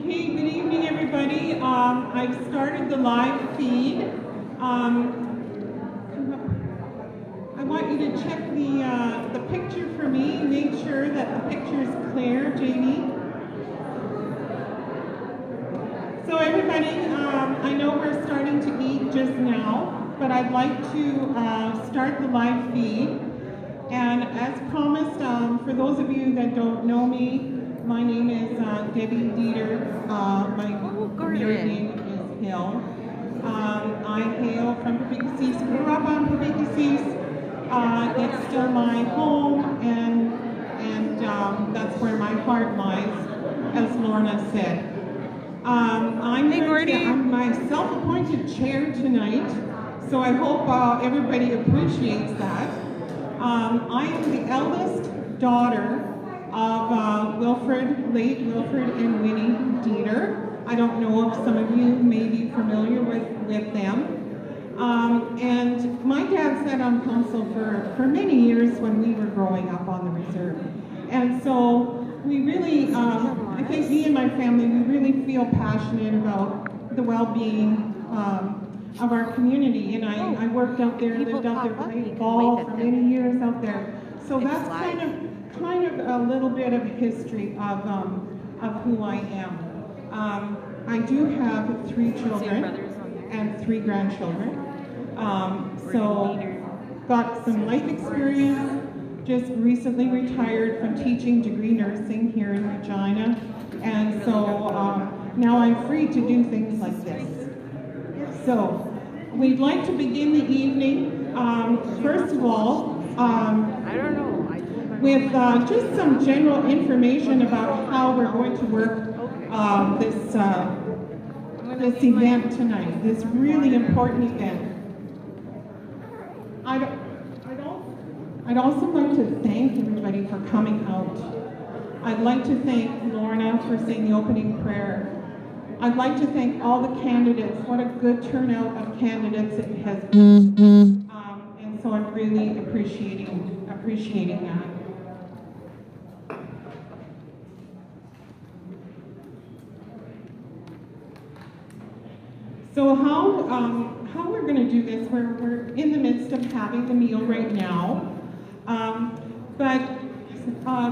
Okay, good evening, everybody. I've started the live feed. I want you to check the picture for me. Make sure that the picture is clear, Jamie. So everybody, I know we're starting to eat just now, but I'd like to start the live feed. And as promised, for those of you that don't know me, my name is Debbie Dieter. My married name is Hill. I hail from Peepeekisis, grew up on Peepeekisis. It's still my home, and that's where my heart lies, as Lorna said. I'm my self-appointed chair tonight, so I hope everybody appreciates that. I am the eldest daughter of late Wilfred and Winnie Dieter. I don't know if some of you may be familiar with them. And my dad sat on council for many years when we were growing up on the reserve. And so we really, I think me and my family, we really feel passionate about the well-being of our community. And I worked out there, lived out there, played ball for many years out there. So that's kind of a little bit of history of who I am. I do have 3 children and 3 grandchildren. So got some life experience, just recently retired from teaching degree nursing here in Regina. And so now I'm free to do things like this. So we'd like to begin the evening, first of all, with just some general information about how we're going to work this event tonight, this really important event. I'd also like to thank everybody for coming out. I'd like to thank Lorna for saying the opening prayer. I'd like to thank all the candidates. What a good turnout of candidates it has been. And so I'm really appreciating that. So how we're going to do this, we're in the midst of having the meal right now. But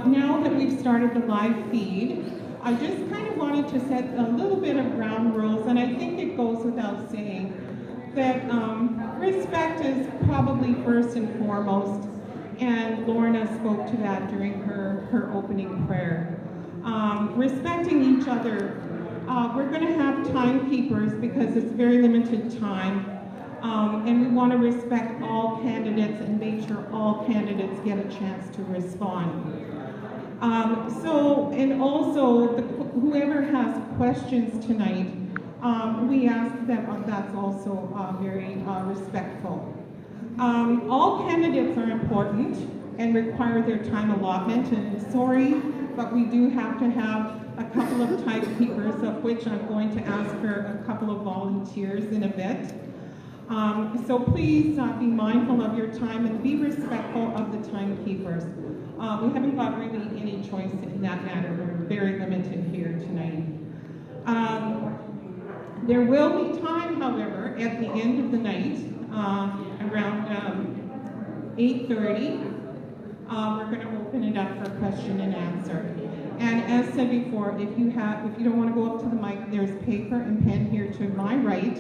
now that we've started the live feed, I just kind of wanted to set a little bit of ground rules, and I think it goes without saying that respect is probably first and foremost, and Lorna spoke to that during her opening prayer. Respecting each other. We're going to have timekeepers because it's very limited time, and we want to respect all candidates and make sure all candidates get a chance to respond. And also, whoever has questions tonight, we ask that that's also very respectful. All candidates are important and require their time allotment, and sorry, but we do have to have a couple of timekeepers, of which I'm going to ask for a couple of volunteers in a bit. So please be mindful of your time and be respectful of the timekeepers. We haven't got really any choice in that matter. We're very limited here tonight. There will be time, however, at the end of the night, around 8:30. We're going to open it up for question and answer. And as said before, if you don't want to go up to the mic, there's paper and pen here to my right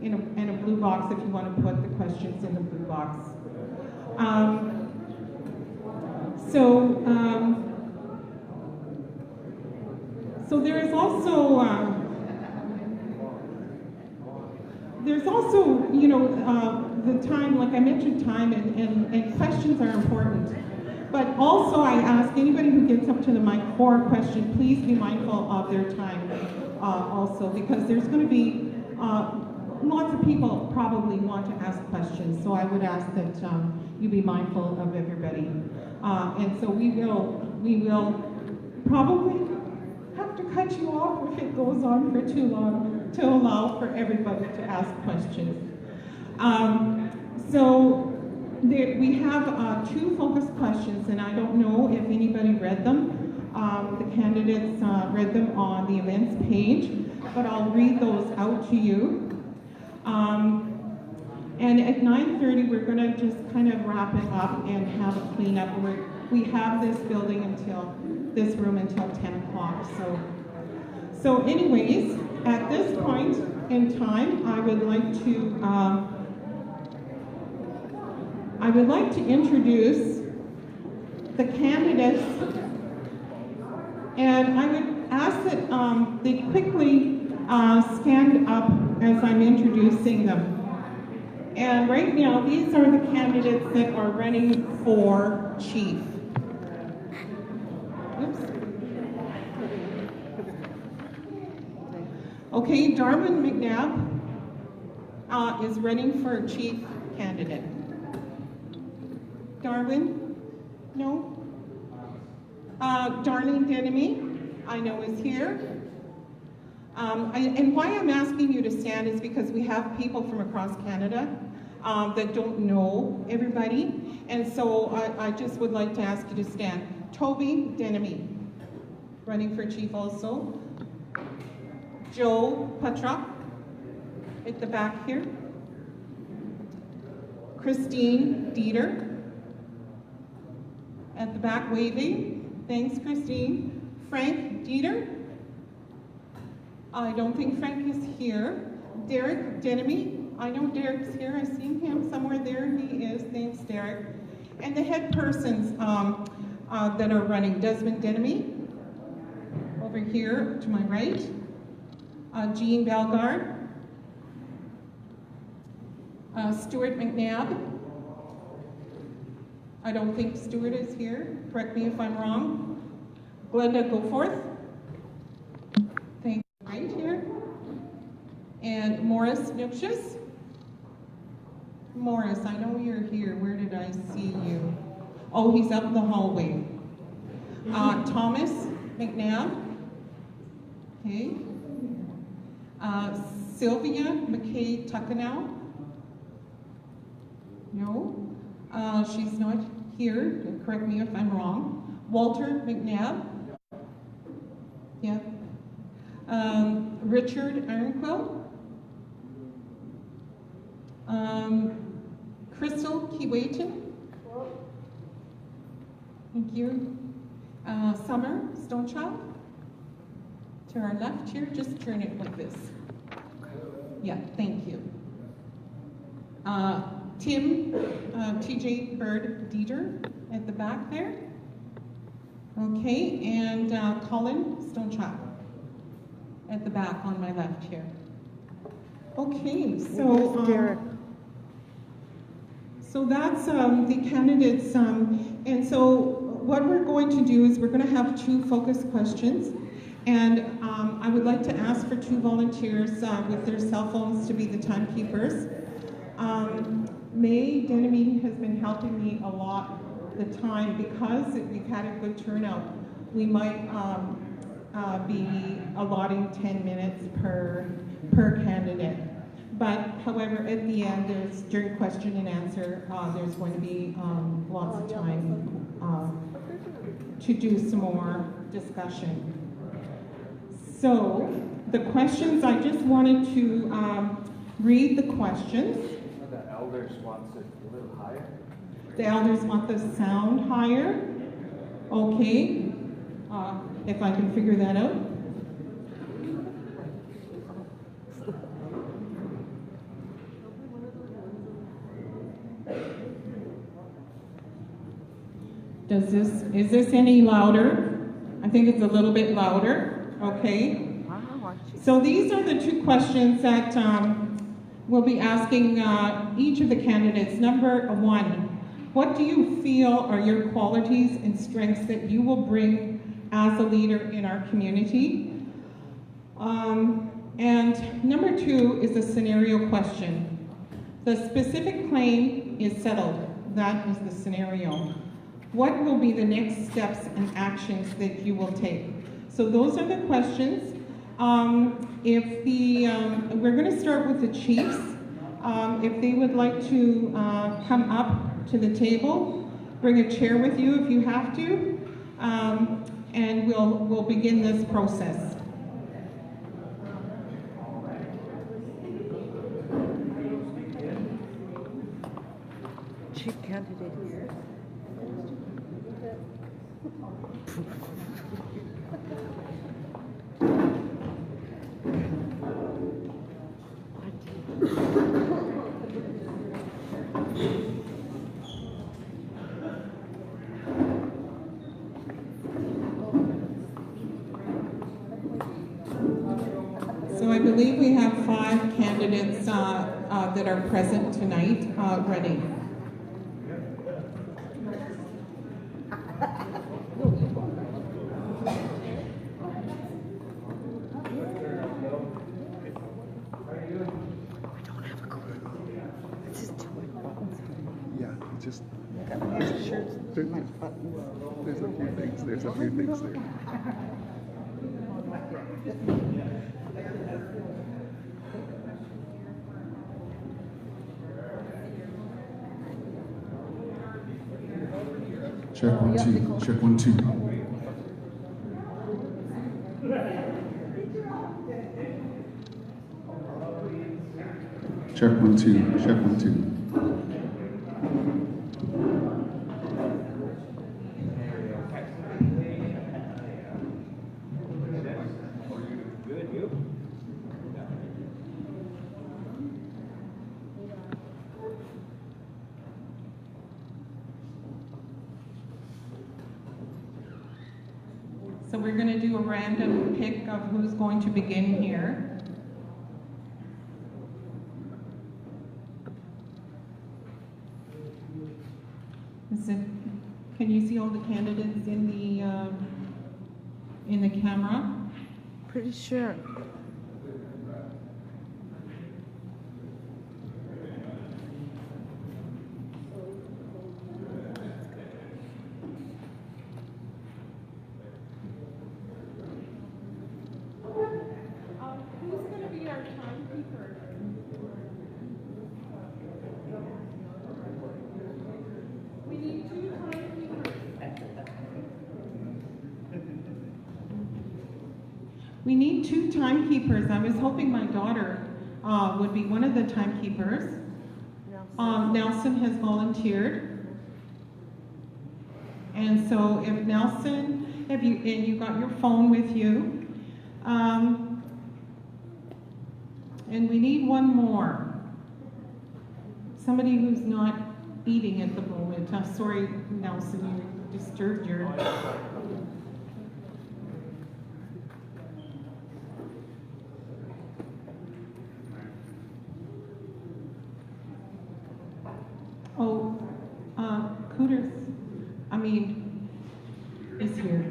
in a blue box if you want to put the questions in the blue box. So there is also the time, like I mentioned, time and questions are important. But also I ask anybody who gets up to the mic for a question, please be mindful of their time also, because there's going to be lots of people probably want to ask questions. So I would ask that you be mindful of everybody. And so we will probably have to cut you off if it goes on for too long to allow for everybody to ask questions. We have 2 focus questions, and I don't know if anybody read them. the candidates read them on the events page, but I'll read those out to you. And at 9:30, we're going to just kind of wrap it up and have a cleanup. We have this room until 10 o'clock. So anyways, at this point in time, I would like to introduce the candidates, and I would ask that they quickly stand up as I'm introducing them. And right now, these are the candidates that are running for chief. Oops. Okay, Darwin McNabb is running for chief candidate. Darwin? No? Darlene DESNOMIE, I know is here. And why I'm asking you to stand is because we have people from across Canada that don't know everybody. And so I just would like to ask you to stand. Toby DESNOMIE, running for chief also. Joe Petrock, at the back here. Christine Dieter, at the back waving. Thanks, Christine. Frank Dieter. I don't think Frank is here. Derek DESNOMIE. I know Derek's here. I've seen him somewhere there. He is. Thanks, Derek. And the Headpersons that are running. Desmond DESNOMIE, over here to my right. Jean Bellegarde. Stuart McNabb. I don't think Stuart is here. Correct me if I'm wrong. Glenda Goforth. Thank you. Right here. And Morris Nuxius. Morris, I know you're here. Where did I see you? Oh, he's up in the hallway. Thomas McNabb. Okay. Sylvia McKay Tuckanow. No. She's not here. Correct me if I'm wrong. Walter McNabb. Yeah. Richard IRONQUIL. Crystal Kiwaton. Thank you. Summer STONECHILD. To our left here, just turn it like this. Yeah, thank you. Tim, TJ Bird Dieter at the back there. Okay, and Colin STONECHILD at the back on my left here. Okay, so that's the candidates, and so what we're going to do is we're going to have 2 focus questions, and I would like to ask for 2 volunteers with their cell phones to be the timekeepers. May DESNOMIE has been helping me a lot the time because we've had a good turnout. We might be allotting 10 minutes per candidate. But however, at the end, during question and answer, there's going to be lots of time to do some more discussion. So the questions, I just wanted to read the questions. The elders wants it a little higher. The elders want the sound higher. Okay, if I can figure that out. Is this any louder? I think it's a little bit louder. Okay. So these are the 2 questions that we'll be asking each of the candidates. Number 1, what do you feel are your qualities and strengths that you will bring as a leader in our community? And number 2 is a scenario question. The specific claim is settled. That is the scenario. What will be the next steps and actions that you will take? So those are the questions. We're going to start with the chiefs. If they would like to come up to the table, bring a chair with you if you have to. and we'll begin this process. Chief candidate here. So I believe we have 5 candidates that are present tonight ready. Yeah, just I got my shirts, my buttons. there's a few things. There's a few things there. Check 1 2. Check 1 2. Check 1 2. Check 1 2. So we're going to do a random pick of who's going to begin here. Can you see all the candidates in the camera? Pretty sure. Who's going to be our timekeeper? We need 2 timekeepers. We need 2 timekeepers. I was hoping my daughter would be one of the timekeepers. Nelson has volunteered. And so if Nelson, and you got your phone with you, and we need one more. Somebody who's not eating at the moment. I'm sorry, Nelson, you disturbed your... Oh, Cooters, is here.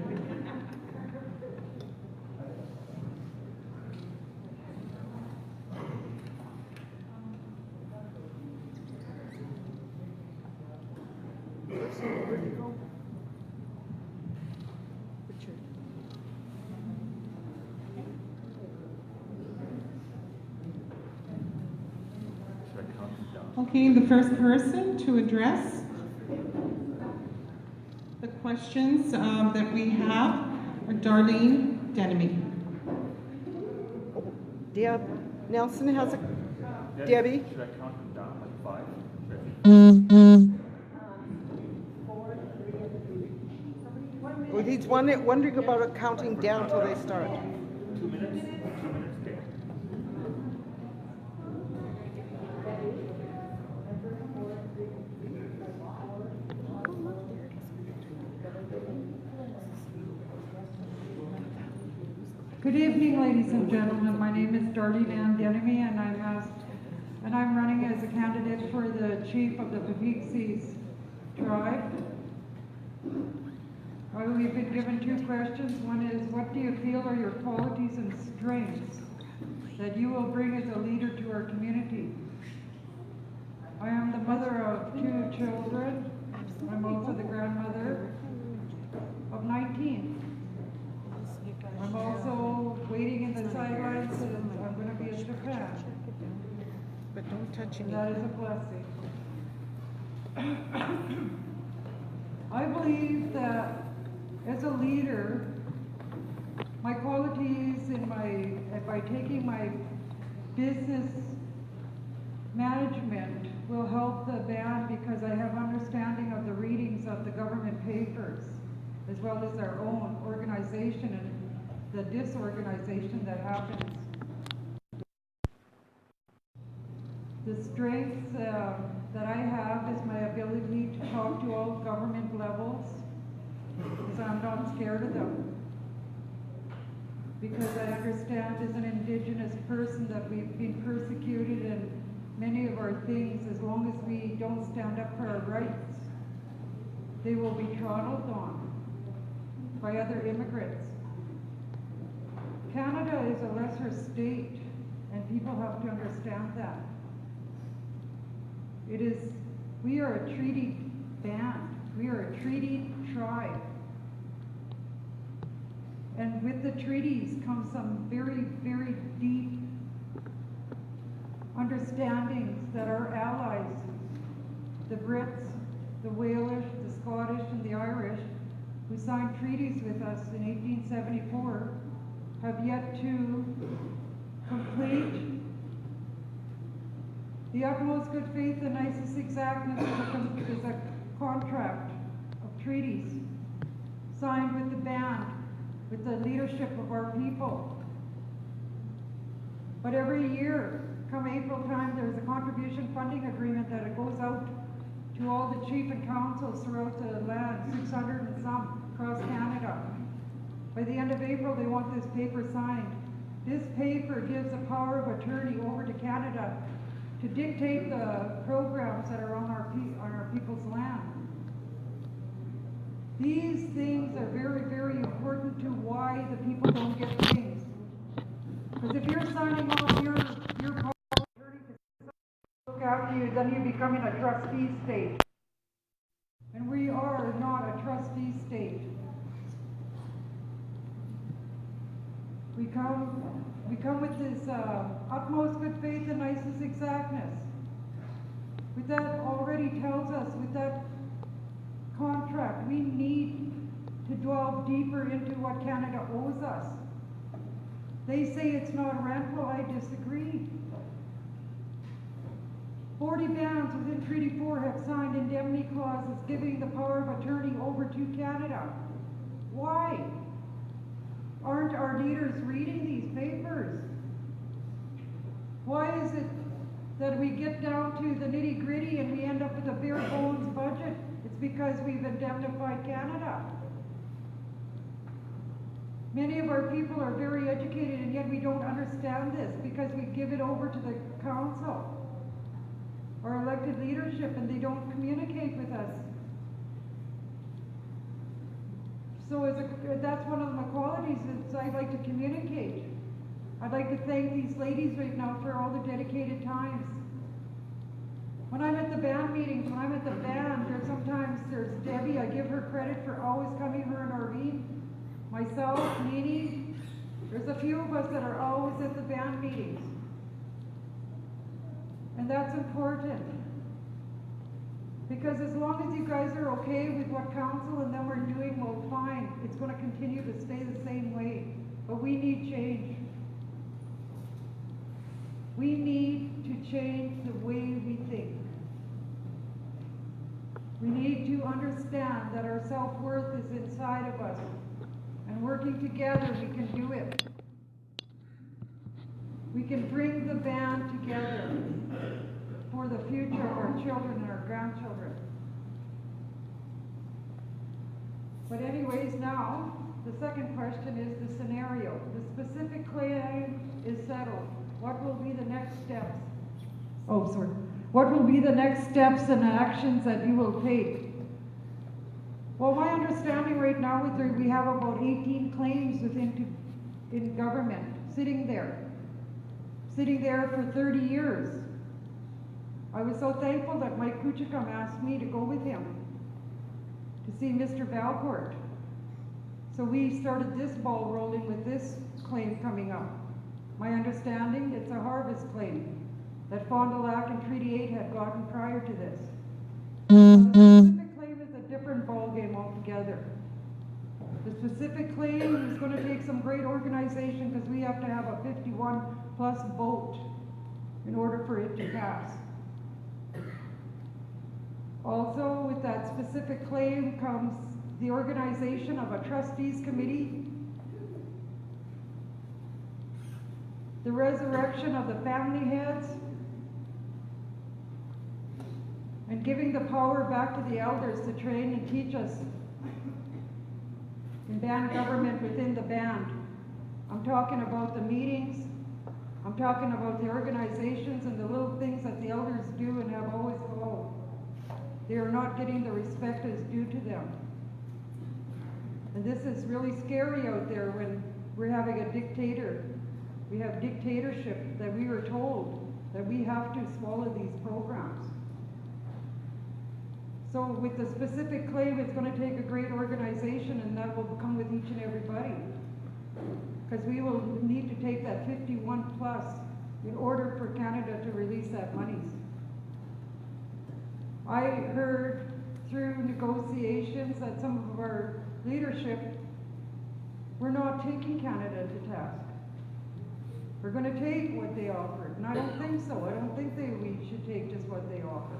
Okay, the first person to address the questions that we have are Darlene DESNOMIE. Nelson has a... Debbie? Should I count them down like 5? Well, he's wondering about it counting down till they start. 2 minutes? 2 minutes, okay. Good evening, ladies and gentlemen. My name is Darlene DESNOMIE, and I'm running as a candidate for the chief of the Peepeekisis tribe. We've been given 2 questions. One is, what do you feel are your qualities and strengths that you will bring as a leader to our community? I am the mother of 2 children. I'm also the grandmother of 19. I'm also waiting in the sidelines, and I'm going to be a Japan. But don't touch And any. that is a blessing. I believe that as a leader, my qualities by taking my business management will help the band because I have understanding of the readings of the government papers, as well as our own organization and the disorganization that happens. The strength that I have is my ability to talk to all government levels, because I'm not scared of them. Because I understand as an Indigenous person that we've been persecuted in many of our things. As long as we don't stand up for our rights, they will be trampled on by other immigrants. Canada is a lesser state, and people have to understand that. We are a treaty band. We are a treaty tribe. And with the treaties comes some very, very deep understandings that our allies, the Brits, the Walish, the Scottish, and the Irish, who signed treaties with us in 1874, have yet to complete. The utmost good faith and nicest exactness is a contract of treaties signed with the band, with the leadership of our people. But every year, come April time, there's a contribution funding agreement that it goes out to all the chief and councils throughout the land, 600 and some across Canada. By the end of April, they want this paper signed. This paper gives the power of attorney over to Canada to dictate the programs that are on our people's land. These things are very, very important to why the people don't get things. Because if you're signing off your power of attorney to look after you, then you become in a trustee state. And we are not a trustee state. We come with this utmost good faith and nicest exactness. With that already tells us, with that contract, we need to delve deeper into what Canada owes us. They say it's not rental. I disagree. 40 bands within Treaty 4 have signed indemnity clauses giving the power of attorney over to Canada. Why? Aren't our leaders reading these papers? Why is it that we get down to the nitty-gritty and we end up with a bare bones budget? It's because we've indemnified Canada. Many of our people are very educated, and yet we don't understand this because we give it over to the council, our elected leadership, and they don't communicate with us. So that's one of my qualities, is I like to communicate. I'd like to thank these ladies right now for all the dedicated times. When I'm at the band meetings, when I'm at the band, sometimes there's Debbie, I give her credit for always coming, her and Arlene, myself, Nini. There's a few of us that are always at the band meetings. And that's important. Because as long as you guys are okay with what council and them are doing, well, fine. It's going to continue to stay the same way. But we need change. We need to change the way we think. We need to understand that our self-worth is inside of us. And working together, we can do it. We can bring the band together for the future of our children and our grandchildren. But anyways, now, the second question is the scenario. The specific claim is settled. What will be the next steps? Oh, sorry. What will be the next steps and actions that you will take? Well, my understanding right now is that we have about 18 claims in government, sitting there for 30 years. I was so thankful that Mike Kuchikam asked me to go with him to see Mr. Valcourt. So we started this ball rolling with this claim coming up. My understanding, it's a harvest claim that Fond du Lac and Treaty 8 had gotten prior to this. The specific claim is a different ball game altogether. The specific claim is gonna take some great organization because we have to have a 51+ vote in order for it to pass. Also, with that specific claim comes the organization of a trustees committee, the resurrection of the family heads, and giving the power back to the elders to train and teach us in band government within the band. I'm talking about the meetings, I'm talking about the organizations and the little things that the elders do and have always followed. They are not getting the respect as due to them. And this is really scary out there when we're having a dictator. We have dictatorship that we were told that we have to swallow these programs. So with the specific claim, it's going to take a great organization, and that will come with each and everybody. Because we will need to take that 51+ in order for Canada to release that monies. I heard through negotiations that some of our leadership were not taking Canada to task. We're going to take what they offered, and I don't think so. I don't think we should take just what they offer.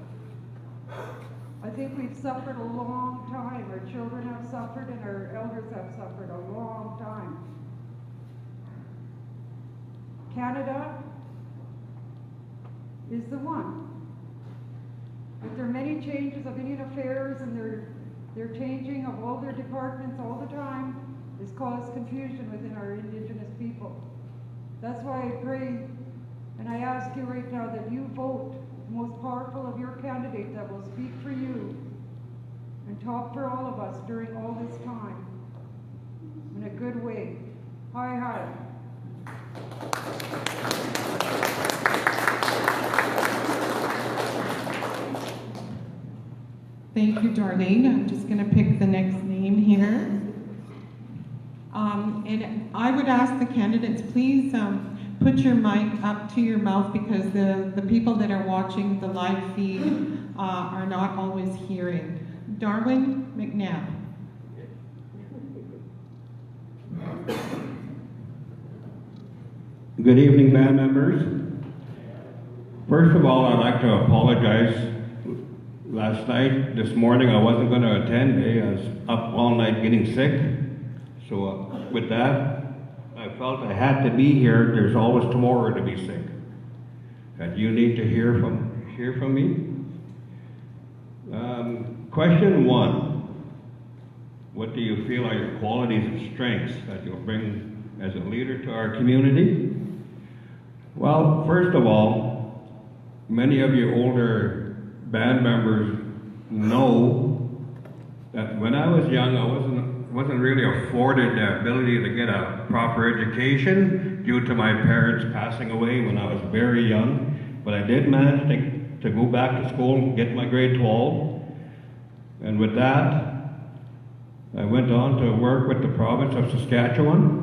I think we've suffered a long time. Our children have suffered and our elders have suffered a long time. Canada is the one. With their many changes of Indian Affairs and their changing of all their departments all the time has caused confusion within our Indigenous people. That's why I pray and I ask you right now that you vote the most powerful of your candidate that will speak for you and talk for all of us during all this time in a good way. Hi, hi. Thank you, Darlene. I'm just going to pick the next name here. And I would ask the candidates, please put your mic up to your mouth because the people that are watching the live feed are not always hearing. Darwin McNabb. Good evening, band members. First of all, I'd like to apologize. Last night, this morning, I wasn't going to attend. I was up all night getting sick. So with that, I felt I had to be here. There's always tomorrow to be sick. And you need to hear from me. Question 1. What do you feel are your qualities and strengths that you'll bring as a leader to our community? Well, first of all, many of you older band members know that when I was young, I wasn't really afforded the ability to get a proper education due to my parents passing away when I was very young. But I did manage to go back to school and get my grade 12. And with that, I went on to work with the province of Saskatchewan.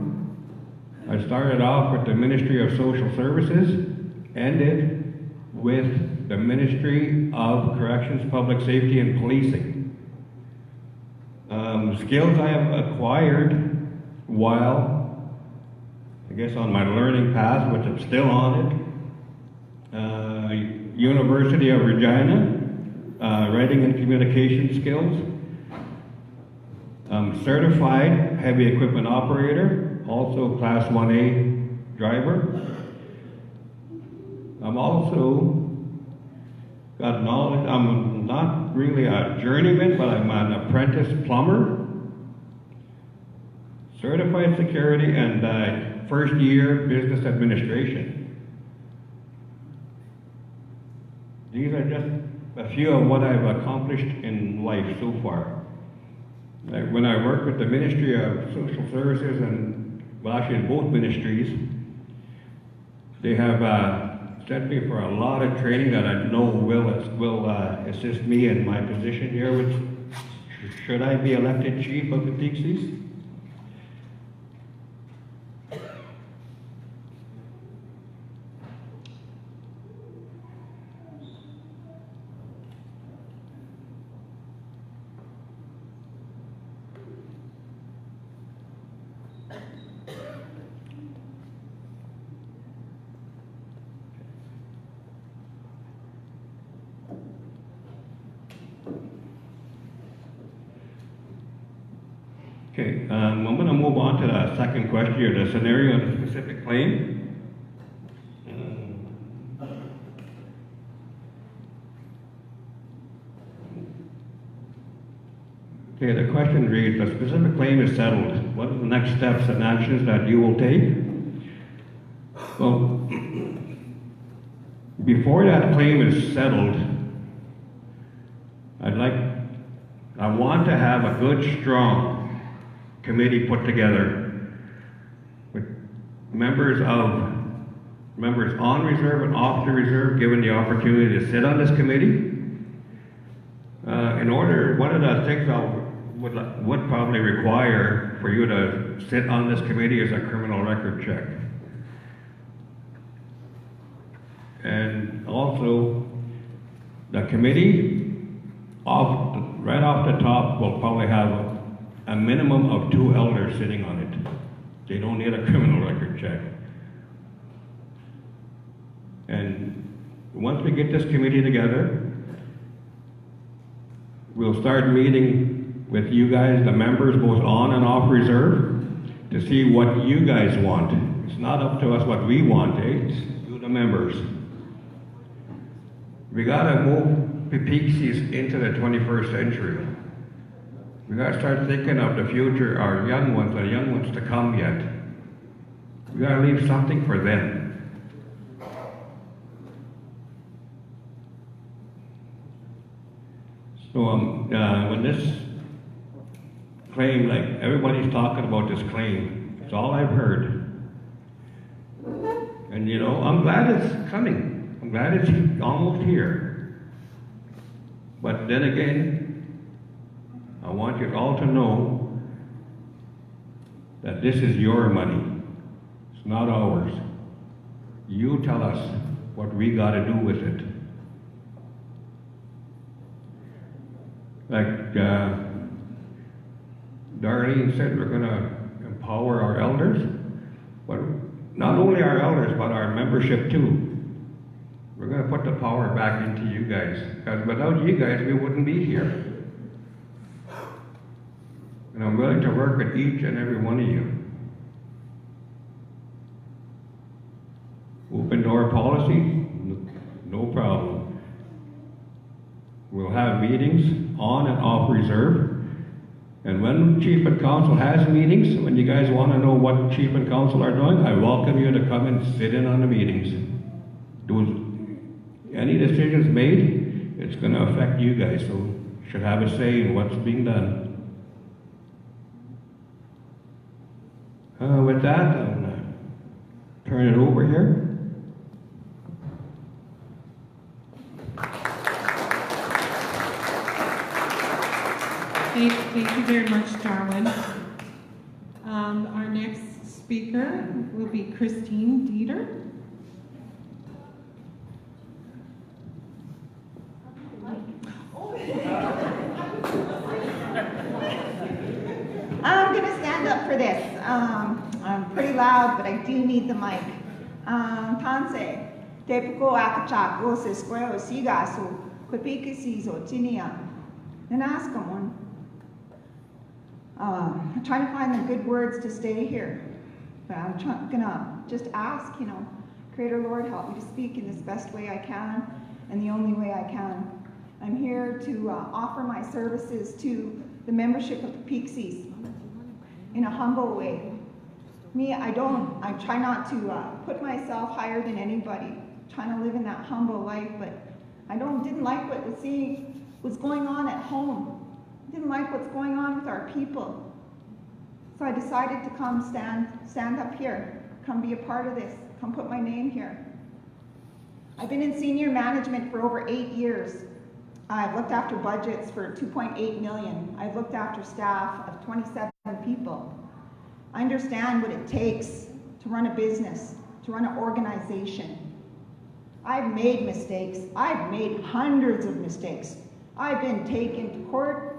I started off with the Ministry of Social Services, ended with the Ministry of Corrections, Public Safety and Policing. Skills I have acquired while, I guess, on my learning path, which I'm still on it. University of Regina, writing and communication skills. Certified heavy equipment operator, also Class 1A driver. I'm also got knowledge. I'm not really a journeyman, but I'm an apprentice plumber. Certified security and first year business administration. These are just a few of what I've accomplished in life so far. When I worked with the Ministry of Social Services and, well, actually both ministries, they have sent me for a lot of training that I know will assist me in my position here, which, should I be elected Chief of Peepeekisis? Okay, I'm going to move on to the second question here, the scenario of the specific claim. Okay, the question reads, the specific claim is settled. What are the next steps and actions that you will take? Well, before that claim is settled, I want to have a good, strong committee put together with members on reserve and off the reserve given the opportunity to sit on this committee. One of the things I would probably require for you to sit on this committee is a criminal record check. And also, the committee, right off the top, will probably have a minimum of 2 elders sitting on it. They don't need a criminal record check. And once we get this committee together, we'll start meeting with you guys, the members, both on and off reserve, to see what you guys want. It's not up to us what we want, It's you, the members. We gotta move Peepeekisis into the 21st century. We gotta start thinking of the future, our young ones, the young ones to come yet. We gotta leave something for them. So when this claim, like everybody's talking about this claim, it's all I've heard. And you know, I'm glad it's coming. I'm glad it's almost here. But then again, I want you all to know that this is your money. It's not ours. You tell us what we got to do with it. Like Darlene said, we're going to empower our elders, but not only our elders, but our membership too. We're going to put the power back into you guys, because without you guys, we wouldn't be here. And I'm willing to work with each and every one of you. Open door policy, no problem. We'll have meetings on and off reserve. And when Chief and Council has meetings, when you guys want to know what Chief and Council are doing, I welcome you to come and sit in on the meetings. Any decisions made, it's going to affect you guys, so you should have a say in what's being done. With that, I'm going to turn it over here. Thank you very much, Darwin. Our next speaker will be Christine Dieter. I'm going to stand up for this. I'm pretty loud, but I do need the mic. Tanse, Tepico Akachak, Ose Square, Sigasu, Peepeekisis, or Tinia. Then ask them one. I'm trying to find the good words to stay here. But I'm gonna just ask, Creator Lord, help me to speak in this best way I can and the only way I can. I'm here to offer my services to the membership of Peepeekisis in a humble way. I try not to put myself higher than anybody. I'm trying to live in that humble life, but I didn't like what was going on at home. Didn't like what's going on with our people. So I decided to come stand up here, come be a part of this, come put my name here. I've been in senior management for over 8 years. I've looked after budgets for $2.8 million. I've looked after staff of 27 people. I understand what it takes to run a business, to run an organization. I've made mistakes. I've made hundreds of mistakes. I've been taken to court.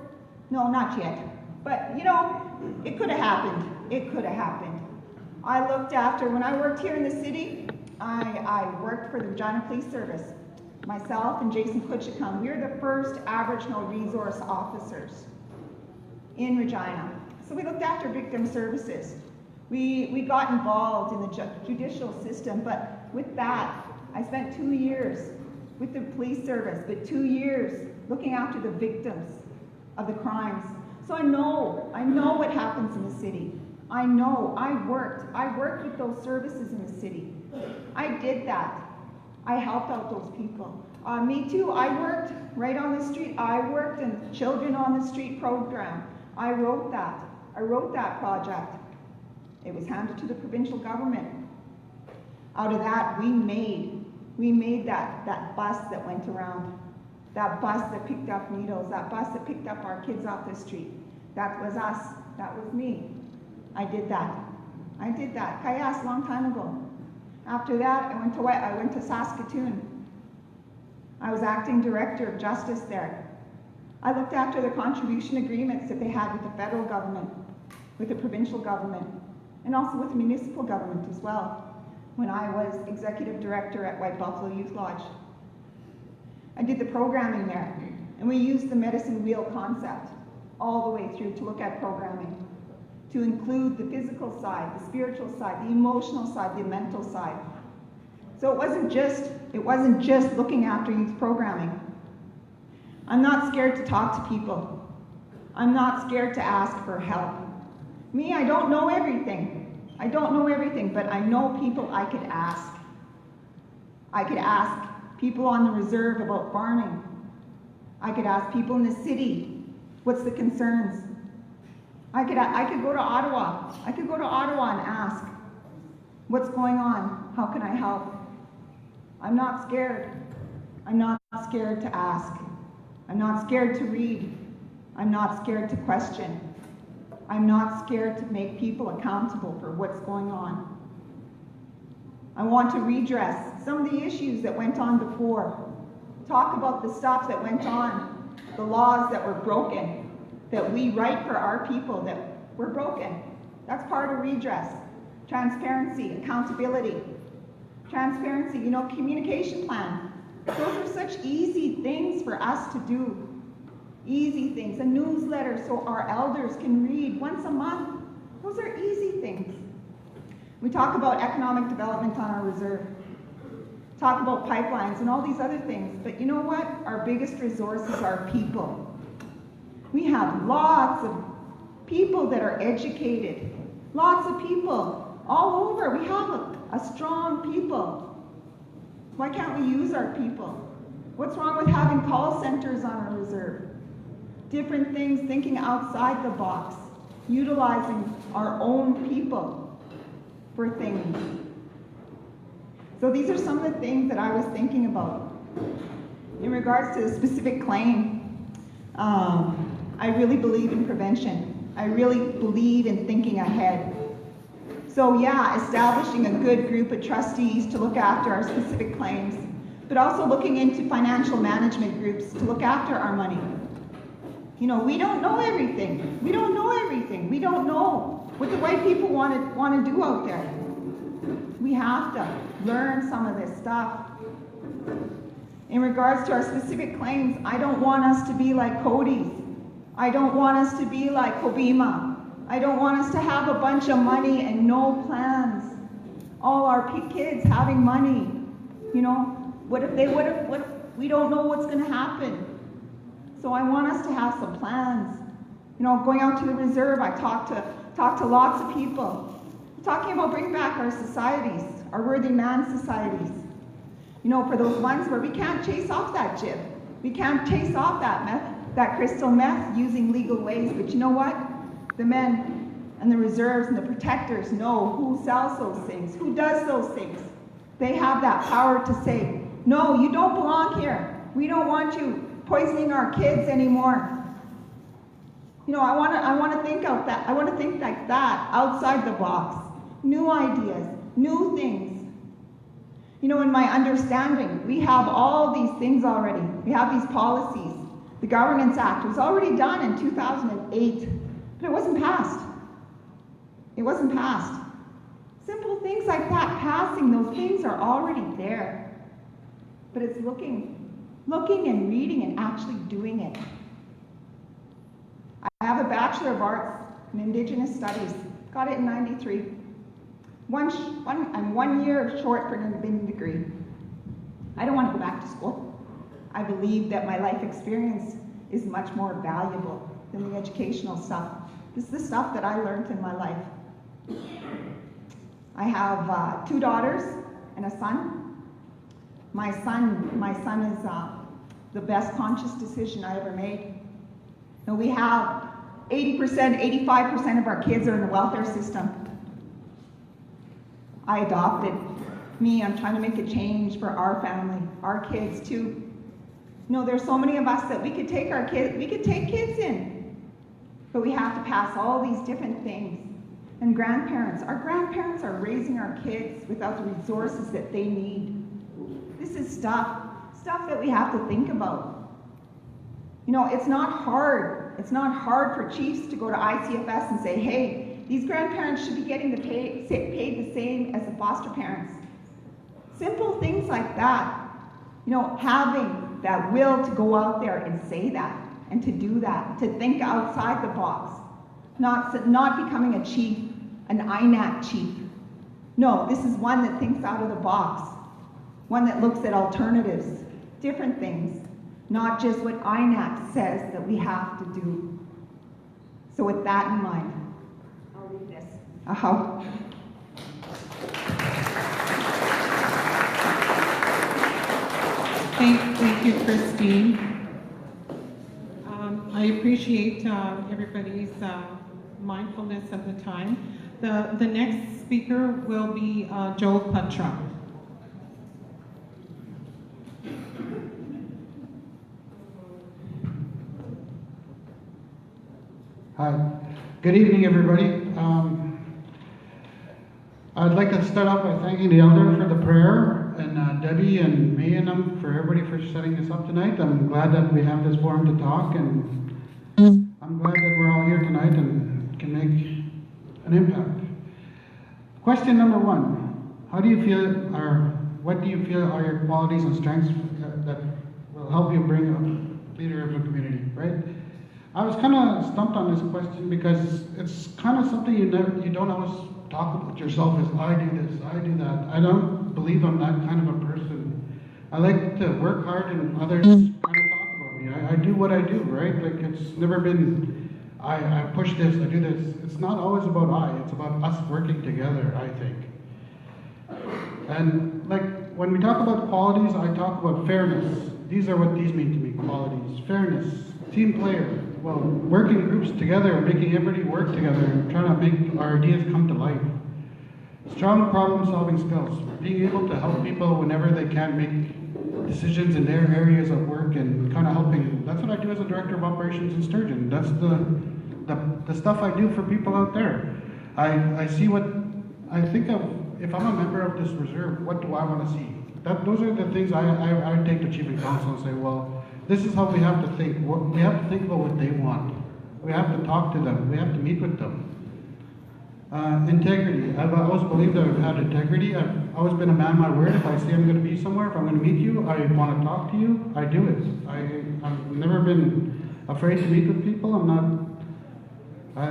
No, not yet. But, it could have happened. It could have happened. I looked after, when I worked here in the city, I worked for the Regina Police Service. Myself and Jason Kutchicum, we were the first Aboriginal resource officers in Regina. So we looked after victim services. We got involved in the judicial system, but with that, I spent 2 years with the police service, but 2 years looking after the victims of the crimes. So I know what happens in the city. I know, I worked with those services in the city. I did that. I helped out those people. Me too, I worked right on the street. I worked in Children on the Street program. I wrote that project. It was handed to the provincial government. Out of that, we made that bus that went around. That bus that picked up needles, that bus that picked up our kids off the street. That was us, that was me. I did that. Kayas, a long time ago. After that, I went to Saskatoon. I was acting director of justice there. I looked after the contribution agreements that they had with the federal government, with the provincial government, and also with the municipal government as well, when I was executive director at White Buffalo Youth Lodge. I did the programming there, and we used the medicine wheel concept all the way through to look at programming, to include the physical side, the spiritual side, the emotional side, the mental side. So it wasn't just looking after youth programming. I'm not scared to talk to people. I'm not scared to ask for help. Me, I don't know everything. But I know people I could ask. I could ask people on the reserve about farming. I could ask people in the city, what's the concerns? I could go to Ottawa. I could go to Ottawa and ask, what's going on? How can I help? I'm not scared. I'm not scared to ask. I'm not scared to read. I'm not scared to question. I'm not scared to make people accountable for what's going on. I want to redress some of the issues that went on before. Talk about the stuff that went on, the laws that were broken, that we write for our people that were broken. That's part of redress. Transparency, accountability. Transparency, communication plan. Those are such easy things for us to do. Easy things. A newsletter so our elders can read once a month. Those are easy things. We talk about economic development on our reserve. Talk about pipelines and all these other things. But you know what? Our biggest resources are people. We have lots of people that are educated. Lots of people all over. We have a strong people. Why can't we use our people? What's wrong with having call centers on our reserve? Different things, thinking outside the box, utilizing our own people for things. So these are some of the things that I was thinking about. In regards to the specific claim, I really believe in prevention. I really believe in thinking ahead. So yeah, establishing a good group of trustees to look after our specific claims, but also looking into financial management groups to look after our money. We don't know everything. We don't know what the white people want to do out there. We have to learn some of this stuff. In regards to our specific claims, I don't want us to be like Cody's. I don't want us to be like Kobima. I don't want us to have a bunch of money and no plans. All our kids having money. What if we don't know what's going to happen? So I want us to have some plans. Going out to the reserve, I talked to lots of people. I'm talking about bringing back our societies, our worthy man societies. For those ones where we can't chase off that jib. We can't chase off that meth, that crystal meth using legal ways. But you know what? The men and the reserves and the protectors know who sells those things, who does those things. They have that power to say, no, you don't belong here. We don't want you poisoning our kids anymore. I want to think of that. I want to think like that, outside the box. New ideas, new things. In my understanding, we have all these things already. We have these policies. The Governance Act was already done in 2008, but it wasn't passed. It wasn't passed. Simple things like that, passing, those things are already there. But it's looking and reading and actually doing it. I have a Bachelor of Arts in Indigenous Studies. Got it in '93. I'm 1 year short for an admitting degree. I don't want to go back to school. I believe that my life experience is much more valuable than the educational stuff. This is the stuff that I learned in my life. I have 2 daughters and a son. My son is the best conscious decision I ever made. Now we have 80%, 85% of our kids are in the welfare system. I adopted. I'm trying to make a change for our family, our kids too. You know, there's so many of us that we could take kids in, but we have to pass all these different things. And our grandparents are raising our kids without the resources that they need. This is stuff that we have to think about. You know, it's not hard. It's not hard for chiefs to go to ICFS and say, hey, these grandparents should be getting paid the same as the foster parents. Simple things like that. You know, having that will to go out there and say that, and to do that, to think outside the box. Not becoming a chief, an INAC chief. No, this is one that thinks out of the box. One that looks at alternatives, different things. Not just what INAC says that we have to do. So with that in mind, I'll read this. Thank you, Christine. I appreciate everybody's mindfulness of the time. The next speaker will be Joe Patra. Hi. Good evening, everybody. I'd like to start off by thanking the elder for the prayer, and Debbie and May and them for everybody for setting this up tonight. I'm glad that we have this forum to talk, and I'm glad that we're all here tonight and can make an impact. Question number 1: what do you feel are your qualities and strengths that will help you bring a leader of a community? Right? I was kind of stumped on this question because it's kind of something you don't always talk about yourself as, I do this, I do that. I don't believe I'm that kind of a person. I like to work hard and others kind of talk about me. I do what I do, right? Like, it's never been, I push this, I do this. It's not always about it's about us working together, I think. And like, when we talk about qualities, I talk about fairness. These are what these mean to me, qualities. Fairness, team player. Well, working groups together, making everybody work together, and trying to make our ideas come to life. Strong problem-solving skills, being able to help people whenever they can't make decisions in their areas of work, and kind of helping. That's what I do as a director of operations in Sturgeon. That's the stuff I do for people out there. I see what I think of. If I'm a member of this reserve, what do I want to see? Those are the things I take to Chief and Council and say, well, this is how we have to think. We have to think about what they want. We have to talk to them. We have to meet with them. Integrity. I've always believed that I've had integrity. I've always been a man of my word. If I say I'm going to be somewhere, if I'm going to meet you, I want to talk to you, I do it. I've never been afraid to meet with people. I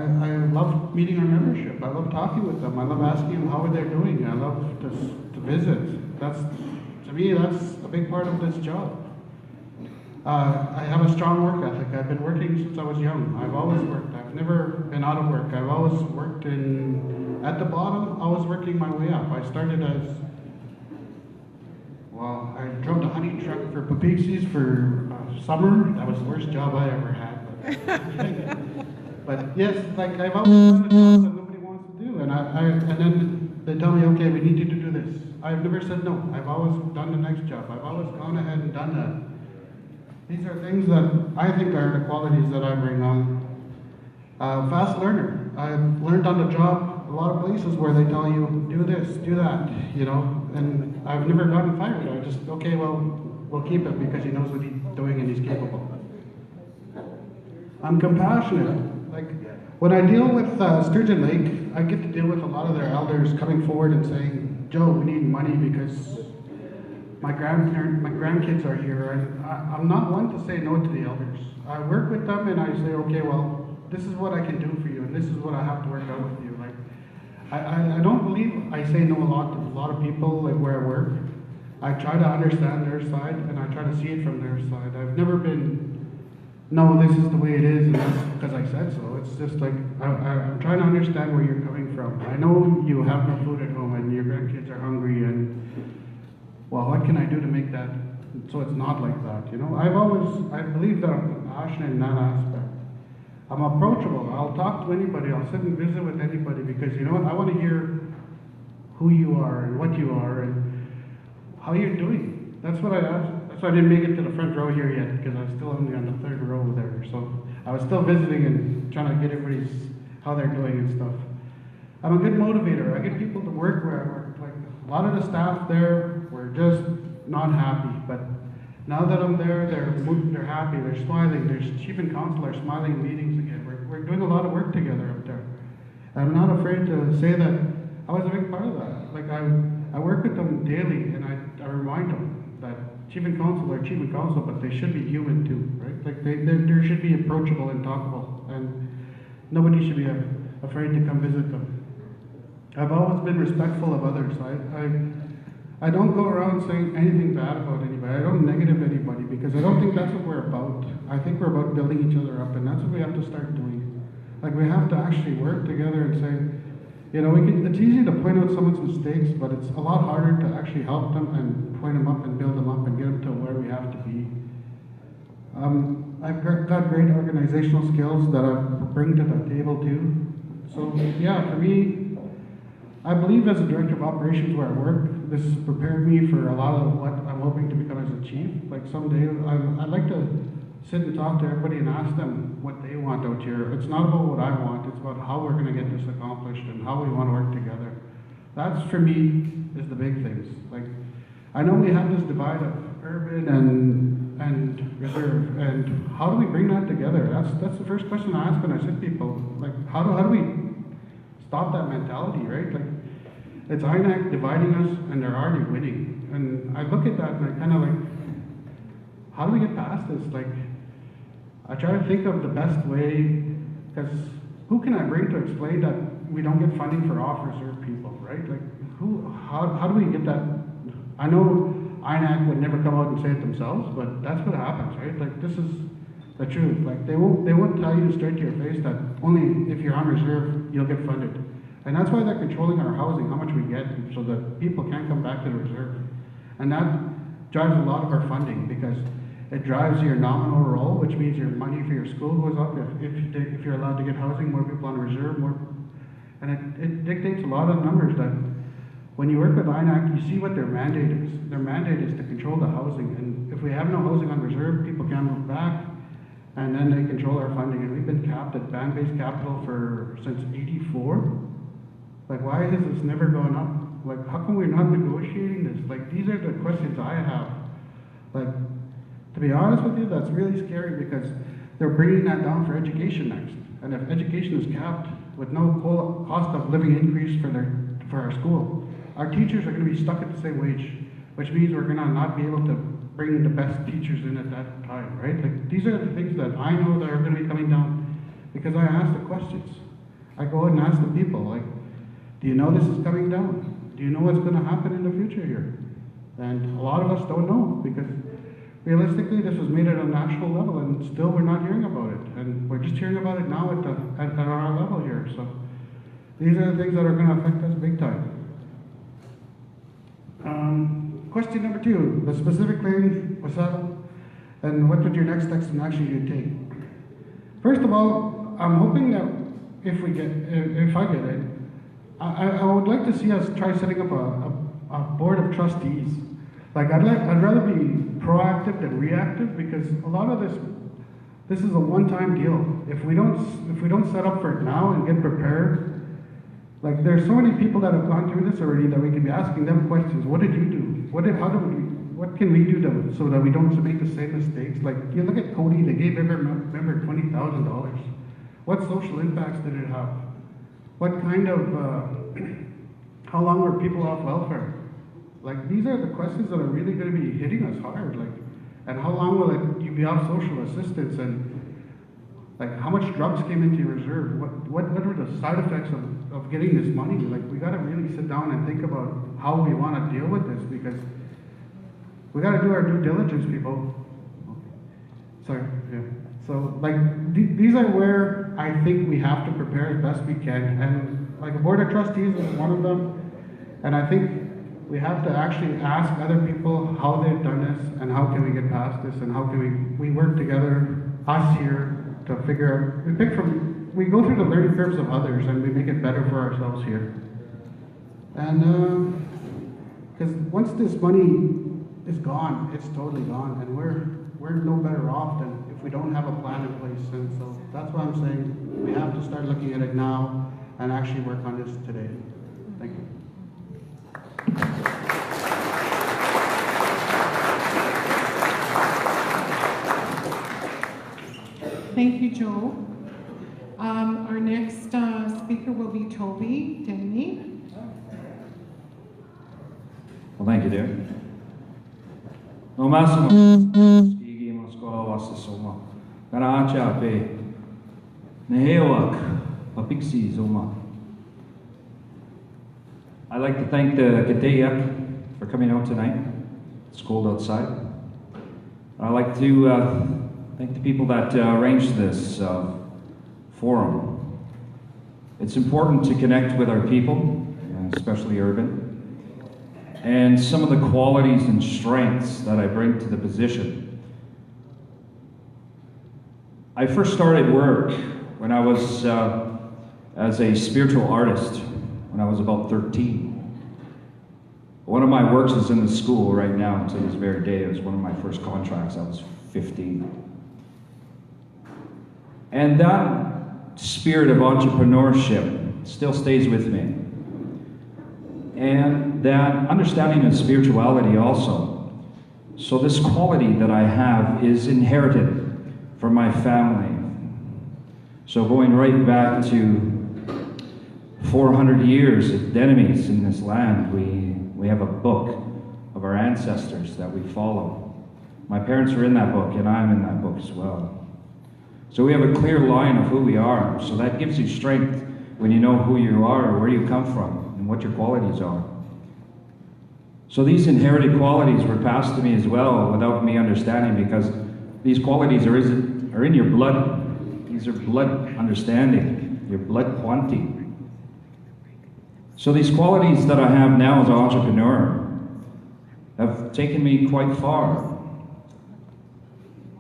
love meeting our membership. I love talking with them. I love asking them how they're doing. I love to visit. To me, that's a big part of this job. I have a strong work ethic. I've been working since I was young. I've always worked. I've never been out of work. I've always worked at the bottom, always working my way up. I started as, I drove the honey truck for Peepeekisis for summer. That was the worst job I ever had. But yes, like, I've always done the jobs that nobody wants to do. And then they tell me, okay, we need you to do this. I've never said no. I've always done the next job. I've always gone ahead and done that. These are things that I think are the qualities that I bring on. Fast learner. I've learned on the job a lot of places where they tell you, do this, do that, and I've never gotten fired. I just, okay, well, we'll keep it because he knows what he's doing and he's capable. I'm compassionate. Like, when I deal with Sturgeon Lake, I get to deal with a lot of their elders coming forward and saying, Joe, we need money because my grandkids are here, and I'm not one to say no to the elders. I work with them and I say, okay, well, this is what I can do for you. and this is what I have to work out with you. Like, I don't believe I say no a lot to a lot of people, like where I work. I try to understand their side, and I try to see it from their side. I've never been, no, this is the way it is, and that's because I said so. It's just like, I'm trying to understand where you're coming from. I know you have no food at home, and your grandkids are hungry, and, well, what can I do to make that so it's not like that, you know? I believe that I'm compassionate in that aspect. I'm approachable. I'll talk to anybody. I'll sit and visit with anybody because, you know what, I want to hear who you are and what you are and how you're doing. That's what I asked. That's why I didn't make it to the front row here yet because I was still only on the third row there. So I was still visiting and trying to get everybody's, how they're doing and stuff. I'm a good motivator. I get people to work where I work. Like a lot of the staff there were just not happy, but now that I'm there, they're happy, they're smiling. There's Chief and Councillor smiling in meetings again. We're doing a lot of work together up there. I'm not afraid to say that I was a big part of that. Like I work with them daily, and I remind them that Chief and Councillor are Chief and Councillor, but they should be human too, right? Like they should be approachable and talkable, and nobody should be afraid to come visit them. I've always been respectful of others. I don't go around saying anything bad about anybody. I don't negative anybody because I don't think that's what we're about. I think we're about building each other up, and that's what we have to start doing. Like we have to actually work together and say, you know, it's easy to point out someone's mistakes, but it's a lot harder to actually help them and point them up and build them up and get them to where we have to be. I've got great organizational skills that I bring to the table too. So yeah, for me, I believe as a director of operations where I work, this has prepared me for a lot of what I'm hoping to become as a chief. Like someday, I'd like to sit and talk to everybody and ask them what they want out here. It's not about what I want, it's about how we're gonna get this accomplished and how we wanna work together. That's, for me, is the big things. Like, I know we have this divide of urban and reserve, and how do we bring that together? That's the first question I ask when I sit people. Like, how do we stop that mentality, right? Like, it's INAC dividing us, and they're already winning. And I look at that and I kind of like, how do we get past this? Like, I try to think of the best way, because who can I bring to explain that we don't get funding for off-reserve people, right? Like, how do we get that? I know INAC would never come out and say it themselves, but that's what happens, right? Like, this is the truth. Like, they won't tell you straight to your face that only if you're on reserve, you'll get funded. And that's why they're controlling our housing, how much we get, so that people can't come back to the reserve. And that drives a lot of our funding, because it drives your nominal roll, which means your money for your school goes up if you're allowed to get housing, more people on reserve, more. And it dictates a lot of numbers that when you work with INAC, you see what their mandate is. Their mandate is to control the housing. And if we have no housing on reserve, people can't move back, and then they control our funding. And we've been capped at band-based capital since '84. Like, why has this never gone up? Like, how come we're not negotiating this? Like, these are the questions I have. Like, to be honest with you, that's really scary, because they're bringing that down for education next. And if education is capped with no cost of living increase for our school, our teachers are going to be stuck at the same wage, which means we're going to not be able to bring the best teachers in at that time, right? Like, these are the things that I know that are going to be coming down, because I ask the questions. I go and ask the people, like, do you know this is coming down? Do you know what's going to happen in the future here? And a lot of us don't know, because realistically, this was made at a national level, and still we're not hearing about it. And we're just hearing about it now at our level here. So these are the things that are going to affect us big time. Question number 2, the specific claim was settled, and what would your next steps and action you take? First of all, I'm hoping that if I get it, I would like to see us try setting up a board of trustees. Like, I'd rather be proactive than reactive, because a lot of this is a one-time deal. If we don't set up for it now and get prepared, like, there's so many people that have gone through this already that we can be asking them questions. What did you do? What can we do so that we don't make the same mistakes? Like, you look at Cody, they gave every member $20,000. What social impacts did it have? What kind of, how long were people off welfare? Like, these are the questions that are really going to be hitting us hard. Like, and how long will you be off social assistance? And Like, how much drugs came into your reserve? What were the side effects of getting this money? Like, we gotta really sit down and think about how we wanna deal with this, because we gotta do our due diligence, people. Sorry, yeah. So, like, these are where I think we have to prepare as best we can. And, like, a board of trustees is one of them. And I think we have to actually ask other people how they've done this, and how can we get past this, and how can we work together, us here, to figure out, we go through the learning curves of others, and we make it better for ourselves here. And, because once this money is gone, it's totally gone, and we're no better off than if we don't have a plan in place. And so that's why I'm saying we have to start looking at it now and actually work on this today. Thank you. Thank you, Joe. Our next speaker will be Toby Denny. Well, thank you, dear. No massimo stigi mo scola wasa soma. Karacha pe nehewak Peepeekisis oma. I'd like to thank the Kateyak for coming out tonight. It's cold outside. I'd like to thank the people that arranged this forum. It's important to connect with our people, especially urban, and some of the qualities and strengths that I bring to the position. I first started work when I was as a spiritual artist when I was about 13. One of my works is in the school right now to this very day. It was one of my first contracts. I was 15. And that spirit of entrepreneurship still stays with me. And that understanding of spirituality also. So this quality that I have is inherited from my family. So going right back to 400 years of DESNOMIE in this land, we have a book of our ancestors that we follow. My parents are in that book, and I'm in that book as well. So we have a clear line of who we are. So that gives you strength when you know who you are, or where you come from, and what your qualities are. So these inherited qualities were passed to me as well without me understanding, because these qualities are in your blood. These are blood understanding, your blood quanti. So these qualities that I have now as an entrepreneur have taken me quite far.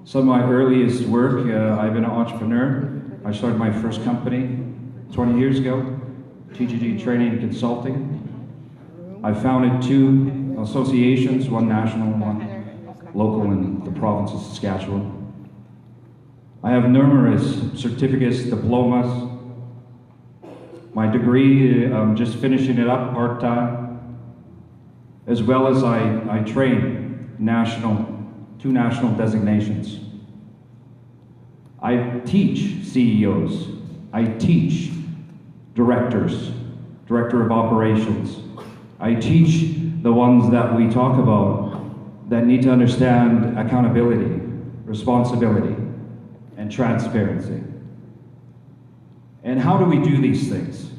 Some of my earliest work, I've been an entrepreneur. I started my first company 20 years ago, TGG Training and Consulting. I founded 2 associations, one national, one local in the province of Saskatchewan. I have numerous certificates, diplomas. My degree, I'm just finishing it up part-time, as well as I train 2 national designations. I teach CEOs. I teach directors, director of operations. I teach the ones that we talk about that need to understand accountability, responsibility, and transparency. And how do we do these things?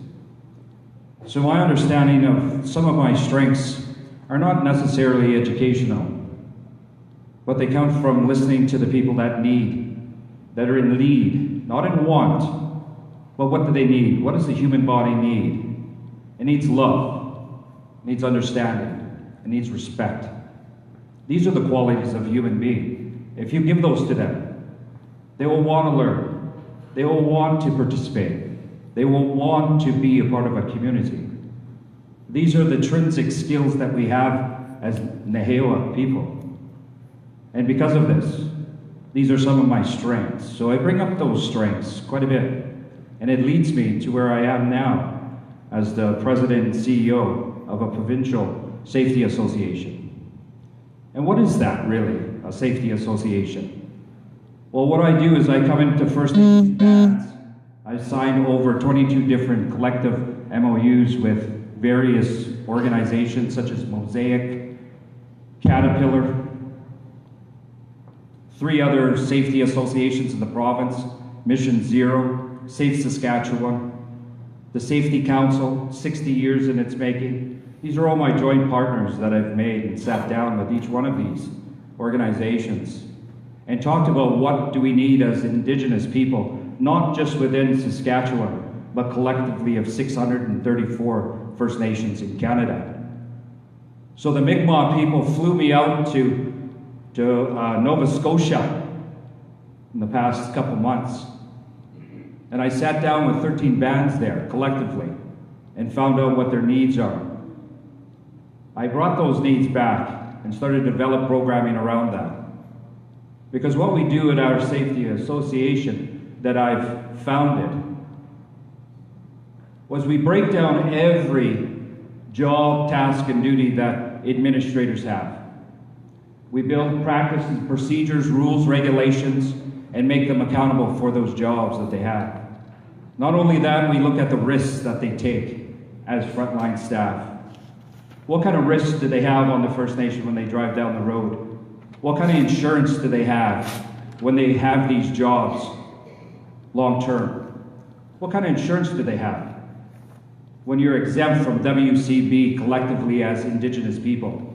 So my understanding of some of my strengths are not necessarily educational, but they come from listening to the people that are in need, not in want, but what do they need? What does the human body need? It needs love, it needs understanding, it needs respect. These are the qualities of a human being. If you give those to them, they will want to learn. They will want to participate. They will want to be a part of a community. These are the intrinsic skills that we have as Nehewa people. And because of this, these are some of my strengths. So I bring up those strengths quite a bit. And it leads me to where I am now as the president and CEO of a provincial safety association. And what is that really, a safety association? Well, what I do is I come into First Nations bands. I've signed over 22 different collective MOUs with various organizations such as Mosaic, Caterpillar, 3 other safety associations in the province, Mission Zero, Safe Saskatchewan, the Safety Council, 60 years in its making. These are all my joint partners that I've made and sat down with each one of these organizations and talked about what do we need as Indigenous people, not just within Saskatchewan, but collectively of 634 First Nations in Canada. So the Mi'kmaq people flew me out to Nova Scotia in the past couple months. And I sat down with 13 bands there, collectively, and found out what their needs are. I brought those needs back and started to develop programming around that. Because what we do at our safety association that I've founded was we break down every job, task, and duty that administrators have. We build practices, procedures, rules, regulations, and make them accountable for those jobs that they have. Not only that, we look at the risks that they take as frontline staff. What kind of risks do they have on the First Nation when they drive down the road? What kind of insurance do they have when they have these jobs long term? What kind of insurance do they have when you're exempt from WCB collectively as Indigenous people?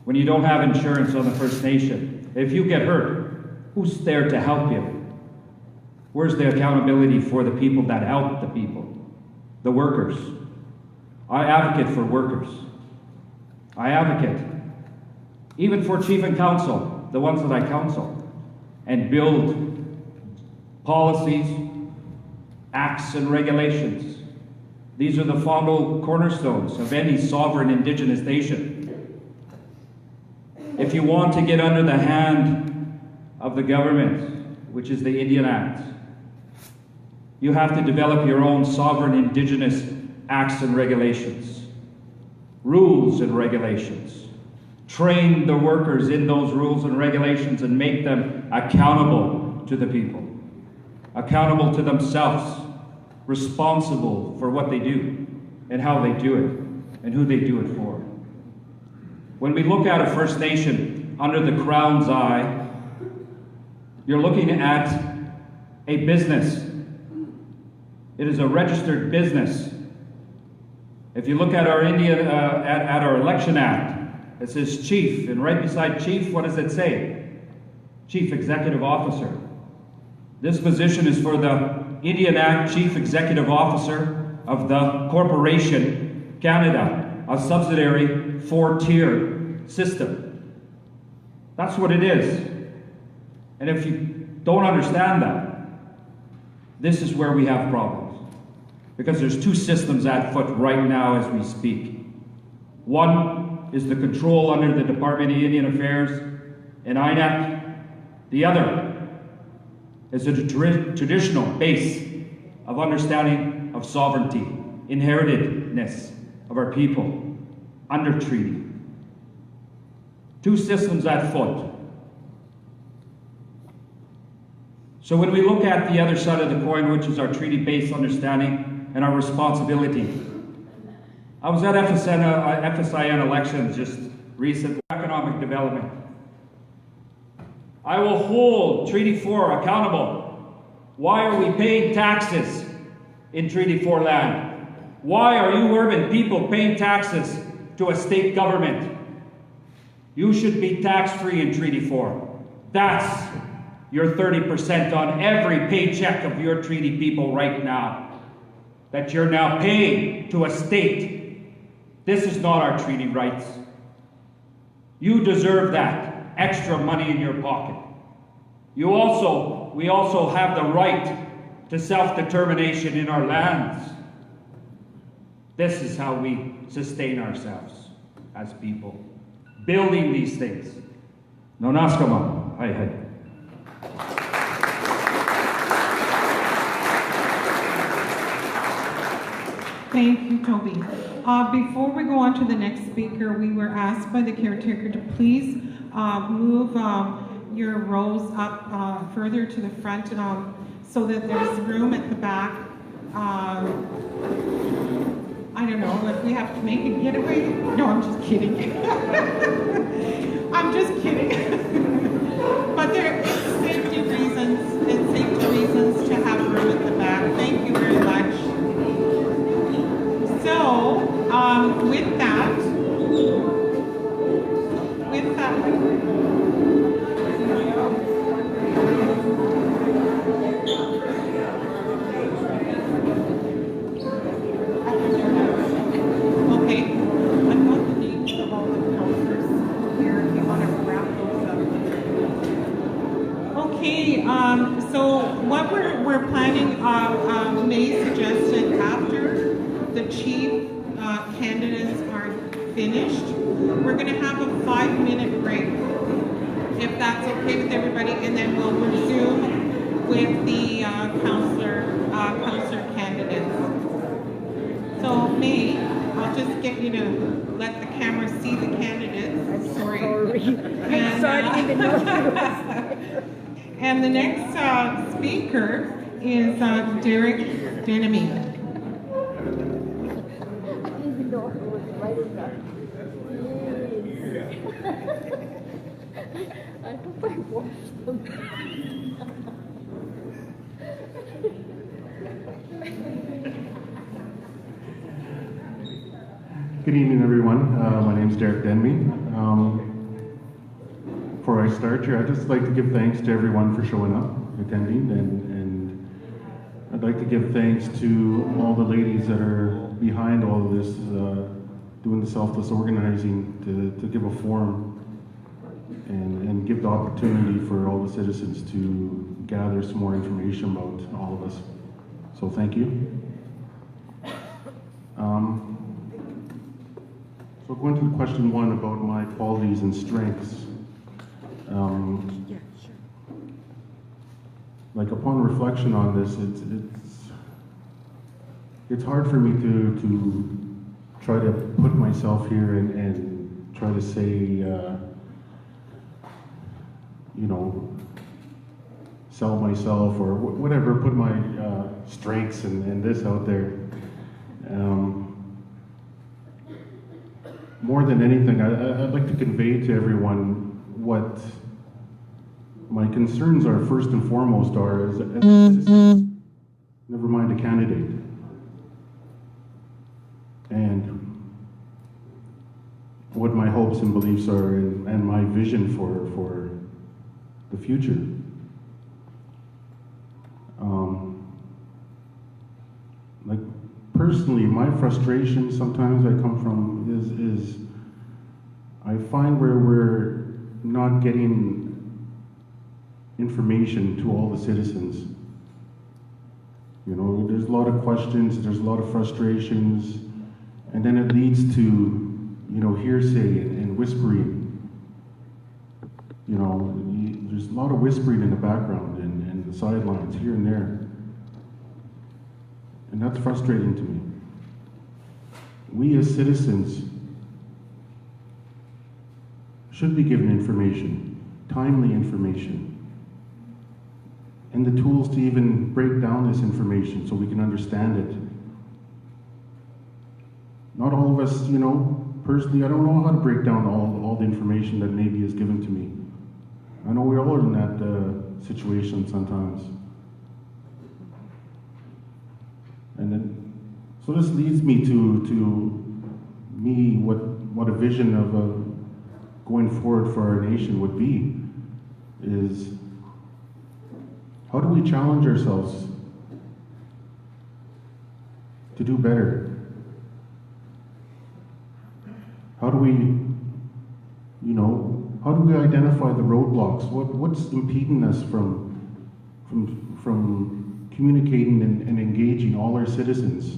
When you don't have insurance on the First Nation, if you get hurt, who's there to help you? Where's the accountability for the people that help the people? The workers. I advocate for workers. I advocate even for Chief and Council, the ones that I counsel, and build policies, acts, and regulations. These are the foundation cornerstones of any sovereign Indigenous nation. If you want to get under the hand of the government, which is the Indian Act, you have to develop your own sovereign Indigenous acts and regulations, rules and regulations. Train the workers in those rules and regulations and make them accountable to the people, accountable to themselves, responsible for what they do and how they do it and who they do it for. When we look at a First Nation under the Crown's eye, you're looking at a business. It is a registered business. If you look at our at our Election Act, it says Chief, and right beside Chief, what does it say? Chief Executive Officer. This position is for the Indian Act Chief Executive Officer of the Corporation Canada, a subsidiary 4-tier system. That's what it is. And if you don't understand that, this is where we have problems. Because there's two systems at foot right now as we speak. One is the control under the Department of Indian Affairs and INAC. The other is the traditional base of understanding of sovereignty, inheritedness of our people under treaty. Two systems at foot. So when we look at the other side of the coin, which is our treaty-based understanding and our responsibility, I was at FSIN elections just recently, economic development. I will hold Treaty 4 accountable. Why are we paying taxes in Treaty 4 land? Why are you urban people paying taxes to a state government? You should be tax-free in Treaty 4. That's your 30% on every paycheck of your treaty people right now that you're now paying to a state. This is not our treaty rights. You deserve that extra money in your pocket. We also have the right to self-determination in our lands. This is how we sustain ourselves as people, building these things. Nonaskama. Hi, hi. Thank you, Toby. Before we go on to the next speaker, we were asked by the caretaker to please move your rows up further to the front so that there's room at the back. I don't know if we have to make a getaway. No, I'm just kidding. I'm just kidding. But there is safety reasons. With that, okay, I've got the names of all the councillors here if you want to wrap those up. Okay, so what we're planning, May suggested after the chief candidates are finished, we're going to have a 5-minute break, if that's okay with everybody, and then we'll resume with the councillor candidates. So May, I'll just get you to let the camera see the candidates. I'm sorry. And, I didn't even know it was. and the next speaker is Derek DESNOMIE. I didn't even know it was right enough. I hope I washed them. Good evening, everyone. My name is Derek DESNOMIE. Before I start here, I'd just like to give thanks to everyone for showing up, attending, and I'd like to give thanks to all the ladies that are behind all of this, doing the selfless organizing to give a forum and give the opportunity for all the citizens to gather some more information about all of us. So thank you. So going to question 1 about my qualities and strengths. Like upon reflection on this, it's hard for me to try to put myself here and try to say, you know, sell myself or whatever, put my strengths and this out there. More than anything, I'd like to convey to everyone what my concerns are first and foremost are as a citizen, never mind a candidate. And what my hopes and beliefs are and my vision for the future. Like personally, my frustration sometimes I come from is I find where we're not getting information to all the citizens. You know, there's a lot of questions, there's a lot of frustrations, and then it leads to, you know, hearsay and whispering. You know, there's a lot of whispering in the background and the sidelines here and there. And that's frustrating to me. We as citizens should be given information, timely information, and the tools to even break down this information so we can understand it. Not all of us, you know, personally, I don't know how to break down all the information that maybe is given to me. I know we're all in that situation sometimes. And then, so this leads me to me, what a vision of going forward for our nation would be, is how do we challenge ourselves to do better? How do we, you know, how do we identify the roadblocks? What's impeding us from communicating and engaging all our citizens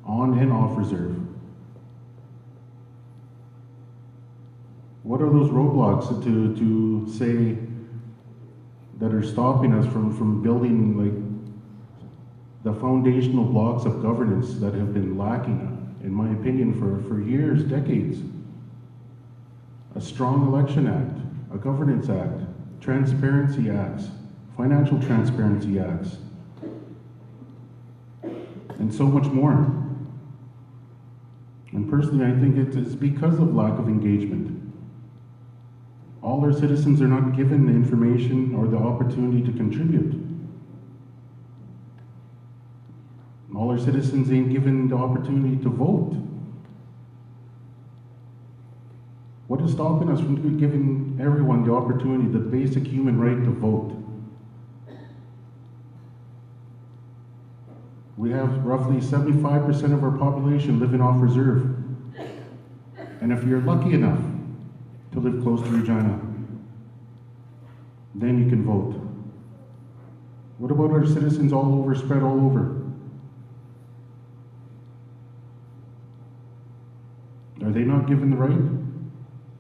on and off reserve? What are those roadblocks to say that are stopping us from building like the foundational blocks of governance that have been lacking, in my opinion, for years, decades? A strong election act, a governance act, transparency acts, financial transparency acts, and so much more. And personally, I think it's because of lack of engagement. All our citizens are not given the information or the opportunity to contribute. All our citizens ain't given the opportunity to vote. What is stopping us from giving everyone the opportunity, the basic human right to vote? We have roughly 75% of our population living off reserve. And if you're lucky enough to live close to Regina, then you can vote. What about our citizens all over, spread all over? Are they not given the right?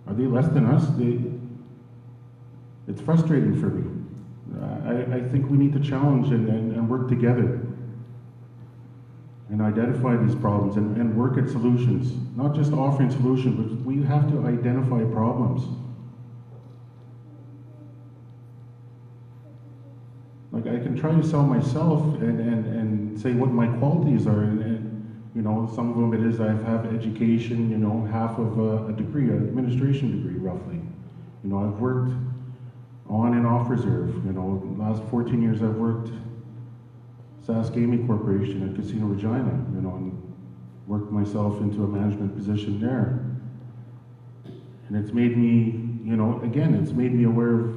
Are they less than us? It's frustrating for me. I think we need to challenge and work together and identify these problems and work at solutions. Not just offering solutions, but we have to identify problems. Like, I can try to sell myself and say what my qualities are, and you know, some of them it is I have education, you know, half of a degree, an administration degree roughly. You know, I've worked on and off reserve. You know, the last 14 years I've worked SAS Gaming Corporation at Casino Regina, you know, and worked myself into a management position there. And it's made me, you know, again, it's made me aware of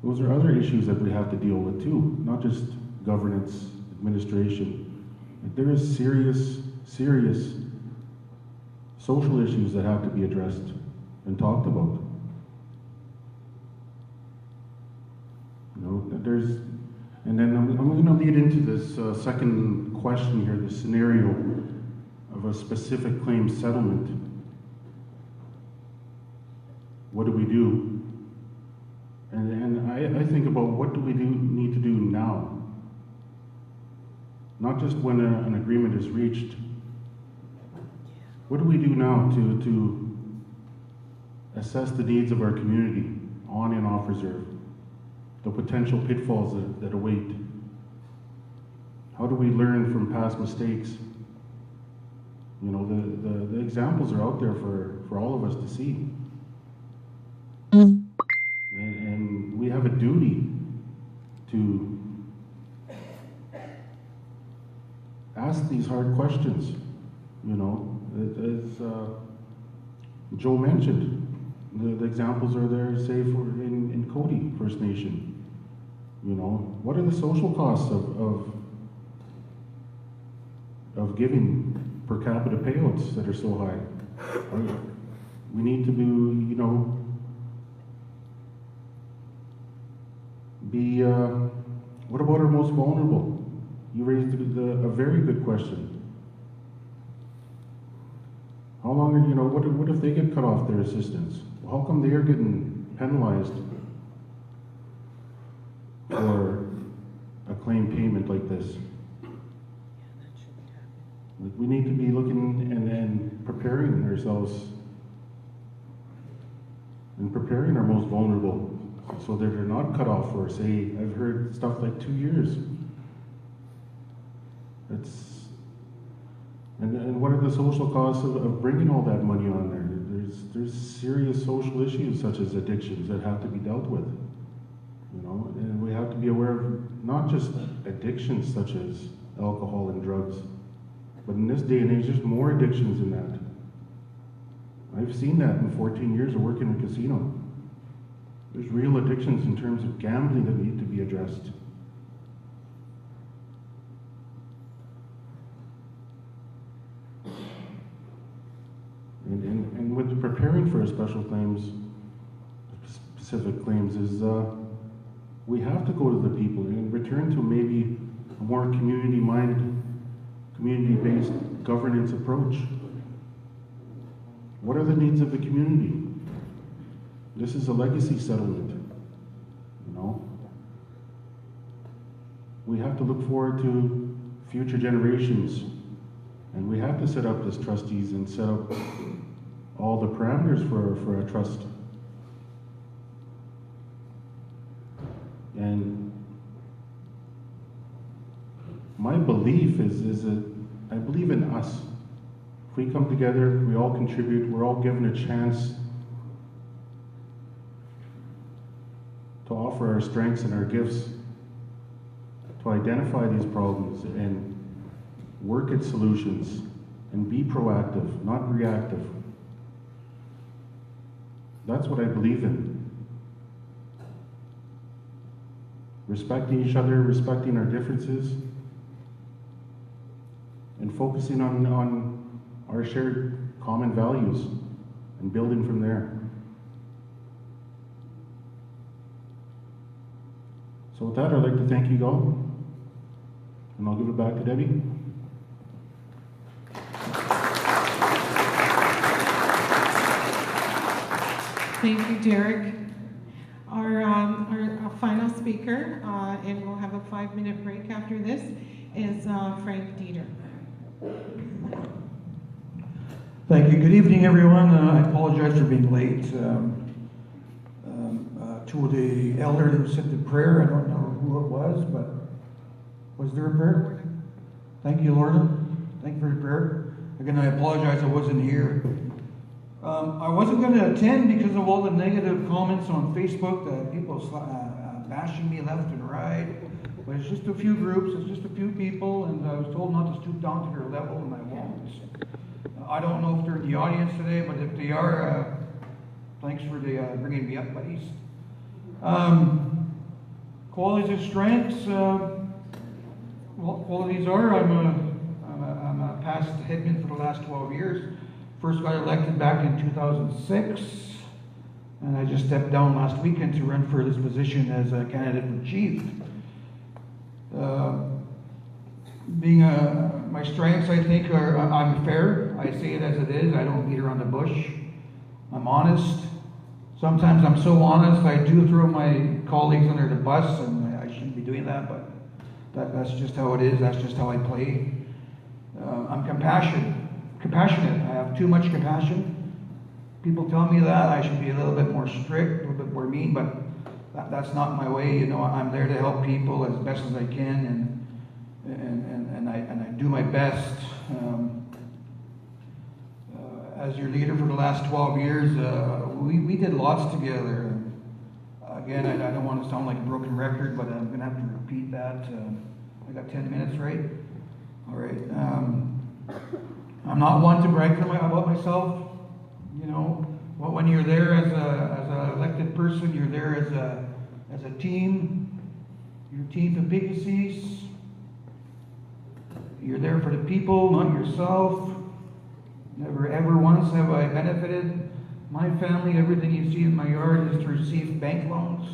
those are other issues that we have to deal with too, not just governance, administration. Like, there is serious social issues that have to be addressed and talked about. You know, and then I'm going to lead into this second question here, the scenario of a specific claim settlement. What do we do? And I think about what do we need to do now? Not just when an agreement is reached. What do we do now to assess the needs of our community on and off reserve? The potential pitfalls that await. How do we learn from past mistakes? You know, the examples are out there for all of us to see. And we have a duty to ask these hard questions. You know, as Joe mentioned, the examples are there, say, in Cody First Nation. You know, what are the social costs of giving per capita payouts that are so high? We need to do, you know, what about our most vulnerable? You raised a very good question. How long are, you know, what if they get cut off their assistance? Well, how come they are getting penalized for a claim payment like this? Like, we need to be looking and preparing ourselves and preparing our most vulnerable so that they're not cut off for, say, I've heard stuff like 2 years. And what are the social costs of bringing all that money on there? There's serious social issues such as addictions that have to be dealt with. You know, and we have to be aware of not just addictions such as alcohol and drugs, but in this day and age, there's more addictions than that. I've seen that in 14 years of working in a casino. There's real addictions in terms of gambling that need to be addressed. And with preparing for a special claims, specific claims, is we have to go to the people and return to maybe a more community-based governance approach. What are the needs of the community? This is a legacy settlement, you know? We have to look forward to future generations, and we have to set up as trustees and set up all the parameters for a trust. And my belief is that I believe in us. If we come together, we all contribute, we're all given a chance to offer our strengths and our gifts, to identify these problems and work at solutions and be proactive, not reactive. That's what I believe in. Respecting each other, respecting our differences, and focusing on our shared common values and building from there. So with that, I'd like to thank you all, and I'll give it back to Debbie. Thank you, Derek. Our final speaker, and we'll have a 5-minute break after this, is Frank Dieter. Thank you. Good evening, everyone. I apologize for being late. To the elder who said the prayer, I don't know who it was, but was there a prayer? Thank you, Lorna. Thank you for your prayer. Again, I apologize I wasn't here. I wasn't going to attend because of all the negative comments on Facebook, people bashing me left and right. But it's just a few groups, it's just a few people, and I was told not to stoop down to their level, and I won't. I don't know if they're in the audience today, but if they are, thanks for bringing me up, buddies. Qualities and strengths. Well, qualities are I'm a past headman for the last 12 years. First got elected back in 2006, and I just stepped down last weekend to run for this position as a candidate for chief. My strengths, I think, are I'm fair. I say it as it is. I don't beat around the bush. I'm honest. Sometimes I'm so honest, I do throw my colleagues under the bus, and I shouldn't be doing that, but that's just how it is. That's just how I play. I'm compassionate. I have too much compassion. People tell me that I should be a little bit more strict, a little bit more mean, but that's not my way. You know, I'm there to help people as best as I can, and I do my best. As your leader for the last 12 years, we did lots together. Again, I don't want to sound like a broken record, but I'm going to have to repeat that. I got 10 minutes, right? All right. I'm not one to brag about myself. You know, well, when you're there as an elected person, you're there as a team. Your team Peepeekisis. You're there for the people, not yourself. Never ever once have I benefited my family. Everything you see in my yard is to receive bank loans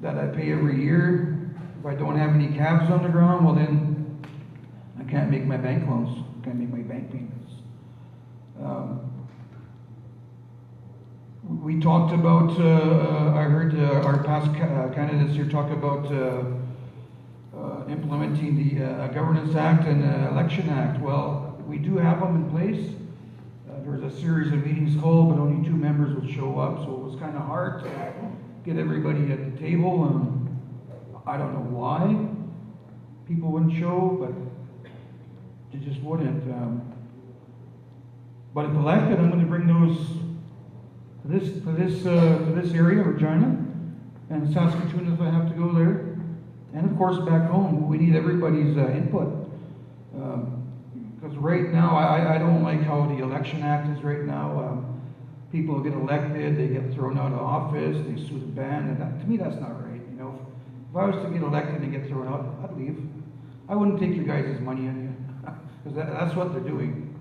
that I pay every year. If I don't have any cabs on the ground, well then I can't make my bank loans. I can't make my bank payments. We talked about, I heard our past candidates here talk about implementing the Governance Act and Election Act. Well, we do have them in place. There was a series of meetings called, but only 2 members would show up, so it was kind of hard to get everybody at the table. I don't know why people wouldn't show, but they just wouldn't. But if elected, I'm going to bring those to this area, Regina, and Saskatoon if I have to go there, and of course back home. We need everybody's input. Because right now, I don't like how the Election Act is right now. People get elected, they get thrown out of office, they sue the band, and to me that's not right. You know, if I was to get elected and get thrown out, I'd leave. I wouldn't take your guys' money on you, because that's what they're doing.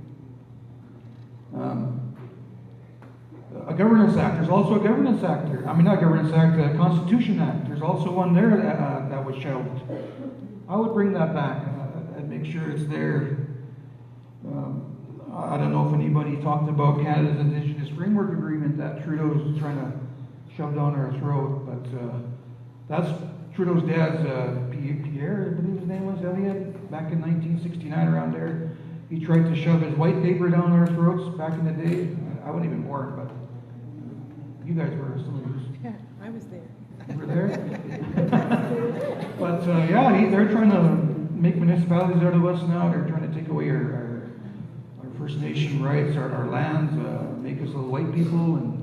A Governance Act, there's also a Governance Act there. I mean, not a Governance Act, a Constitution Act. There's also one there that was shelved. I would bring that back and make sure it's there. I don't know if anybody talked about Canada's Indigenous Framework Agreement that Trudeau's trying to shove down our throat, but that's Trudeau's dad's Pierre, I believe his name was, Elliott, back in 1969 around there. He tried to shove his white paper down our throats back in the day. I wasn't even born, but you guys were, some of you. Yeah, I was there. You were there? But yeah, they're trying to make municipalities out of us now. They're trying to take away our First Nation rights, our lands, make us little white people, and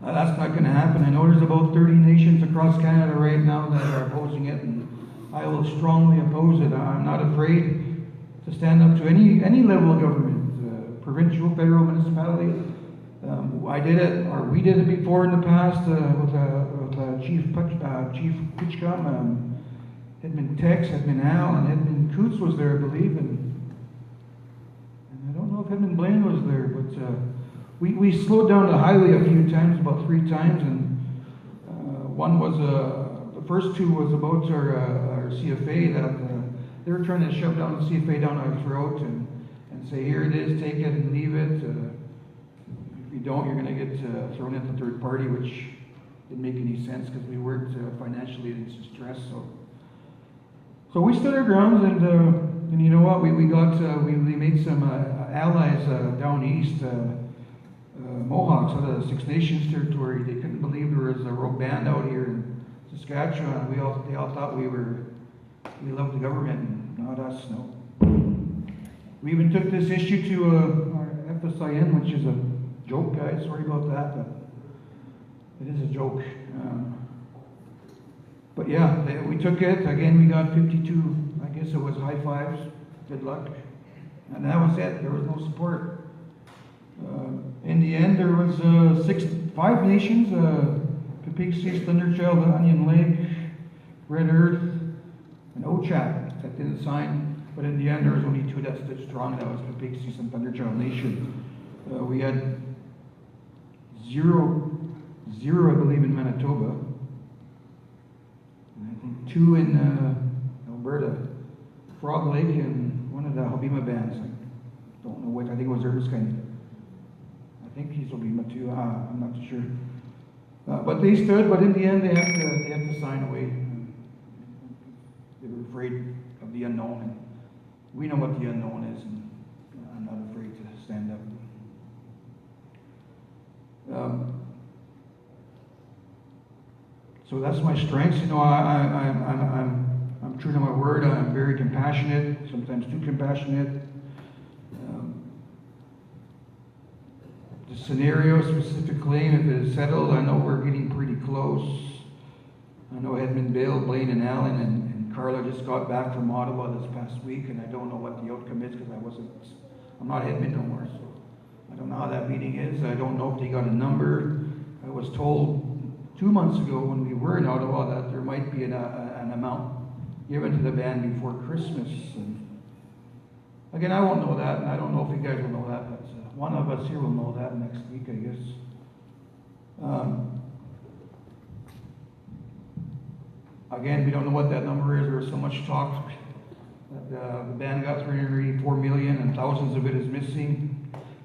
that's not going to happen. I know there's about 30 nations across Canada right now that are opposing it, and I will strongly oppose it. I'm not afraid to stand up to any level of government, provincial, federal, municipality. I did it, or we did it before in the past with Chief Pitchcom, Edmund Tex, Edmund Al, and Edmund Coots was there, I believe, and I don't know if Edmund Blaine was there, but we slowed down the highway a few times, about 3 times, and one was, the first 2 was about our CFA, that they were trying to shove down the CFA down our throat and say, here it is, take it and leave it. If you don't, you're going to get thrown into third party, which didn't make any sense because we weren't financially in distress. So we stood our grounds, and you know what? We made some allies down east, Mohawks out of the Six Nations territory. They couldn't believe there was a rogue band out here in Saskatchewan. They all thought we loved the government, and not us. No. We even took this issue to our FSIN, which is a joke, guys. Sorry about that, but it is a joke. But yeah, we took it. Again, we got 52, I guess it was high fives, good luck. And that was it. There was no support. In the end, there was 5 nations, Peepeekisis, Thunderchild, Onion Lake, Red Earth, and Ochak that didn't sign. But in the end, there was only 2 that stood strong. That was Peepeekisis and Thunderchild Nation. We had 0, I believe, in Manitoba. And I think 2 in Alberta. Frog Lake and one of the Hobima bands. I don't know which. I think it was Erskine. I think he's Hobima too. I'm not too sure. But they stood. But in the end, they had to sign away. They were afraid of the unknown. And we know what the unknown is, and I'm not afraid to stand up. So that's my strengths. You know, I'm true to my word. I'm very compassionate, sometimes too compassionate. The scenario, specific claim, if it is settled, I know we're getting pretty close. I know Edmund, Bill, Blaine, and Allen, and Carla just got back from Ottawa this past week, and I don't know what the outcome is because I'm not Edmund no more, so I don't know how that meeting is. I don't know if they got a number. I was told 2 months ago when we were in Ottawa that there might be an amount given to the band before Christmas. And again, I won't know that, and I don't know if you guys will know that, but one of us here will know that next week, I guess. Again, we don't know what that number is. There was so much talk that the band got $384 million and thousands of it is missing.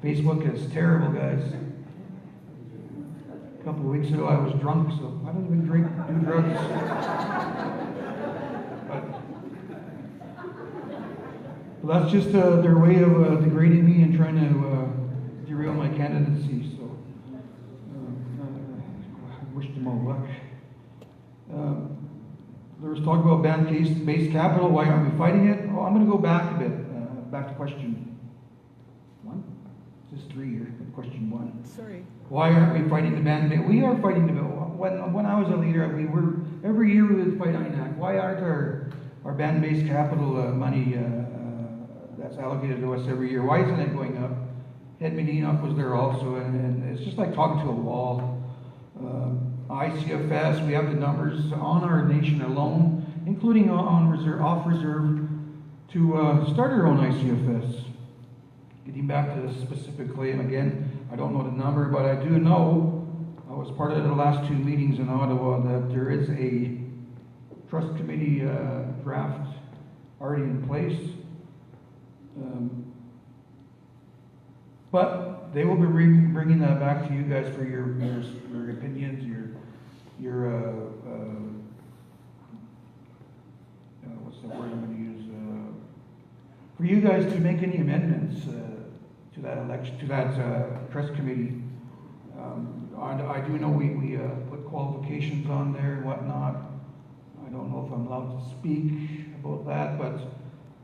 Facebook is terrible, guys. A couple of weeks ago I was drunk, so I don't even do drugs. But that's just their way of degrading me and trying to derail my candidacy. So I wish them all luck. There was talk about band-based capital. Why aren't we fighting it? Oh, I'm going to go back a bit. Back to question 1. This is 3 here. Question 1. Sorry. Why aren't we fighting the band? We are fighting the bill. When I was a leader, every year we would fight INAC. Why aren't our band-based capital money that's allocated to us every year? Why isn't it going up? Edmund Enoch was there also, and it's just like talking to a wall. ICFS, we have the numbers on our nation alone, including off reserve, to start our own ICFS. Getting back to the specific claim again, I don't know the number, but I do know, I was part of the last 2 meetings in Ottawa, that there is a trust committee draft already in place. But they will be bringing that back to you guys for your opinions, what's the word I'm going to use? For you guys to make any amendments to that election, to that trust committee. I do know we put qualifications on there and whatnot. I don't know if I'm allowed to speak about that, but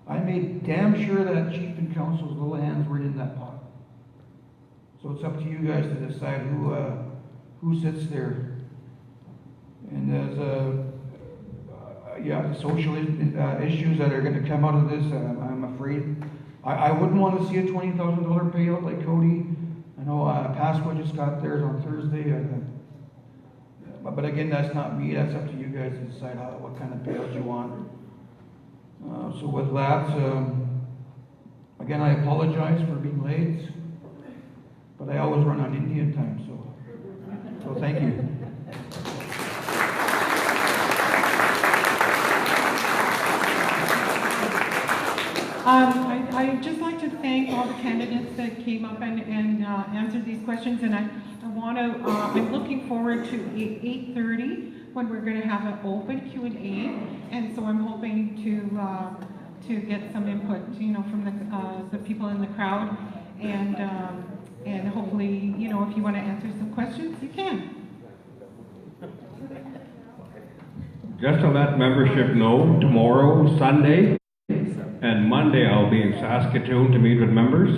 I made damn sure that Chief and Councillors' little hands weren't in that pot. So it's up to you guys to decide who sits there. And there's the social issues that are going to come out of this. I'm afraid I wouldn't want to see a $20,000 payout like Cody. I know Pasco just got theirs on Thursday. But again, that's not me. That's up to you guys to decide what kind of payouts you want. So with that, again, I apologize for being late, but I always run on Indian time, so thank you. I'd just like to thank all the candidates that came up and answered these questions, and I want to, I'm looking forward to 8:30 when we're going to have an open Q&A, and so I'm hoping to get some input, you know, from the people in the crowd, and hopefully, you know, if you want to answer some questions, you can. Just to let membership know, tomorrow, Sunday, and Monday I'll be in Saskatoon to meet with members.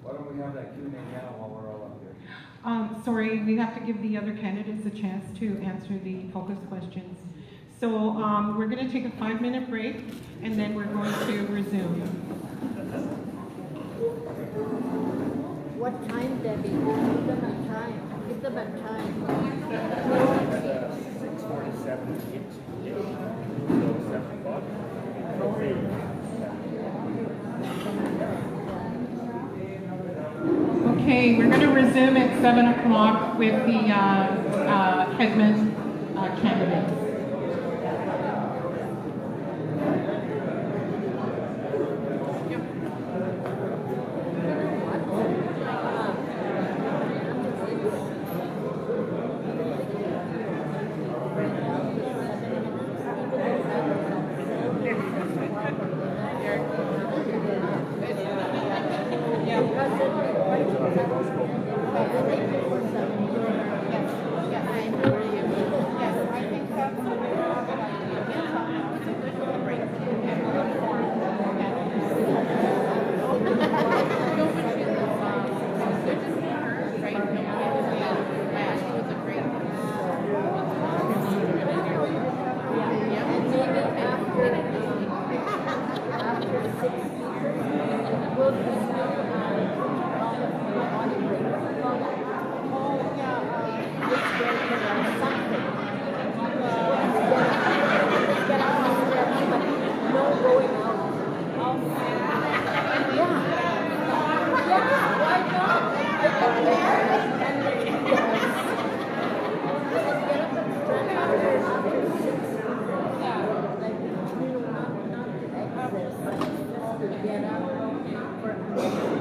Why don't we have that Q&A now while we're all up here? Sorry, we have to give the other candidates a chance to answer the focus questions. So we're going to take a 5-minute break, and then we're going to resume. What time, Debbie? Give them a time. Give them a time. 6:47. 7 o'clock. Okay, we're going to resume at 7 o'clock with the Headman candidates. Get up for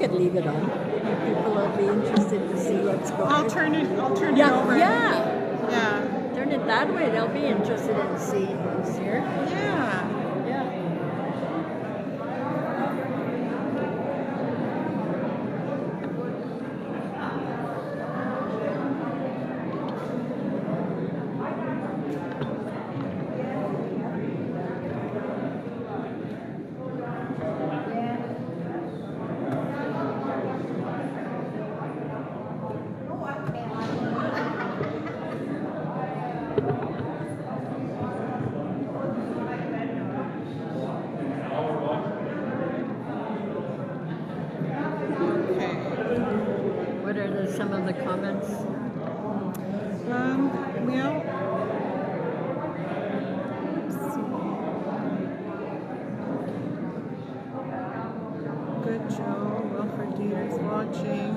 could leave it on. People will be interested to see what's going on. I'll turn it over. Yeah. Turn it that way. They'll be interested in seeing who's here. Yeah. What are some of the comments? Well, good Joe, Wilfred Dieter's watching.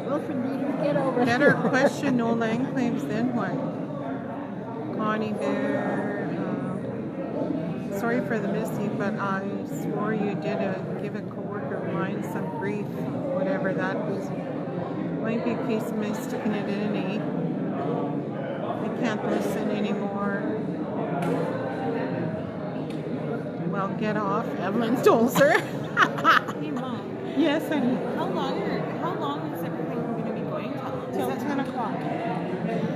Wilfred Dieter, get over Better here. question, no land claims, then what? Connie Bear, sorry for the missing, but I swore you did give a coworker of mine some grief, whatever that was. Might be a case of mistaken identity. I can't listen anymore. Well, get off, Evelyn Stolzer. Hey Mom. Yes, honey. How long is everything going to be going till? Till 10 o'clock.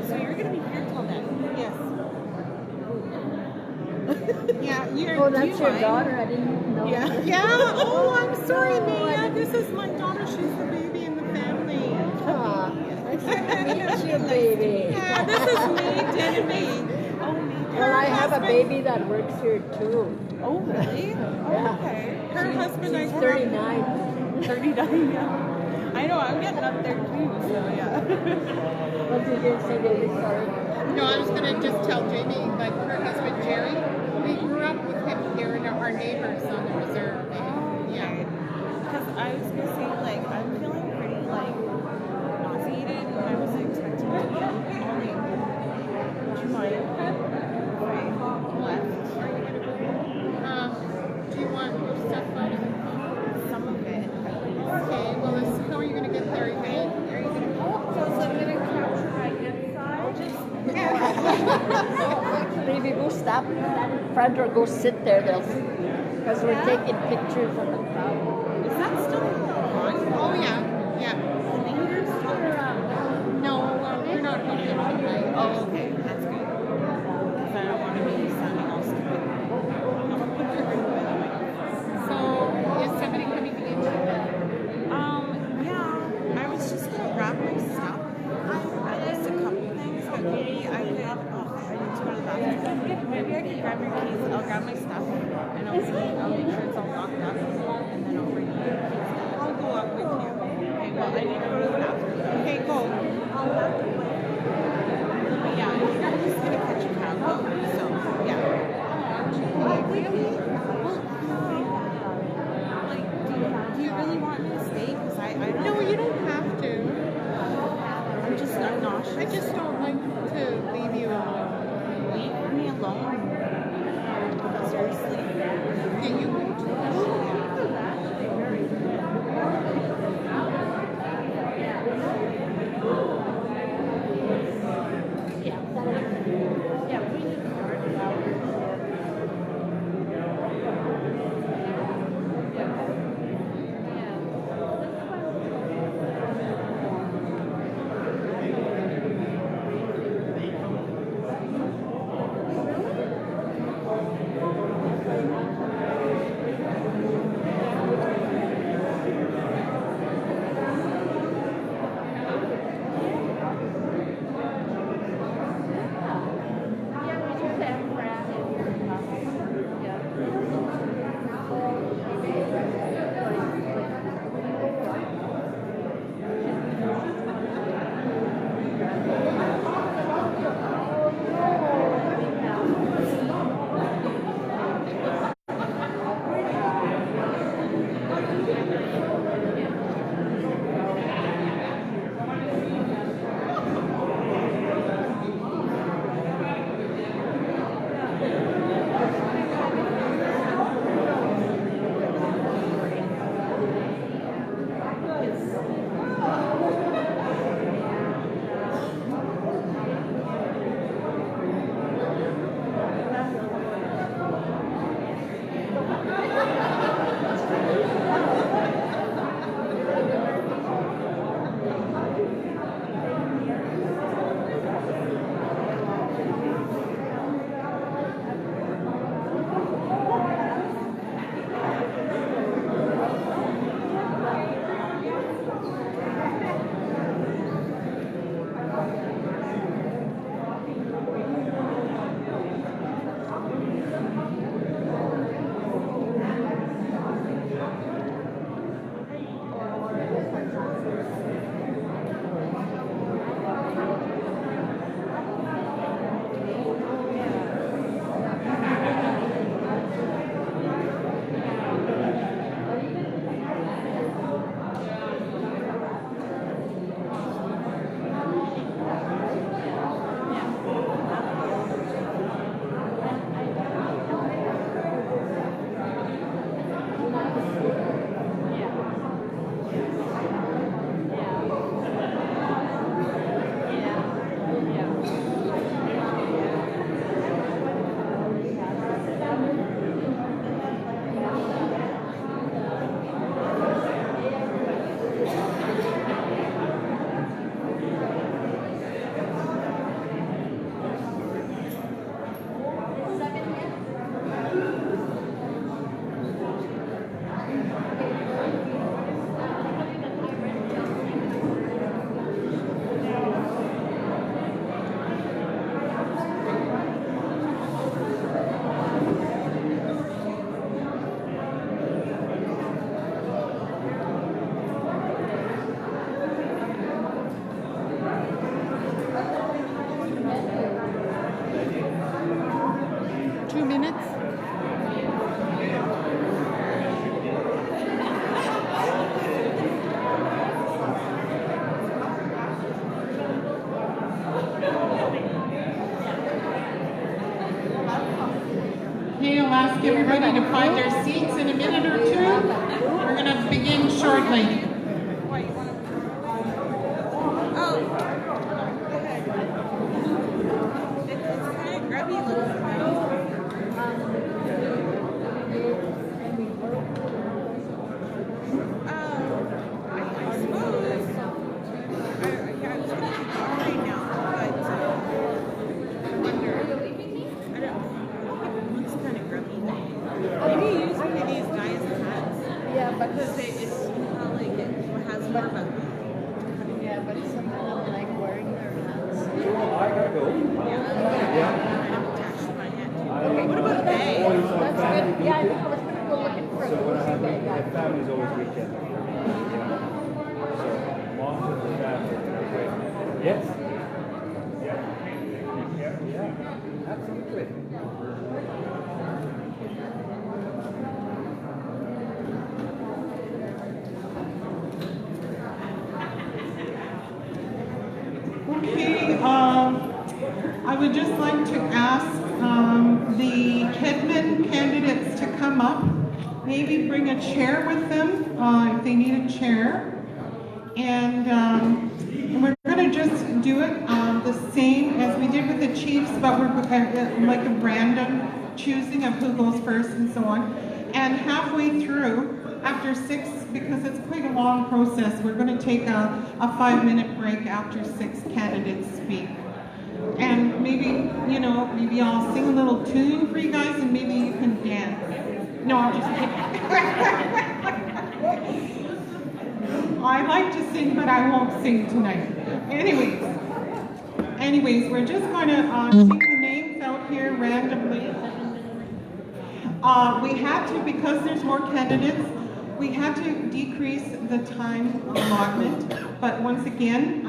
So you're going to be here till then? Yes. Yeah, you're. Oh, that's your daughter. I didn't even know. Yeah. Yeah. Oh, I'm sorry, Mia. This is my daughter. She's the baby in the family. Nice to meet you, baby. Yeah, this is me, Denny. Well, I have a baby that works here too. Oh, really? Yeah. Okay. Her husband, She's 39. 39, yeah. I know, I'm getting up there too, so yeah. What did you say, baby? Sorry. No, I was going to just tell Jamie, like her husband, Jerry, we grew up with him here and our neighbors on the reserve. Yeah. Because I was going to say, like, I'm feeling pretty, like, nauseated. I wasn't expecting to be only. Would you mind if I left? Do you want your stuff out? Some of it. Okay, well, how are you going to get there? Are you going to So is it going to capture my inside? Baby, go stop in front or go sit there. Because we're taking pictures of the crowd. Is that still on? Oh, yeah. Yeah. No, we're not going to tonight. Oh, okay. That's good. Because I don't want to be sounding all stupid. So, is somebody coming to get you? Yeah. I was just going to grab my stuff. I list a couple things, but maybe I could, I need to go to the bathroom. Maybe I could grab your keys. I'll grab my stuff, and I'll make sure it's all locked up, and then I'll bring you your keys. I'll go up with you. Okay, well, I need to go to the bathroom. Okay, go. But yeah, I'm just going to catch a cab home, so yeah. Like, do you really want me to stay? Because I don't. No, you don't have to. I'm nauseous. I just don't like to leave you alone. Leave me alone. Seriously. Can you go to ask everybody to find their seats in a minute or two. We're going to begin shortly. Families always weekend. So, moms and the family. Yes? Yeah, absolutely. Okay, I would just like to ask the Headman candidates to come up. Maybe bring a chair with them if they need a chair. And we're going to just do it the same as we did with the chiefs, but we're like a random choosing of who goes first and so on. And halfway through, after 6, because it's quite a long process, we're going to take a 5-minute break after 6 candidates speak. And maybe, you know, maybe I'll sing a little tune for you guys and maybe you can dance. No, I'm just kidding. I like to sing, but I won't sing tonight. Anyways, we're just going to take the names out here randomly. We had to, because there's more candidates, we had to decrease the time allotment. But once again,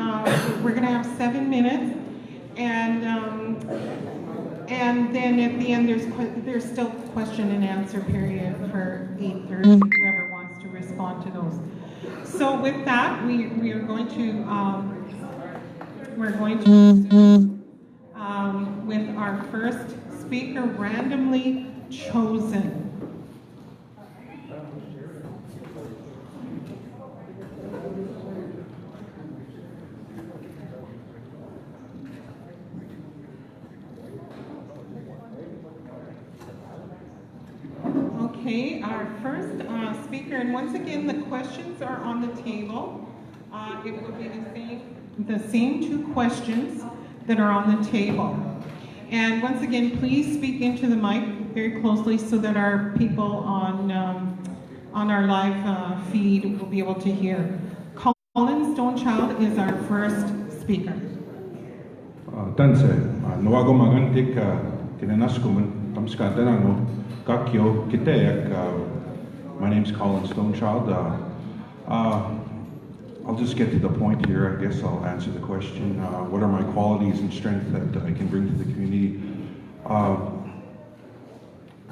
we're going to have 7 minutes. And then at the end, there's still question and answer period for 8:30, whoever wants to respond to those. So with that, we are going to resume with our first speaker randomly chosen. Okay, our first speaker, and once again, the questions are on the table. It will be the same 2 questions that are on the table. And once again, please speak into the mic very closely so that our people on our live feed will be able to hear. COLIN STONECHILD is our first speaker. Tanse, nuago magantik kinenaskuman tamskadanano kakyo kiteyak. My name's COLIN STONECHILD. I'll just get to the point here. I guess I'll answer the question. What are my qualities and strengths that I can bring to the community? I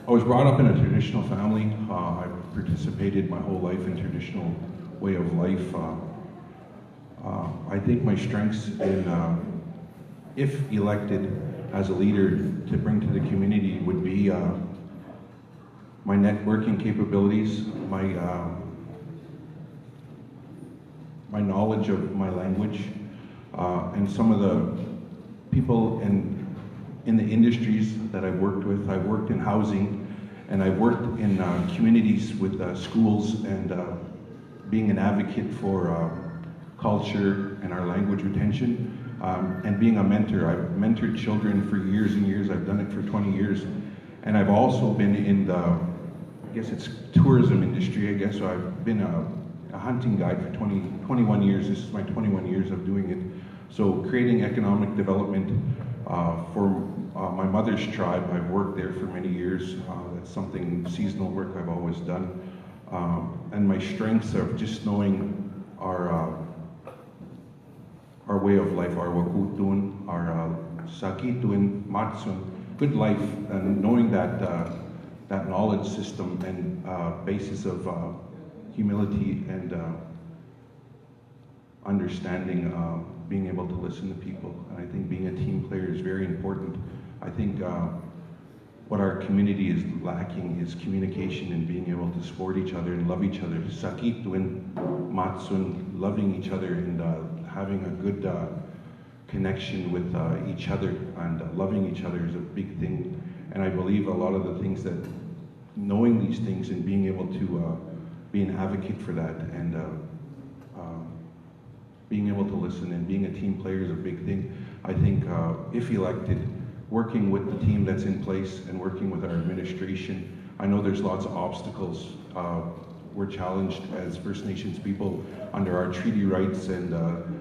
was brought up in a traditional family. I've participated my whole life in traditional way of life. I think my strengths in, if elected as a leader to bring to the community would be my networking capabilities, my knowledge of my language, and some of the people in the industries that I've worked with. I've worked in housing, and I've worked in communities with schools, and being an advocate for culture and our language retention, and being a mentor. I've mentored children for years and years. I've done it for 20 years. And I've also been in the, I guess it's tourism industry, I guess. So I've been a hunting guide for 21 years. This is my 21 years of doing it. So creating economic development for my mother's tribe, I've worked there for many years. That's something, seasonal work I've always done. And my strengths of just knowing our way of life, our wakutun, our sakitun, matsun, good life, and knowing that that knowledge system and basis of humility and understanding, being able to listen to people. And I think being a team player is very important. I think what our community is lacking is communication and being able to support each other and love each other. Sakit win matsun, loving each other and having a good connection with each other and loving each other is a big thing. And I believe a lot of the things that, knowing these things and being able to be an advocate for that and being able to listen and being a team player is a big thing. I think if elected, working with the team that's in place and working with our administration, I know there's lots of obstacles. We're challenged as First Nations people under our treaty rights, and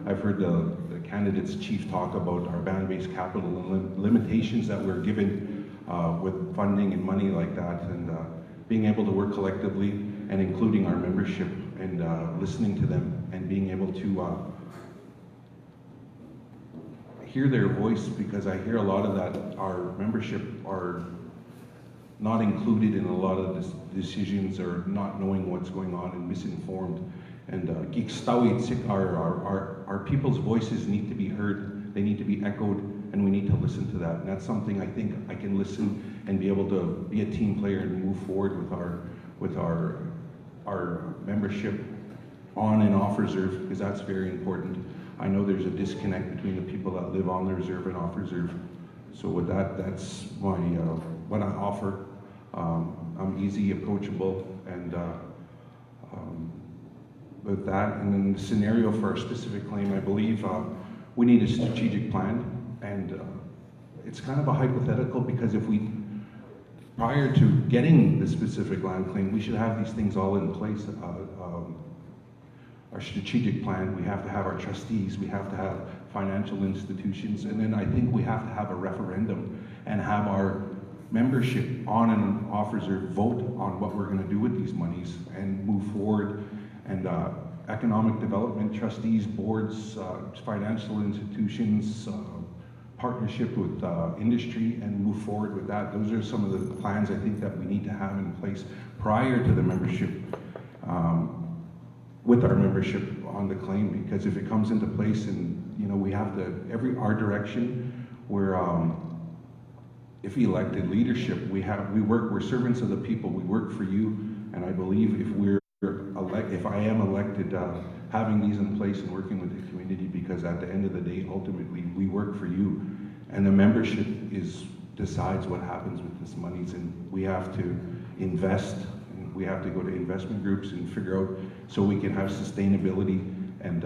I've heard the candidates chief talk about our band-based capital and limitations that we're given with funding and money like that, and being able to work collectively and including our membership and listening to them and being able to hear their voice, because I hear a lot of that our membership are not included in a lot of the decisions or not knowing what's going on and misinformed. And our people's voices need to be heard, they need to be echoed, and we need to listen to that. And that's something I think I can listen and be able to be a team player and move forward with our membership on and off reserve, because that's very important. I know there's a disconnect between the people that live on the reserve and off reserve. So with that, that's my what I offer. I'm easy, approachable, and with that, and then the scenario for our specific claim, I believe we need a strategic plan, and it's kind of a hypothetical, because if we, prior to getting the specific land claim, we should have these things all in place. Our strategic plan, we have to have our trustees, we have to have financial institutions, and then I think we have to have a referendum and have our membership on and off reserve vote on what we're going to do with these monies and move forward. And economic development trustees, boards, financial institutions, partnership with industry, and move forward with that. Those are some of the plans I think that we need to have in place prior to the membership, with our membership on the claim, because if it comes into place and, you know, we have to, our direction, we're, if elected leadership, we're servants of the people, we work for you, and I believe if I am elected, having these in place and working with the community, because at the end of the day, ultimately, we work for you, and the membership decides what happens with this monies, and we have to invest, and we have to go to investment groups and figure out so we can have sustainability and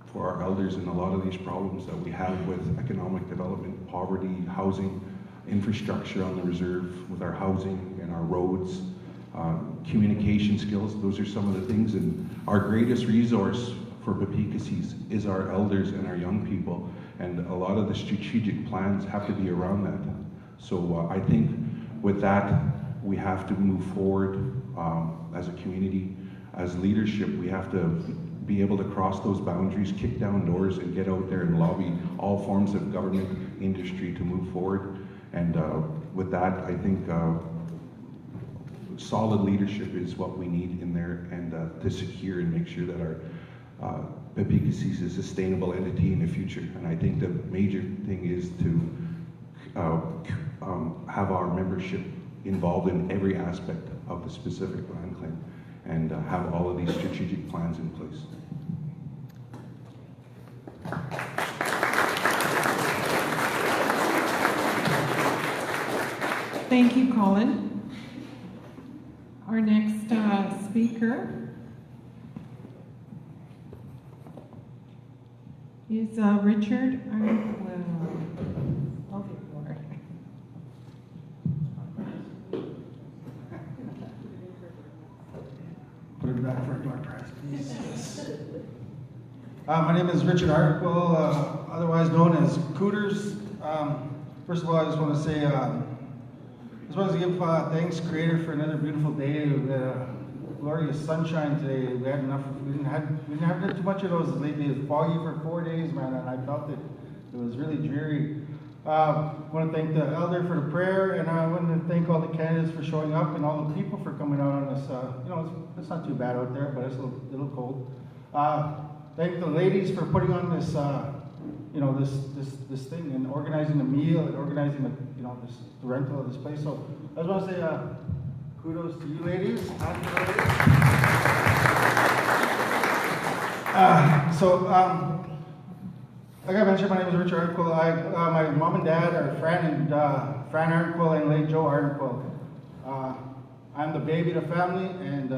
for our elders and a lot of these problems that we have with economic development, poverty, housing, infrastructure on the reserve, with our housing and our roads, communication skills. Those are some of the things, and our greatest resource for Peepeekisis is our elders and our young people, and a lot of the strategic plans have to be around that. So I think with that, we have to move forward as a community, as leadership. We have to be able to cross those boundaries, kick down doors, and get out there and lobby all forms of government, industry to move forward. And with that, I think solid leadership is what we need in there, and to secure and make sure that our Peepeekisis is a sustainable entity in the future. And I think the major thing is to have our membership involved in every aspect of the specific land claim, and have all of these strategic plans in place. Thank you, Colin. Our next speaker is Richard IRONQUIL. Oh, Lord. Put it back for a door prize. My name is Richard IRONQUIL, otherwise known as Cooters. First of all, I just want to say, I just want to give thanks, Creator, for another beautiful day. We had glorious sunshine today. We had enough. We didn't have too much of those lately. It was foggy for 4 days, man, and I felt it. It was really dreary. I want to thank the elder for the prayer, and I want to thank all the candidates for showing up and all the people for coming out on this. You know, it's not too bad out there, but it's a little cold. Thank the ladies for putting on this you know, this thing and organizing the meal and organizing the, you know, the rental of this place. So I just want to say kudos to you ladies. Like I mentioned, my name is Richard IRONQUIL. My mom and dad are Fran IRONQUIL and late Joe IRONQUIL. I'm the baby of the family, and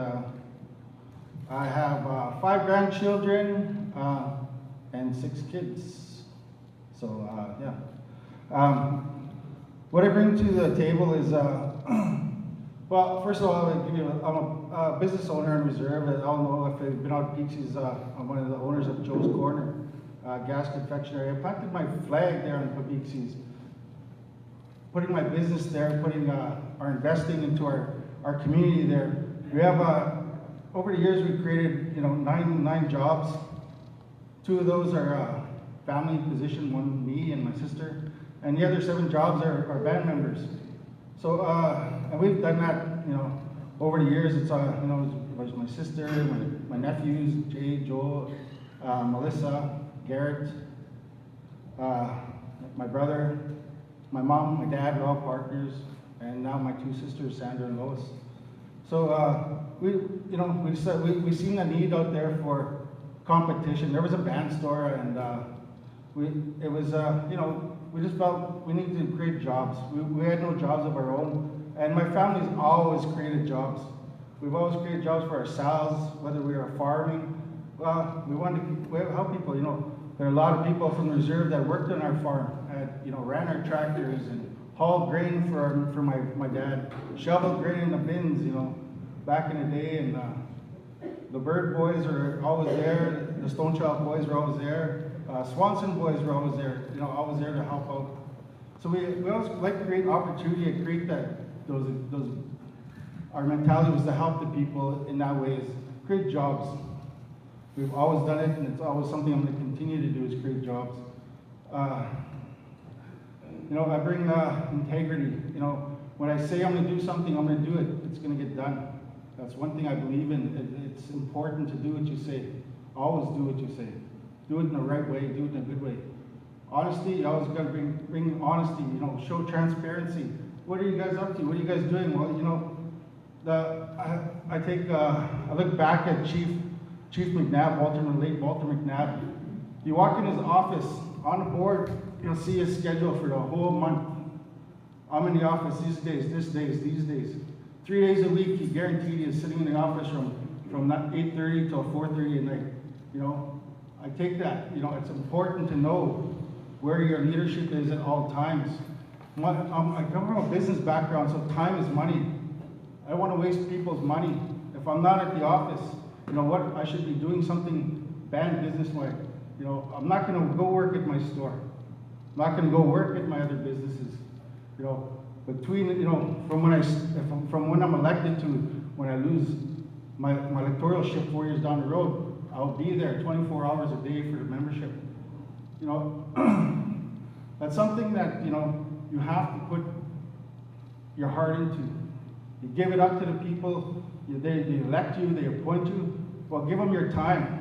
I have 5 grandchildren and 6 kids. So yeah. What I bring to the table is, well, first of all, I'm a business owner in Reserve. I don't know if you've been out to Peepeekisis. I'm one of the owners of Joe's Corner gas confectionery. I planted my flag there in Peepeekisis, putting my business there, putting our investing into our community there. We have over the years we've created, you know, nine jobs. 2 of those are family position, one me and my sister, and the other 7 jobs are band members. So and we've done that, you know, over the years. It's you know, it was my sister, my nephews, Jay, Joel, Melissa, Garrett, my brother, my mom, my dad were all partners, and now my 2 sisters, Sandra and Lois. So we seen the need out there for competition. There was a band store, and it was you know, we just felt we needed to create jobs. We had no jobs of our own, and my family's always created jobs. We've always created jobs for ourselves, whether we were farming. We wanted to help people. You know, there are a lot of people from the Reserve that worked on our farm, you know, ran our tractors and hauled grain for my dad, shoveled grain in the bins, you know, back in the day. And the Bird boys are always there. The STONECHILD boys were always there. Swanson boys were always there, you know, always there to help out. So we always like to create opportunity and create those. Our mentality was to help the people in that way, is create jobs. We've always done it, and it's always something I'm going to continue to do, is create jobs. You know, I bring integrity. You know, when I say I'm going to do something, I'm going to do it. It's going to get done. That's one thing I believe in. It's important to do what you say. Always do what you say. Do it in the right way. Do it in a good way. Honesty, you always got to bring honesty. You know, show transparency. What are you guys up to? What are you guys doing? Well, you know, I look back at Chief McNabb, late Walter McNabb. You walk in his office, on the board, you'll see his schedule for the whole month. I'm in the office these days. 3 days a week, he guaranteed he is sitting in the office from 8:30 till 4:30 at night. You know, I take that. You know, it's important to know where your leadership is at all times. I come from a business background, so time is money. I don't want to waste people's money. If I'm not at the office, you know what? I should be doing something band business-wise. You know, I'm not going to go work at my store. I'm not going to go work at my other businesses. You know, between, you know, from when I'm elected to when I lose my electoralship 4 years down the road, I'll be there 24 hours a day for the membership. You know, that's something that, you know, you have to put your heart into. You give it up to the people. They elect you. They appoint you. Well, give them your time.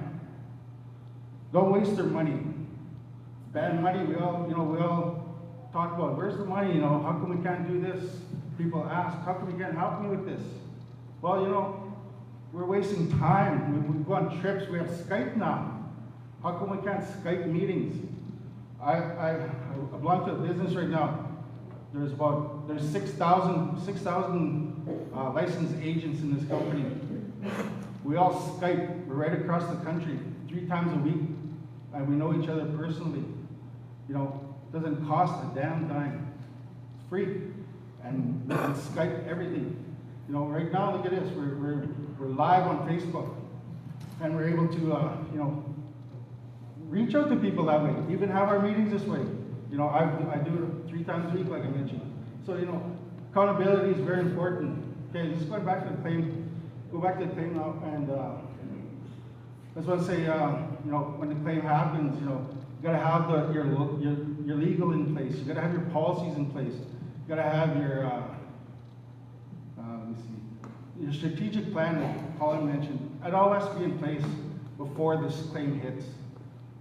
Don't waste their money. Bad money. We all talk about, where's the money? You know, how come we can't do this? People ask, how come you can't help me with this? Well, you know, we're wasting time. We go on trips. We have Skype now. How come we can't Skype meetings? I belong to a business right now. There's 6,000 licensed agents in this company. We all Skype. We're right across the country 3 times a week, and we know each other personally. You know, it doesn't cost a damn dime. It's free, and we can Skype everything. You know, right now, look at this. We're live on Facebook, and we're able to, you know, reach out to people that way. Even have our meetings this way. You know, I do it 3 times a week, like I mentioned. So, you know, accountability is very important. Okay, just going back to the claim. Go back to the claim now, and I just want to say, you know, when the claim happens, you know, you got to have your legal in place. You got to have your policies in place. You got to have your let me see, your strategic plan that Colin mentioned. It all has to be in place before this claim hits.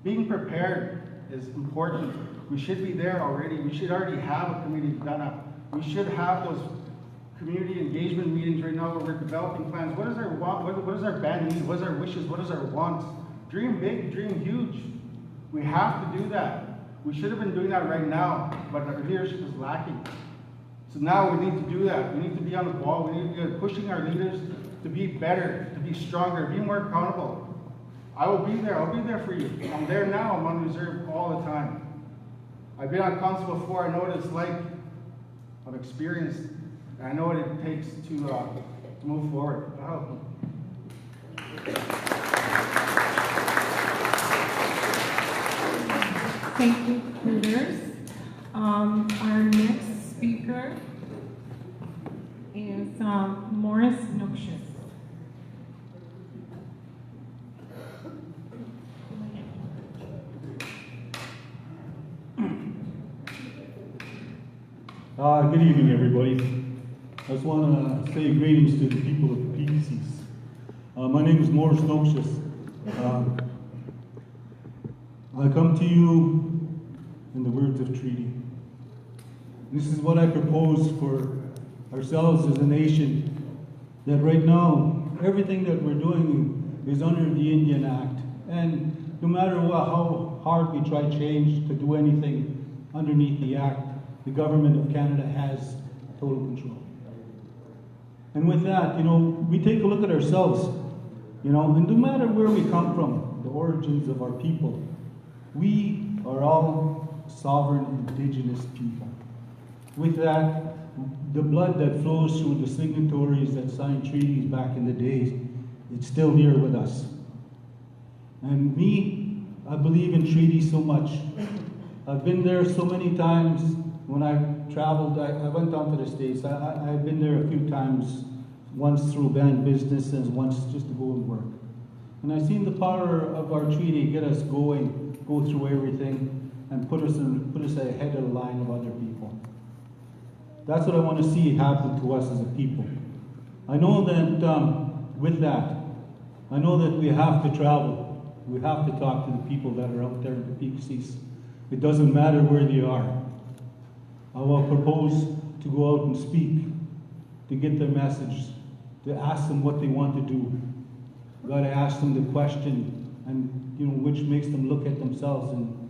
Being prepared. is important. We should be there already. We should already have a committee done up. We should have those community engagement meetings right now where we're developing plans. What is our want? What is our bad need? What is our wishes? What is our wants? Dream big, dream huge. We have to do that. We should have been doing that right now, but our leadership is lacking. So now we need to do that. We need to be on the ball. We need to be pushing our leaders to be better, to be stronger, be more accountable. I will be there. I'll be there for you. I'm there now. I'm on reserve all the time. I've been on council before. I know what it's like. I've experienced. And I know what it takes to move forward. Thank you, Cooters. Our next speaker is Morris Noxious. Good evening, everybody. I just want to say greetings to the people of Peepeekisis. My name is Morris Noxious. I come to you in the words of treaty. This is what I propose for ourselves as a nation, that right now, everything that we're doing is under the Indian Act. And no matter how hard we try change to do anything underneath the Act, the government of Canada has total control. And with that, we take a look at ourselves, and no matter where we come from, the origins of our people, we are all sovereign indigenous people. With that, the blood that flows through the signatories that signed treaties back in the days, it's still here with us. And me, I believe in treaties so much. I've been there so many times. When I traveled, I went down to the States. I've been there a few times, once through band business and once just to go and work. And I've seen the power of our treaty get us going, go through everything, and put us ahead of the line of other people. That's what I want to see happen to us as a people. I know that with that, I know that we have to travel. We have to talk to the people that are out there in the Peepeekisis. It doesn't matter where they are. I will propose to go out and speak, to get their message, to ask them what they want to do. We've got to ask them the question, and which makes them look at themselves. And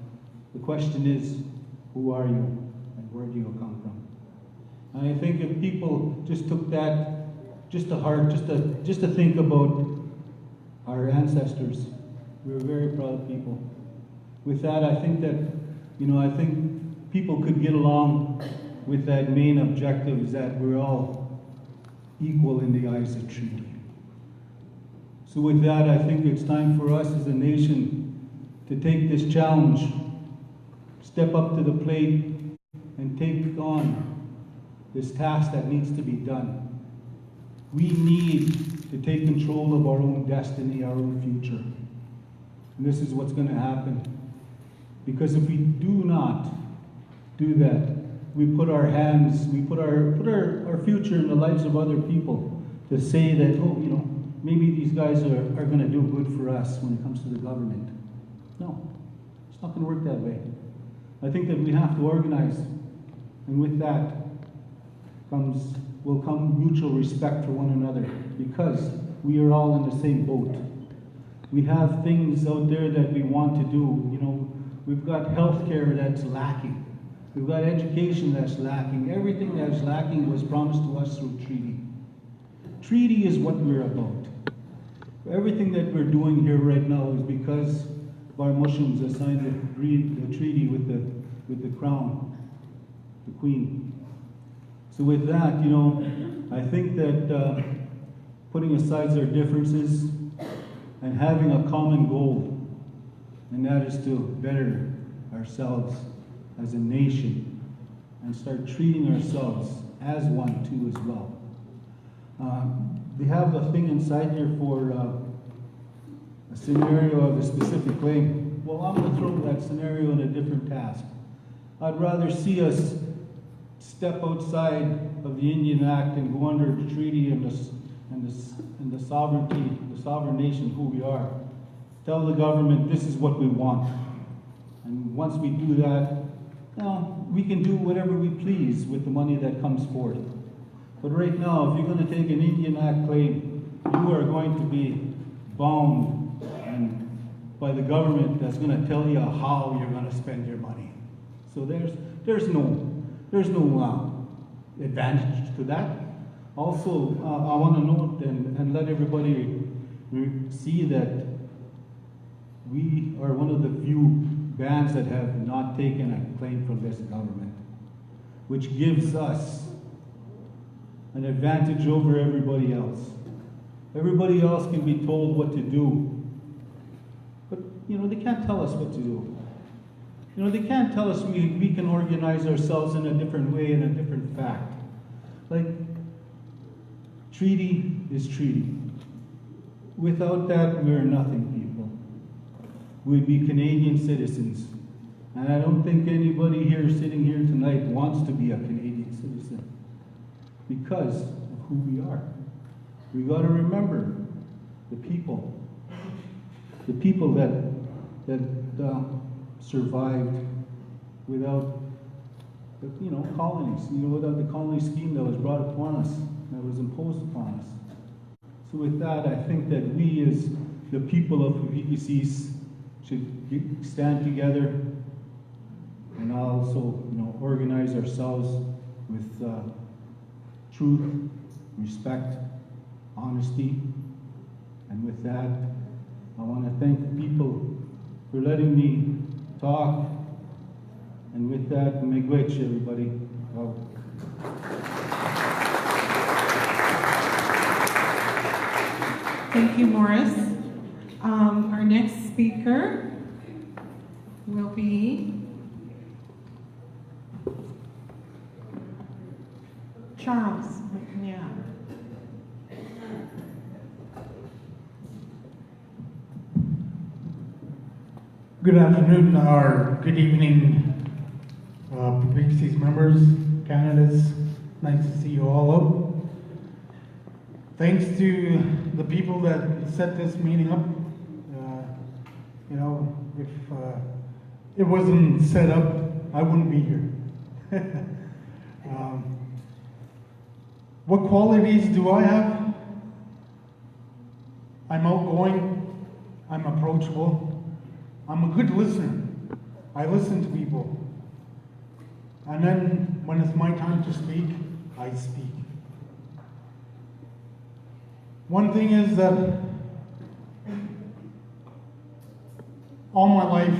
the question is, who are you, and where do you come from? And I think if people just took that just to heart, just to think about our ancestors, we're very proud people. With that, I think that I think people could get along with that main objective, is that we're all equal in the eyes of treaty. So with that, I think it's time for us as a nation to take this challenge, step up to the plate, and take on this task that needs to be done. We need to take control of our own destiny, our own future. And this is what's going to happen. Because if we do not do that, we put our hands, we put our future in the lives of other people to say that, maybe these guys are going to do good for us when it comes to the government. No, it's not going to work that way. I think that we have to organize, and with that will come mutual respect for one another, because we are all in the same boat. We have things out there that we want to do. We've got healthcare that's lacking. We've got education that's lacking. Everything that's lacking was promised to us through treaty. Treaty is what we're about. Everything that we're doing here right now is because of our Muslims that signed the treaty with the crown, the queen. So with that, I think that putting aside our differences and having a common goal, and that is to better ourselves as a nation and start treating ourselves as one too as well. They have a thing inside here for a scenario of a specific claim. Well, I'm going to throw that scenario in a different task. I'd rather see us step outside of the Indian Act and go under the treaty and the sovereignty, the sovereign nation who we are. Tell the government this is what we want. And once we do that, we can do whatever we please with the money that comes forth. But right now, if you're going to take an Indian Act claim, you are going to be bound by the government that's going to tell you how you're going to spend your money. So there's no advantage to that. Also, I want to note and let everybody see that we are one of the few bands that have not taken a claim from this government, which gives us an advantage over everybody else. Everybody else can be told what to do, but they can't tell us what to do. They can't tell us we can organize ourselves in a different way, in a different fact. Like, treaty is treaty. Without that, we're nothing, people. We'd be Canadian citizens. And I don't think anybody here sitting here tonight wants to be a Canadian citizen because of who we are. We got to remember the people that survived without the colonies, without the colony scheme that was brought upon us, that was imposed upon us. So with that, I think that we as the people of Peepeekisis should stand together and also, organize ourselves with truth, respect, honesty. And with that, I want to thank the people for letting me talk. And with that, miigwech, everybody. Thank you, Morris. Our next speaker will be Charles. Yeah. Good afternoon or good evening, Peepeekisis members, candidates. Nice to see you all out. Thanks to the people that set this meeting up. If it wasn't set up, I wouldn't be here. What qualities do I have? I'm outgoing, I'm approachable, I'm a good listener. I listen to people. And then when it's my time to speak, I speak. One thing is that all my life,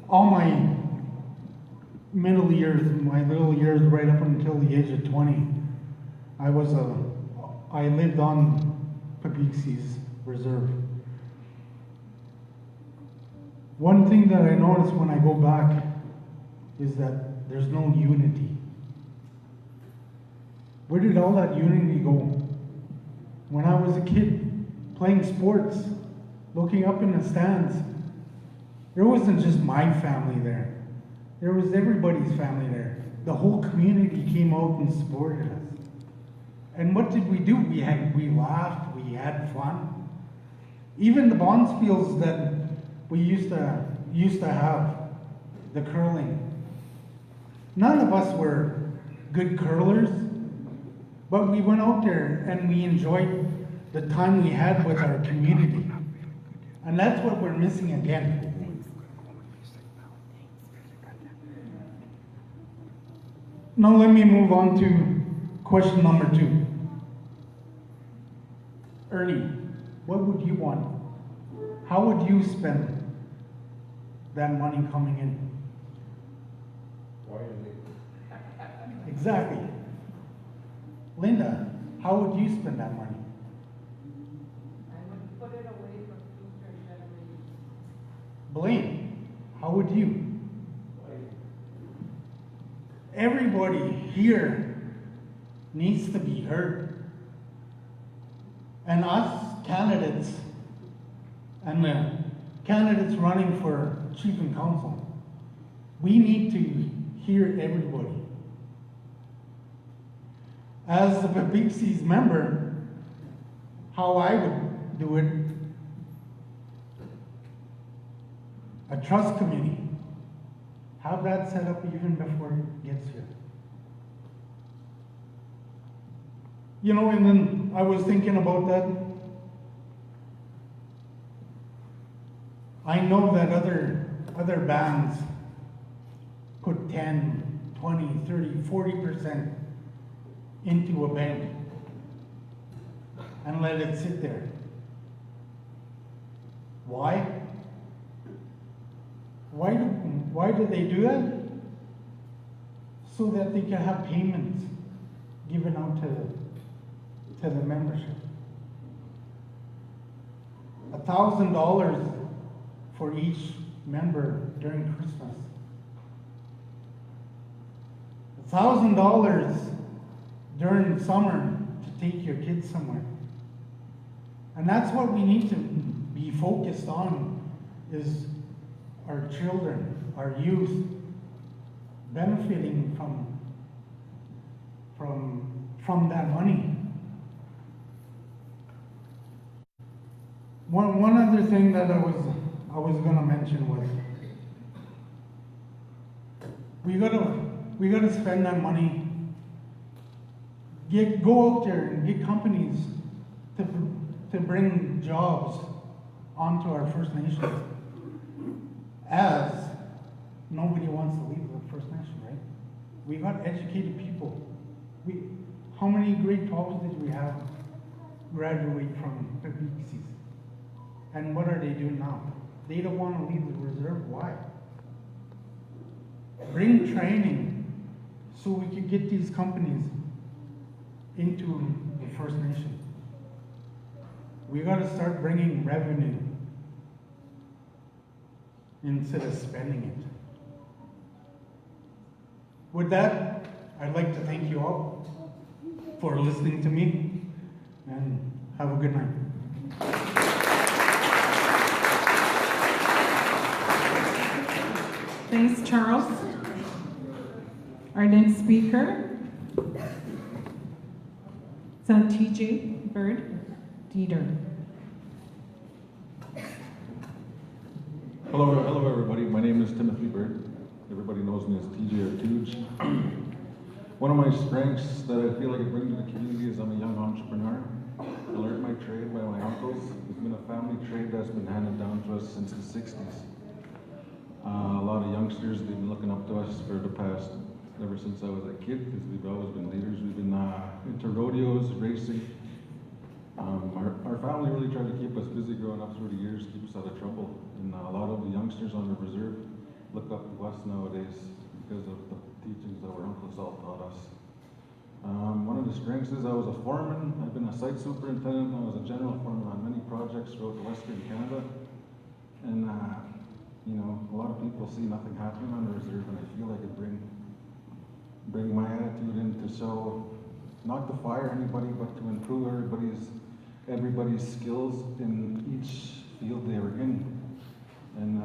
all my middle years, my little years right up until the age of 20, I lived on Peepeekisis Reserve. One thing that I notice when I go back is that there's no unity. Where did all that unity go? When I was a kid, playing sports, looking up in the stands, there wasn't just my family there. There was everybody's family there. The whole community came out and supported us. And what did we do? We laughed, we had fun. Even the bonspiels that we used to have, the curling. None of us were good curlers, but we went out there and we enjoyed the time we had with our community. And that's what we're missing again. Now let me move on to question number 2. Ernie, what would you want? How would you spend that money coming in? Exactly. Linda, how would you spend that money? I would put it away for future generations. Blaine, how would you? Everybody here needs to be heard. And us candidates, and the candidates running for Chief and Council, we need to hear everybody. As the Peepeekisis member, how I would do it, a trust committee. Have that set up even before it gets here. You know, and then I was thinking about that. I know that other bands put 10, 20, 30, 40% into a bank and let it sit there. Why? Why do they do that? So that they can have payments given out to the membership. $1,000 for each member during Christmas. $1,000 during summer to take your kids somewhere. And that's what we need to be focused on, is our children, our youth, benefiting from that money. One other thing that I was gonna mention was we gotta spend that money. Go out there and get companies to bring jobs onto our First Nations, as nobody wants to leave the First Nation, right? We got educated people. How many grade 12s did we have graduate from Peepeekisis? And what are they doing now? They don't want to leave the reserve. Why? Bring training so we can get these companies into the First Nation. We got to start bringing revenue instead of spending it. With that, I'd like to thank you all for listening to me, and have a good night. Thanks, Charles. Our next speaker is TJ Bird Dieter. Hello everybody. My name is Timothy Bird. Everybody knows me as TJ or Tooge. One of my strengths that I feel like I bring to the community is I'm a young entrepreneur. I learned my trade by my uncles. It's been a family trade that's been handed down to us since the 60s. A lot of youngsters, they've been looking up to us for the past, ever since I was a kid, because we've always been leaders. We've been into rodeos, racing. Our family really tried to keep us busy growing up through the years, keep us out of trouble. And a lot of the youngsters on the reserve look up to us nowadays because of the teachings that our uncles all taught us. One of the strengths is I was a foreman. I've been a site superintendent. I was a general foreman on many projects throughout the Western Canada. And you know, a lot of people see nothing happening on the reserve, and I feel I could bring my attitude in to show, not to fire anybody, but to improve everybody's skills in each field they were in, and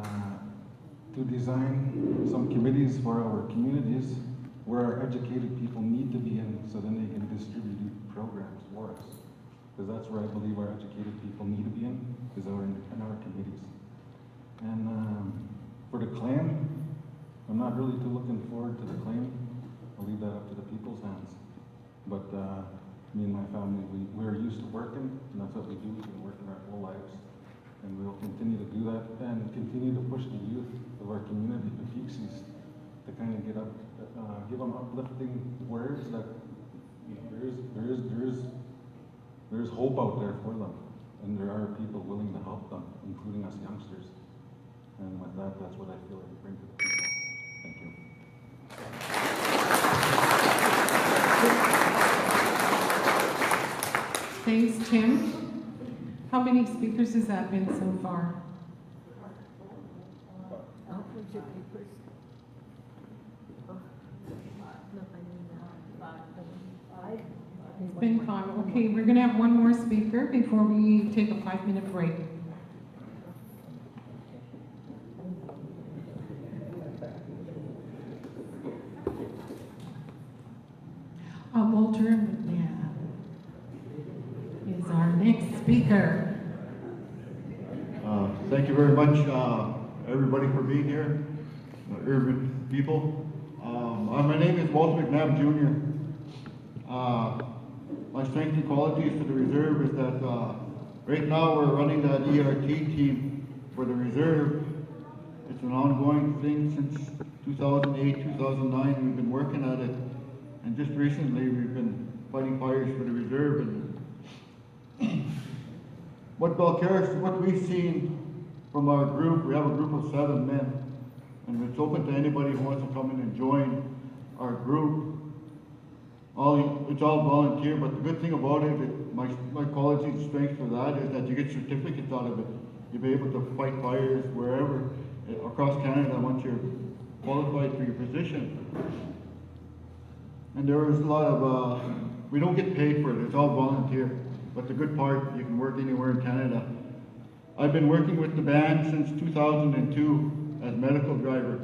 to design some committees for our communities where our educated people need to be in, so then they can distribute programs for us. Because that's where I believe our educated people need to be in our committees. And for the claim, I'm not really too looking forward to the claim. I'll leave that up to the people's hands. But me and my family, we're used to working, and that's what we do. We've been working our whole lives. And we'll continue to do that and continue to push the youth of our community, the Peepeekisis, to kind of get up, give them uplifting words that there's hope out there for them. And there are people willing to help them, including us youngsters. And with that, that's what I feel like we bring to the people. Thank you. Thanks, Tim. How many speakers has that been so far? What's your papers? It's been 5. Okay, we're going to have one more speaker before we take a 5-minute break. Walter McMahon is our next speaker. Thank you very much. everybody for being here, urban people. My name is Walter McNabb Jr. My strengths and qualities for the reserve is that right now we're running that ERT team for the reserve. It's an ongoing thing since 2008, 2009. We've been working at it, and just recently we've been fighting fires for the reserve. And what we've seen from our group, we have a group of 7 men, and it's open to anybody who wants to come in and join our group. It's all volunteer, but the good thing about it, my quality and strength for that is that you get certificates out of it. You'll be able to fight fires wherever, across Canada, once you're qualified for your position. And there is a lot of, we don't get paid for it, it's all volunteer. But the good part, you can work anywhere in Canada. I've been working with the band since 2002 as medical driver.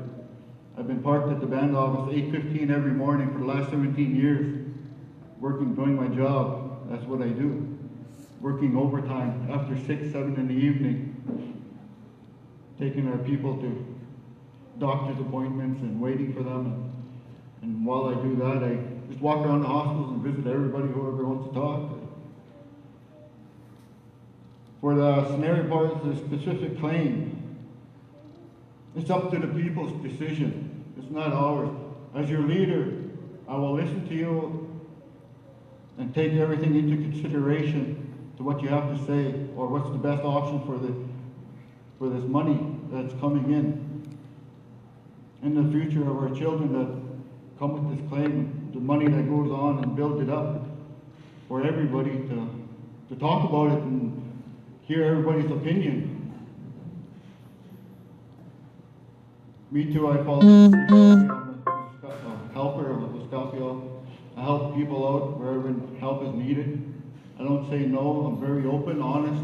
I've been parked at the band office 8:15 every morning for the last 17 years, doing my job. That's what I do. Working overtime after 6, 7 in the evening, taking our people to doctor's appointments and waiting for them. And while I do that, I just walk around the hospitals and visit everybody, whoever wants to talk. For the scenario part of the specific claim, it's up to the people's decision. It's not ours. As your leader, I will listen to you and take everything into consideration to what you have to say, or what's the best option for this money that's coming in the future of our children that come with this claim, the money that goes on and build it up for everybody to talk about it and hear everybody's opinion. Me too, I follow. I'm a helper of Escapio. I help people out wherever help is needed. I don't say no, I'm very open, honest.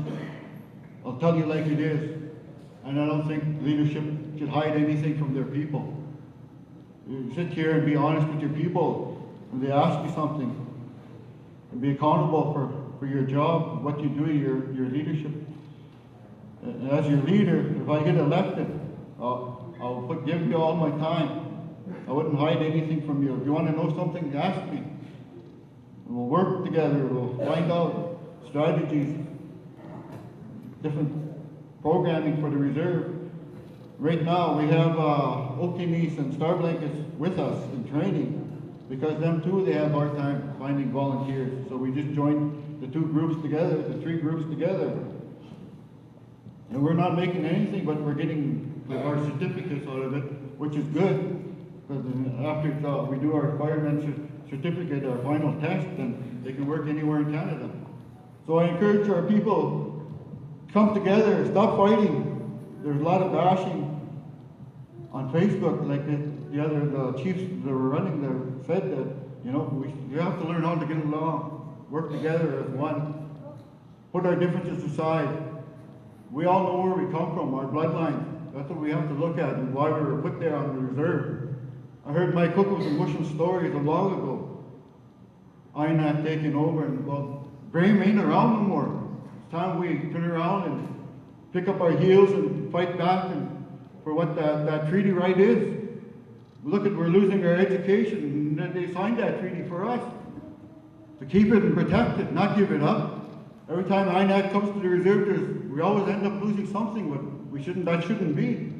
I'll tell you like it is. And I don't think leadership should hide anything from their people. You sit here and be honest with your people when they ask you something. And be accountable for your job, what you do, your leadership. And as your leader, if I get elected, I'll give you all my time. I wouldn't hide anything from you. If you want to know something, ask me. And we'll work together. We'll find out strategies, different programming for the reserve. Right now, we have Okinis and Star Blankets with us in training because them too, they have a hard time finding volunteers. So we just joined the 2 groups together, the 3 groups together. And we're not making anything, but we're getting our certificates out of it, which is good. Because after we do our fireman certificate, our final test, then they can work anywhere in Canada. So I encourage our people, come together, stop fighting. There's a lot of bashing on Facebook, like the chiefs that were running there said that, you have to learn how to get along, work together as one, put our differences aside. We all know where we come from, our bloodline. That's what we have to look at and why we were put there on the reserve. I heard Mike Cookles and Mushroom stories a while ago. INAC taking over and, well, Graham ain't around no more. It's time we turn around and pick up our heels and fight back for what that treaty right is. Look at, we're losing our education, and they signed that treaty for us. To keep it and protect it, not give it up. Every time INAC comes to the reserve, we always end up losing something, but that shouldn't be.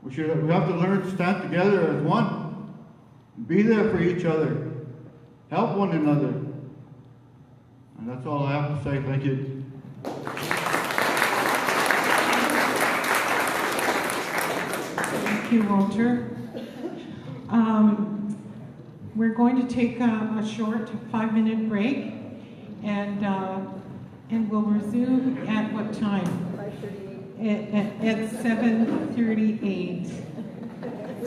We have to learn to stand together as one. Be there for each other. Help one another. And that's all I have to say. Thank you. Thank you, Walter. We're going to take a short 5-minute break, and we'll resume at what time? 5:38. At 7:38.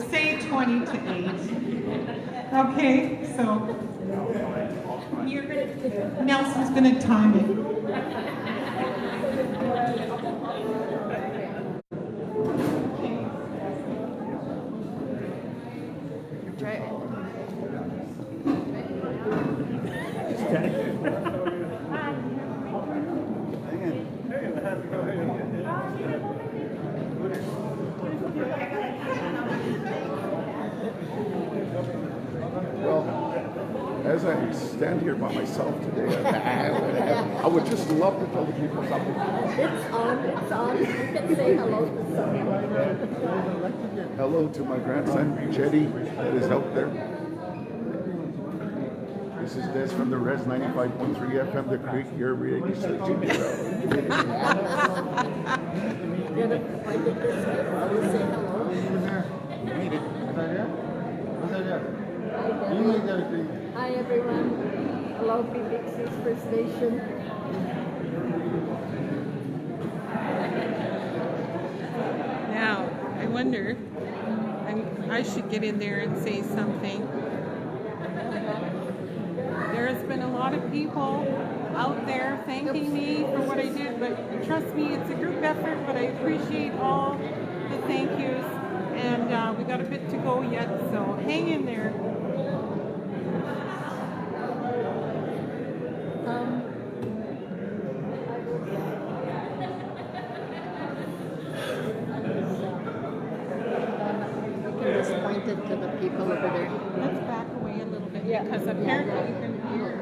Say 20 to 8. Okay, so Nelson's going to time it. Try it. I stand here by myself today, I would just love to tell the people something. It's on. You can say hello to someone. Hello to my grandson, Jetty, that is out there. This is Des from the Res 95.3 FM, the Creek, your radio station. Hi everyone. Hello, Peepeekisis First Nation. Now, I wonder, I should get in there and say something. There has been a lot of people out there thanking me for what I did, but trust me, it's a group effort, but I appreciate all the thank yous, and we got a bit to go yet, so hang in there. Just pointed to the people over there. Let's back away a little bit because apparently you can hear.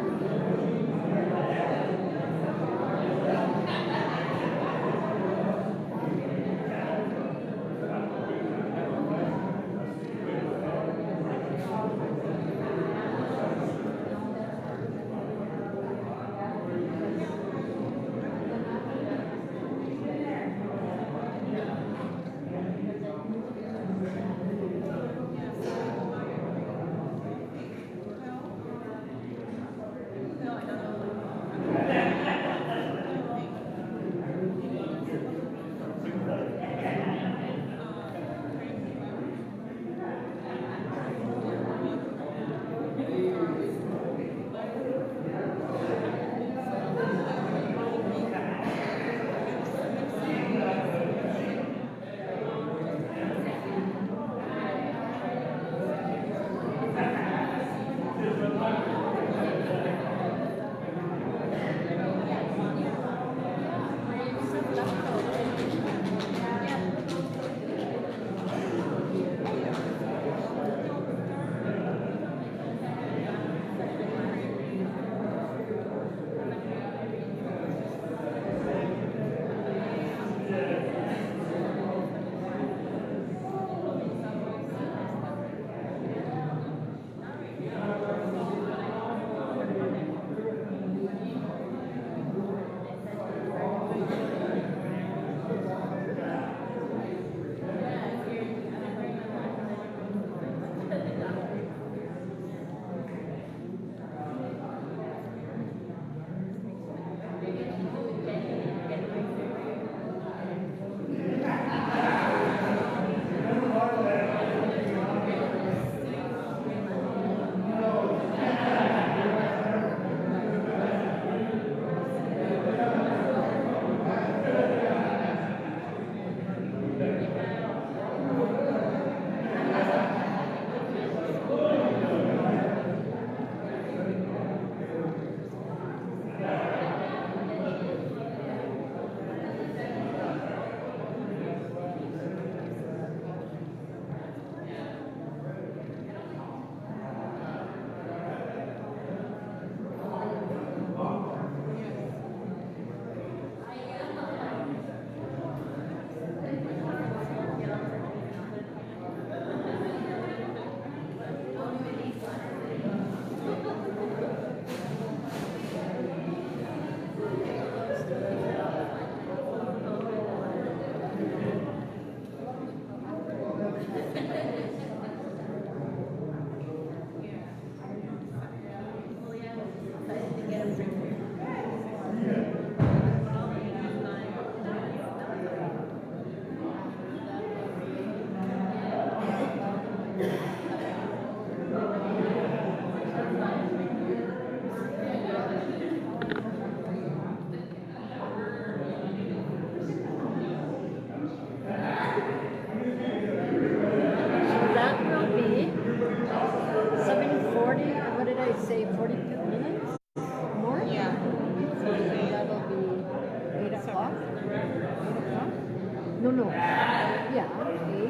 No, no. Yeah, 8.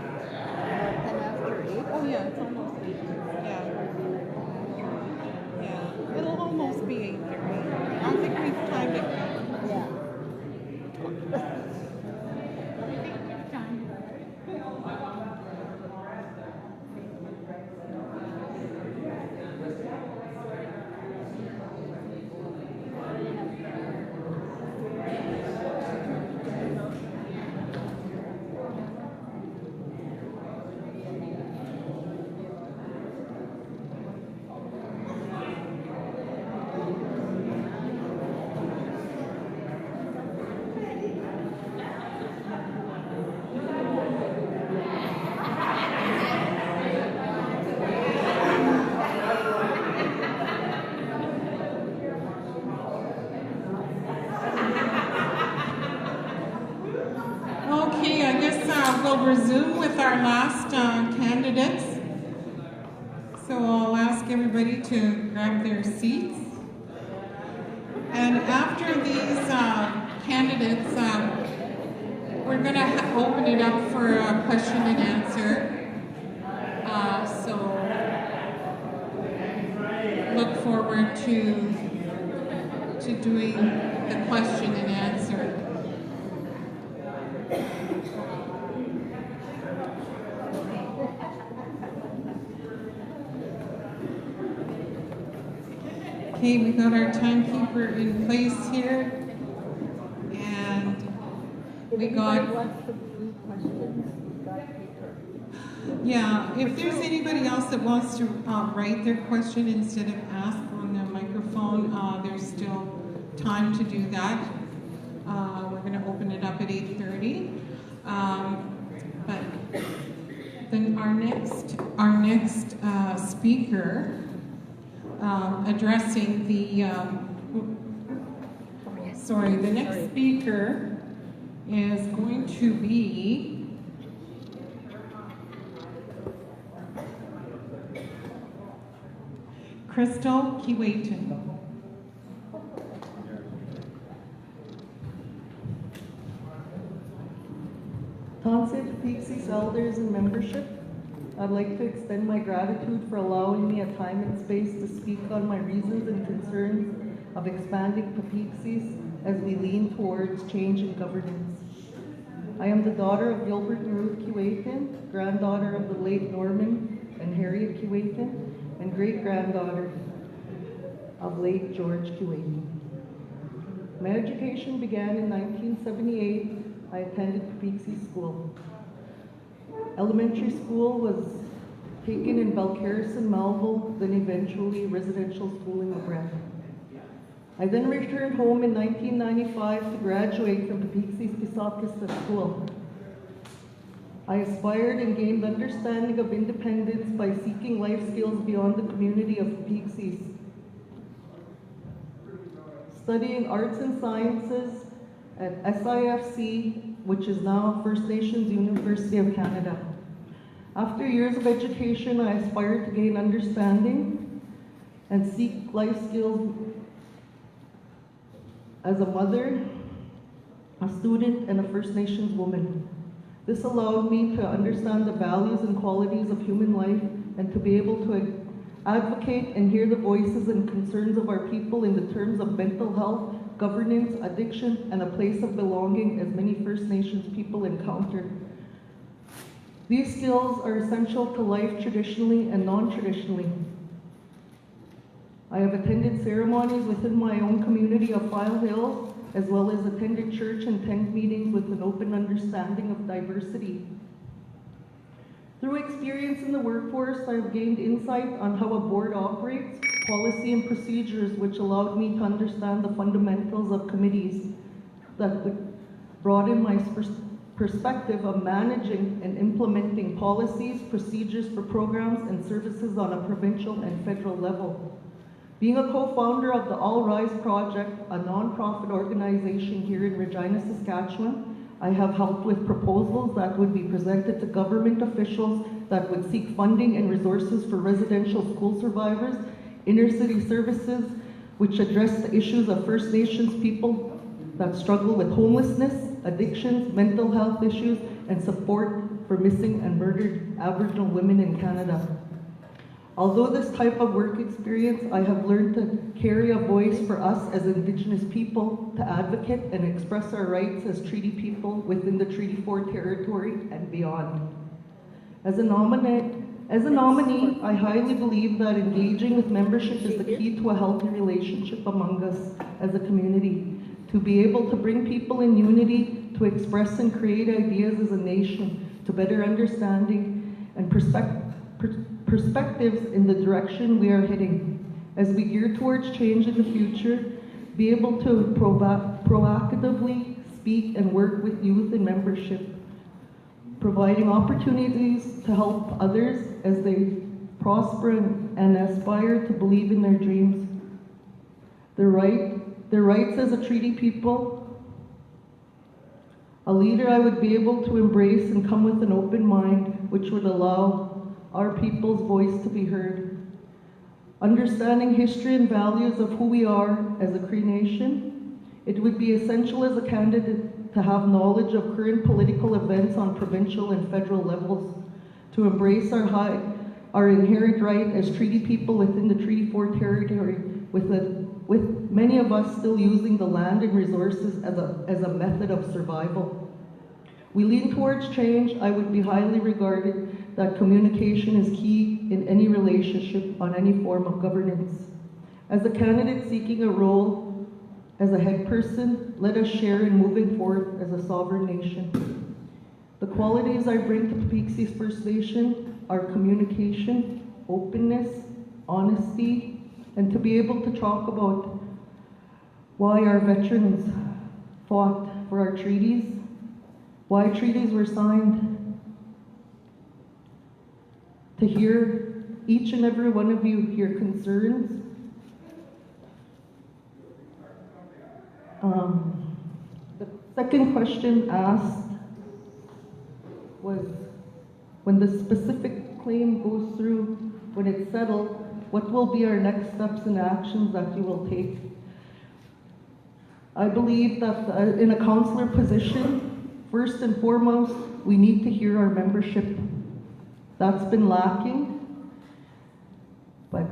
10 after 8. Oh yeah, it's almost 8. Yeah. Yeah, it'll almost be 8:30. I don't think we've timed it. Yeah. Okay, I guess we'll resume with our last candidates. So I'll ask everybody to grab their seats. And after these candidates, we're going to open it up for a question and answer. So look forward to doing the question and answer. Okay, we got our timekeeper in place here, and we got. Yeah, if there's anybody else that wants to write their question instead of ask on the microphone, there's still time to do that. We're going to open it up at 8:30. But then our next speaker addressing the next speaker is going to be Crystal Kiwaton. Councillor, Peepeekisis, elders and membership, I'd like to extend my gratitude for allowing me a time and space to speak on my reasons and concerns of expanding Peepeekisis as we lean towards change in governance. I am the daughter of Gilbert and Ruth Kiwaton, granddaughter of the late Norman and Harriet Kiwaton, and great-granddaughter of late George Kiwaton. My education began in 1978. I attended Peepeekisis School. Elementary school was taken in Belcarison, Melville, then eventually residential school in LeBret. I then returned home in 1995 to graduate from Peepeekisis School. I aspired and gained understanding of independence by seeking life skills beyond the community of Peepeekisis. Studying arts and sciences at SIFC, which is now First Nations University of Canada. After years of education, I aspired to gain understanding and seek life skills as a mother, a student, and a First Nations woman. This allowed me to understand the values and qualities of human life and to be able to advocate and hear the voices and concerns of our people in the terms of mental health, governance, addiction, and a place of belonging as many First Nations people encounter. These skills are essential to life traditionally and non-traditionally. I have attended ceremonies within my own community of File Hills, as well as attended church and tent meetings with an open understanding of diversity. Through experience in the workforce, I have gained insight on how a board operates, policy and procedures, which allowed me to understand the fundamentals of committees that would broaden my perspective of managing and implementing policies, procedures for programs and services on a provincial and federal level. Being a co-founder of the All Rise Project, a non-profit organization here in Regina, Saskatchewan, I have helped with proposals that would be presented to government officials that would seek funding and resources for residential school survivors, inner city services, which address the issues of First Nations people that struggle with homelessness, addictions, mental health issues, and support for missing and murdered Aboriginal women in Canada. Although this type of work experience, I have learned to carry a voice for us as Indigenous people to advocate and express our rights as treaty people within the Treaty 4 territory and beyond. As a nominee, I highly believe that engaging with membership is the key to a healthy relationship among us as a community, to be able to bring people in unity, to express and create ideas as a nation, to better understanding and perspectives in the direction we are heading. As we gear towards change in the future, be able to proactively speak and work with youth in membership, providing opportunities to help others as they prosper and aspire to believe in their dreams. Their rights as a treaty people. A leader I would be able to embrace and come with an open mind, which would allow our people's voice to be heard. Understanding history and values of who we are as a Cree Nation, it would be essential as a candidate to have knowledge of current political events on provincial and federal levels, to embrace our inherent right as treaty people within the Treaty 4 territory, with many of us still using the land and resources as a method of survival. We lean towards change. I would be highly regarded that communication is key in any relationship on any form of governance. As a candidate seeking a role as a head person, let us share in moving forth as a sovereign nation. The qualities I bring to Peepeekisis First Nation are communication, openness, honesty, and to be able to talk about why our veterans fought for our treaties, why treaties were signed, to hear each and every one of you your concerns. The second question asked was, when the specific claim goes through, when it's settled, what will be our next steps and actions that you will take? I believe that in a councillor position, first and foremost, we need to hear our membership. That's been lacking, but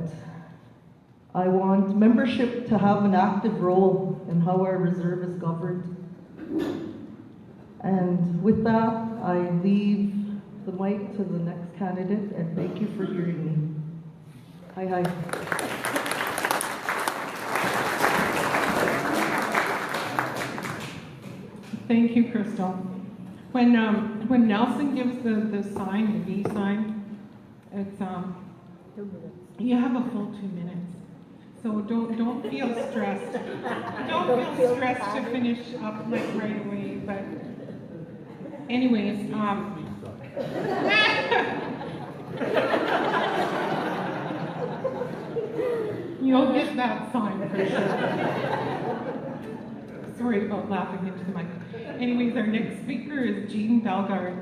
I want membership to have an active role in how our reserve is governed. And with that, I leave the mic to the next candidate, and thank you for hearing me. Hi. Thank you, Crystal. When Nelson gives the sign, the V sign, it's 2 minutes. You have a full 2 minutes. So don't feel stressed. Don't feel stressed to finish up like right away. But anyways, you'll get that sign for sure. Sorry about laughing into the mic. Anyways, our next speaker is Jean Bellegarde.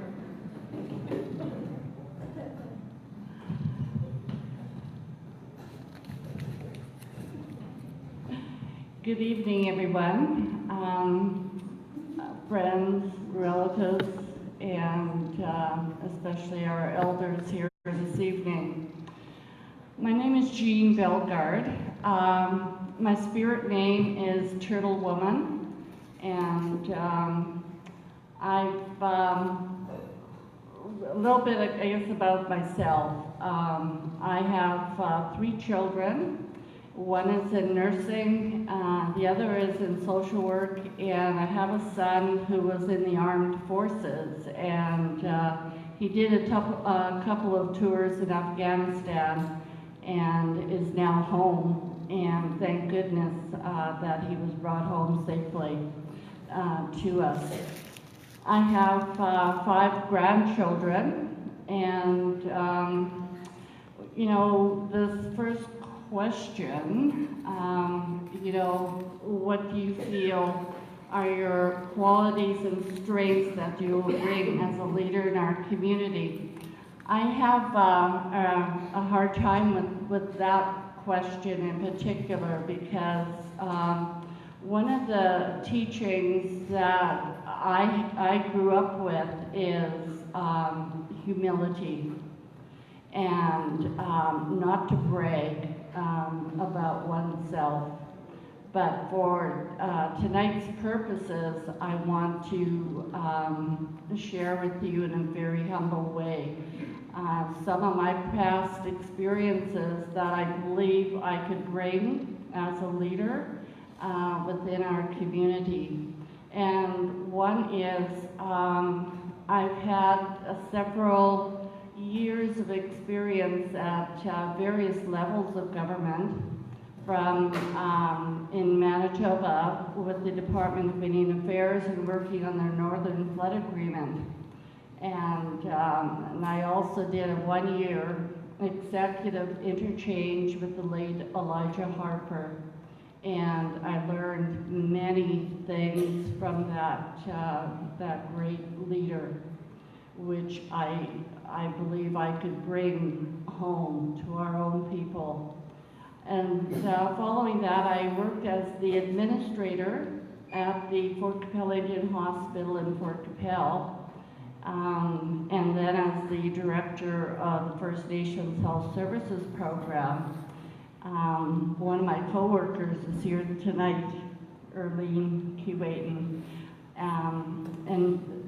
Good evening, everyone. Friends, relatives, and especially our elders here this evening. My name is Jean Bellegarde. My spirit name is Turtle Woman, and I've a little bit, I guess, about myself. I have 3 children. One is in nursing, the other is in social work, and I have a son who was in the armed forces, and he did a couple of tours in Afghanistan and is now home, and thank goodness that he was brought home safely to us. I have 5 grandchildren, and you know, this first question, you know, what do you feel are your qualities and strengths that you will bring as a leader in our community? I have a hard time with that question in particular because one of the teachings that I grew up with is humility. and not to brag about oneself. But for tonight's purposes, I want to share with you in a very humble way some of my past experiences that I believe I could bring as a leader within our community. And one is I've had several years of experience at various levels of government, from in Manitoba with the Department of Indian Affairs and working on their Northern Flood Agreement. And I also did a 1-year executive interchange with the late Elijah Harper. And I learned many things from that great leader, which I believe I could bring home to our own people. And following that, I worked as the administrator at the Fort Capel Indian Hospital in Fort Capel, and then as the director of the First Nations Health Services Program. One of my co-workers is here tonight, Erlene Keewatin, and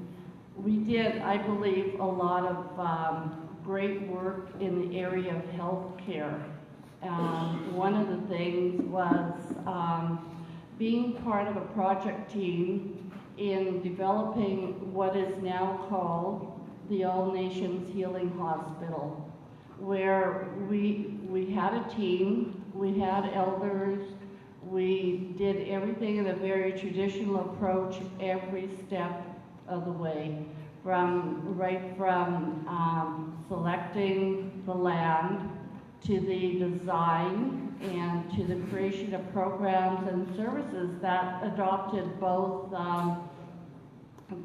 we did, I believe, a lot of great work in the area of healthcare. One of the things was being part of a project team in developing what is now called the All Nations Healing Hospital, where we had a team, we had elders, we did everything in a very traditional approach every step of the way, right from selecting the land to the design and to the creation of programs and services that adopted both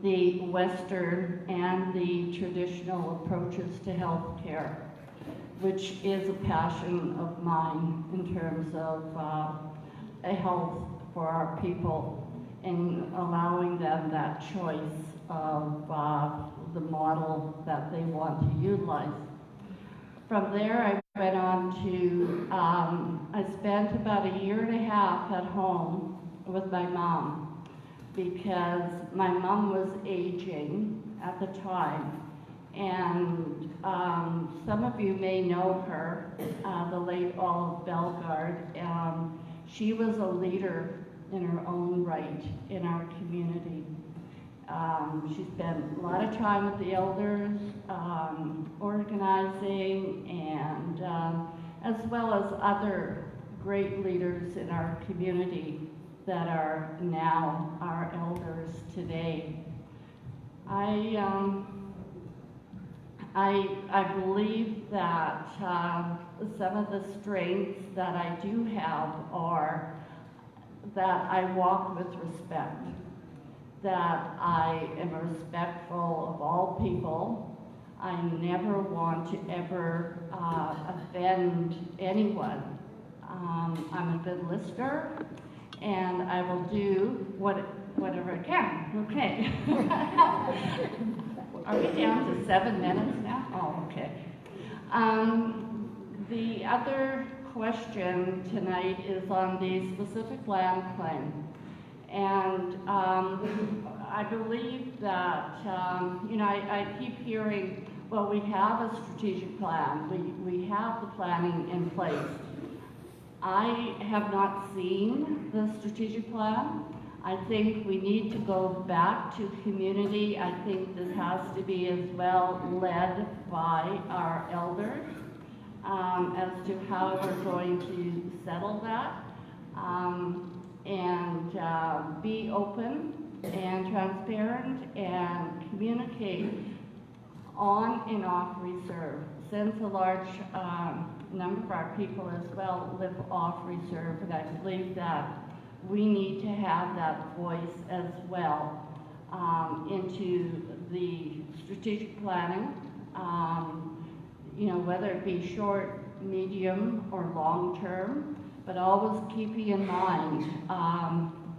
the Western and the traditional approaches to healthcare, which is a passion of mine in terms of health for our people and allowing them that choice of the model that they want to utilize. From there, I went on to, I spent about 1.5 years at home with my mom, because my mom was aging at the time. And some of you may know her, the late Olive Bellegarde. She was a leader in her own right in our community. She spent a lot of time with the elders, organizing, and as well as other great leaders in our community that are now our elders today. I believe that some of the strengths that I do have are that I walk with respect, that I am respectful of all people. I never want to ever offend anyone. I'm a good listener, and I will do whatever I can. Okay. Are we down to 7 minutes now? Oh, okay. The other question tonight is on the specific land claim. And I believe that, you know, I keep hearing, well, we have a strategic plan. We have the planning in place. I have not seen the strategic plan. I think we need to go back to community. I think this has to be as well led by our elders as to how we're going to settle that, and be open and transparent and communicate on and off reserve, since a large number of our people as well live off reserve, and I believe that we need to have that voice as well into the strategic planning, you know, whether it be short, medium, or long term, but always keeping in mind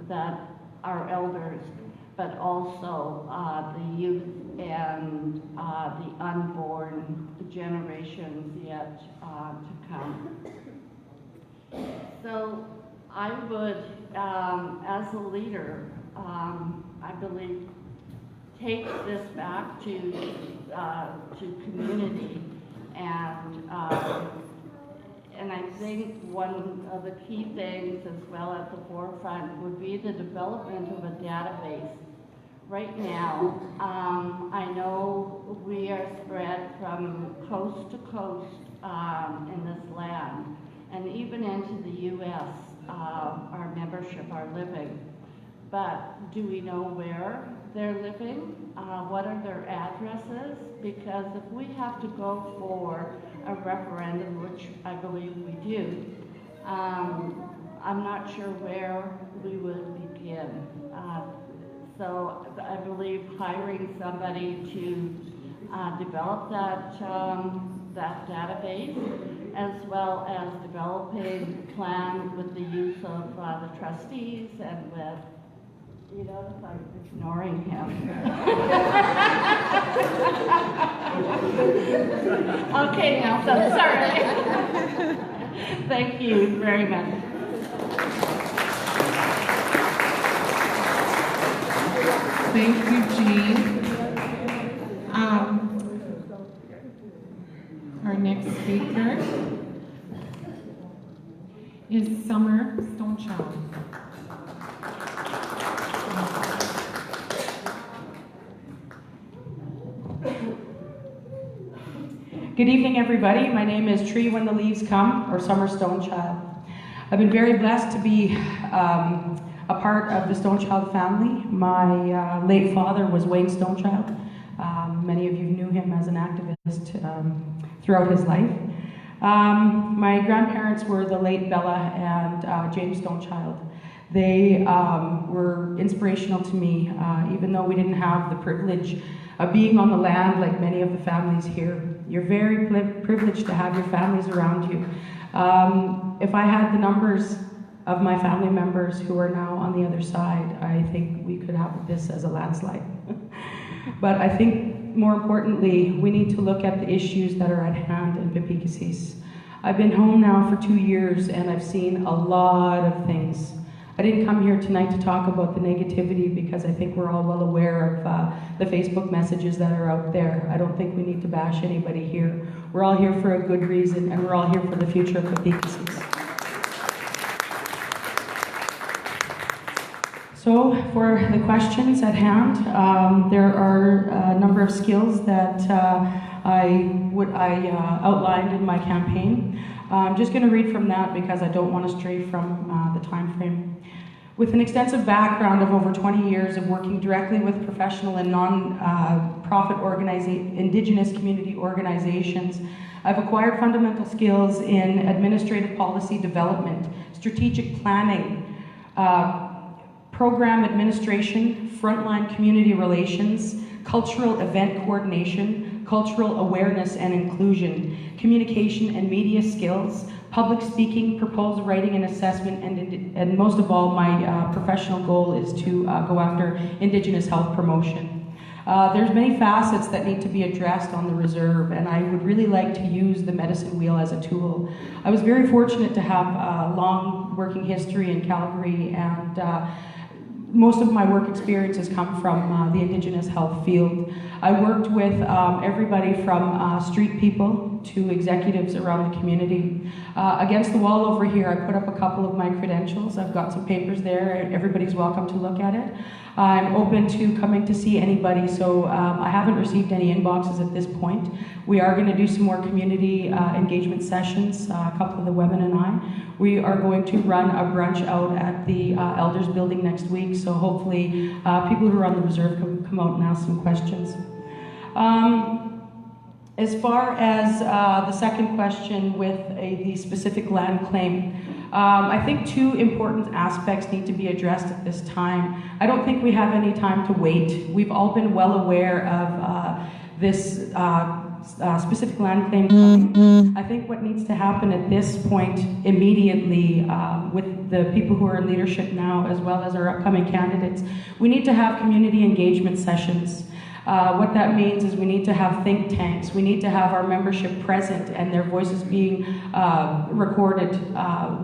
that our elders, but also the youth and the unborn generations yet to come. So I would, as a leader, I believe, take this back to community, and I think one of the key things as well at the forefront would be the development of a database. Right now, I know we are spread from coast to coast in this land, and even into the U.S., our membership are living. But do we know where they're living? What are their addresses? Because if we have to go for a referendum, which I believe we do, I'm not sure where we would begin. So I believe hiring somebody to develop that database, as well as developing a plan with the use of the trustees and with, you notice I'm ignoring him. Okay, Nelson, sorry. Thank you very much. Thank you, Jean. Our next speaker is Summer Stonechild. Good evening, everybody. My name is Tree When the Leaves Come, or Summer Stonechild. I've been very blessed to be a part of the Stonechild family. My late father was Wayne Stonechild. Many of you knew him as an activist throughout his life. My grandparents were the late Bella and James Stonechild. They were inspirational to me, even though we didn't have the privilege of being on the land like many of the families here. You're very privileged to have your families around you. If I had the numbers of my family members who are now on the other side, I think we could have this as a landslide. But I think more importantly, we need to look at the issues that are at hand in Peepeekisis. I've been home now for 2 years and I've seen a lot of things. I didn't come here tonight to talk about the negativity because I think we're all well aware of the Facebook messages that are out there. I don't think we need to bash anybody here. We're all here for a good reason, and we're all here for the future of Peepeekisis. So for the questions at hand, there are a number of skills that I outlined in my campaign. I'm just going to read from that because I don't want to stray from the time frame. With an extensive background of over 20 years of working directly with professional and non-profit Indigenous community organizations, I've acquired fundamental skills in administrative policy development, strategic planning, program administration, frontline community relations, cultural event coordination, cultural awareness and inclusion, communication and media skills, public speaking, proposal writing and assessment, and most of all, my professional goal is to go after Indigenous health promotion. There's many facets that need to be addressed on the reserve, and I would really like to use the medicine wheel as a tool. I was very fortunate to have a long working history in Calgary, and most of my work experience has come from the Indigenous health field. I worked with everybody from street people to executives around the community. Against the wall over here, I put up a couple of my credentials. I've got some papers there. Everybody's welcome to look at it. I'm open to coming to see anybody, so I haven't received any inboxes at this point. We are going to do some more community engagement sessions, a couple of the women and I. We are going to run a brunch out at the Elders building next week, so hopefully people who are on the reserve can come out and ask some questions. As far as the second question with the specific land claim, I think two important aspects need to be addressed at this time. I don't think we have any time to wait. We've all been well aware of this specific land claim coming. I think what needs to happen at this point immediately with the people who are in leadership now, as well as our upcoming candidates, we need to have community engagement sessions. What that means is we need to have think tanks. We need to have our membership present and their voices being recorded,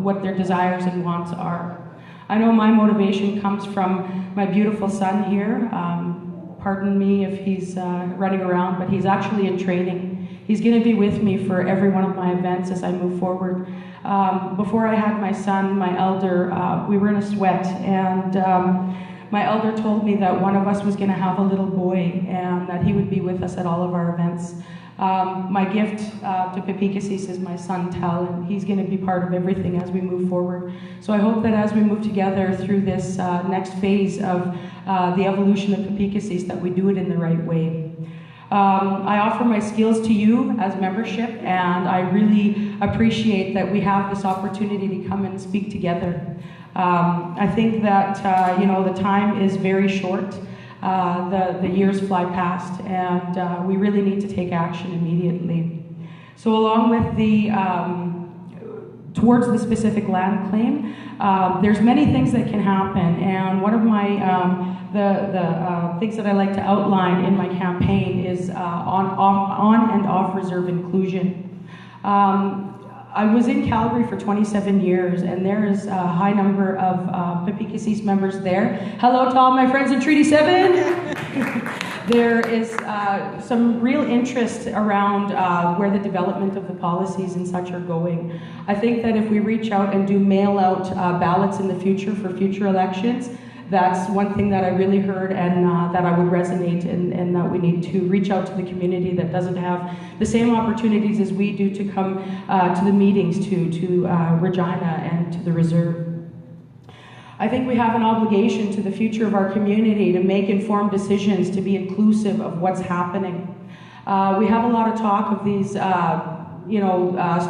what their desires and wants are. I know my motivation comes from my beautiful son here. Pardon me if he's running around, but he's actually in training. He's going to be with me for every one of my events as I move forward. Before I had my son, my elder, we were in a sweat, and my elder told me that one of us was going to have a little boy and that he would be with us at all of our events. My gift to Peepeekisis is my son, Tal, and he's going to be part of everything as we move forward. So I hope that as we move together through this next phase of the evolution of Peepeekisis, that we do it in the right way. I offer my skills to you as membership, and I really appreciate that we have this opportunity to come and speak together. I think that, you know, the time is very short. The years fly past, and we really need to take action immediately. So along with the, towards the specific land claim, there's many things that can happen, and one of my, things that I like to outline in my campaign is on and off reserve inclusion. I was in Calgary for 27 years, and there is a high number of Peepeekisis members there. Hello to all my friends in Treaty 7. There is some real interest around where the development of the policies and such are going. I think that if we reach out and do mail-out ballots in the future for future elections, that's one thing that I really heard, and that I would resonate, and that we need to reach out to the community that doesn't have the same opportunities as we do to come to the meetings, to Regina and to the reserve. I think we have an obligation to the future of our community to make informed decisions, to be inclusive of what's happening. We have a lot of talk of these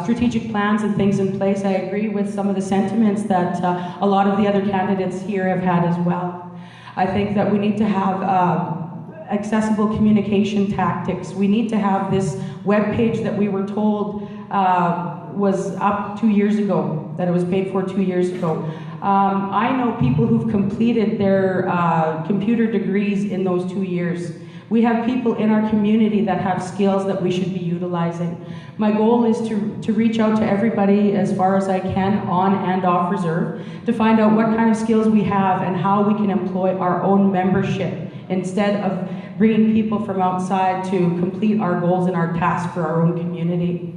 strategic plans and things in place. I agree with some of the sentiments that a lot of the other candidates here have had as well. I think that we need to have accessible communication tactics. We need to have this webpage that we were told was up 2 years ago, that it was paid for 2 years ago. I know people who've completed their computer degrees in those 2 years. We have people in our community that have skills that we should be utilizing. My goal is to reach out to everybody as far as I can on and off reserve to find out what kind of skills we have and how we can employ our own membership instead of bringing people from outside to complete our goals and our tasks for our own community.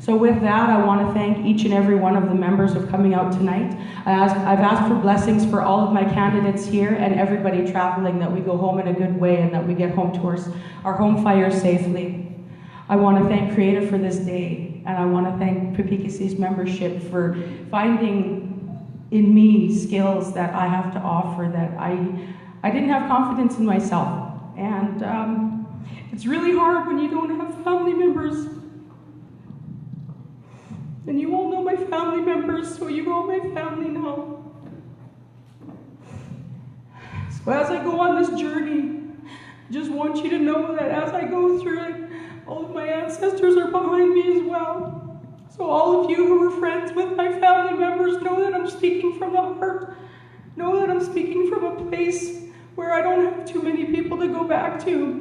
So with that, I want to thank each and every one of the members of coming out tonight. I've asked for blessings for all of my candidates here and everybody traveling, that we go home in a good way and that we get home to our home fires safely. I want to thank Creative for this day, and I want to thank Peepeekisis membership for finding in me skills that I have to offer that I didn't have confidence in myself. And it's really hard when you don't have family members. And you all know my family members, so you all my family now. So as I go on this journey, I just want you to know that as I go through it, all of my ancestors are behind me as well. So all of you who are friends with my family members, know that I'm speaking from the heart. Know that I'm speaking from a place where I don't have too many people to go back to.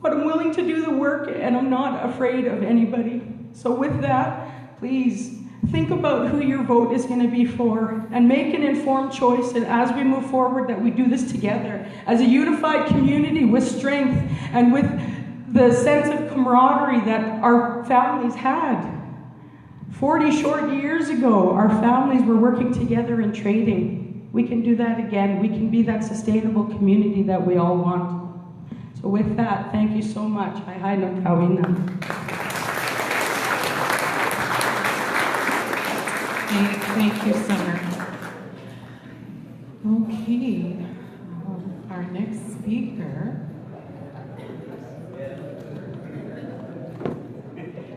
But I'm willing to do the work, and I'm not afraid of anybody. So with that, please think about who your vote is going to be for and make an informed choice. And as we move forward, that we do this together as a unified community with strength and with the sense of camaraderie that our families had. 40 short years ago, our families were working together and trading. We can do that again. We can be that sustainable community that we all want. So with that, thank you so much. Hai no kawina. Thank you, Summer. Okay, our next speaker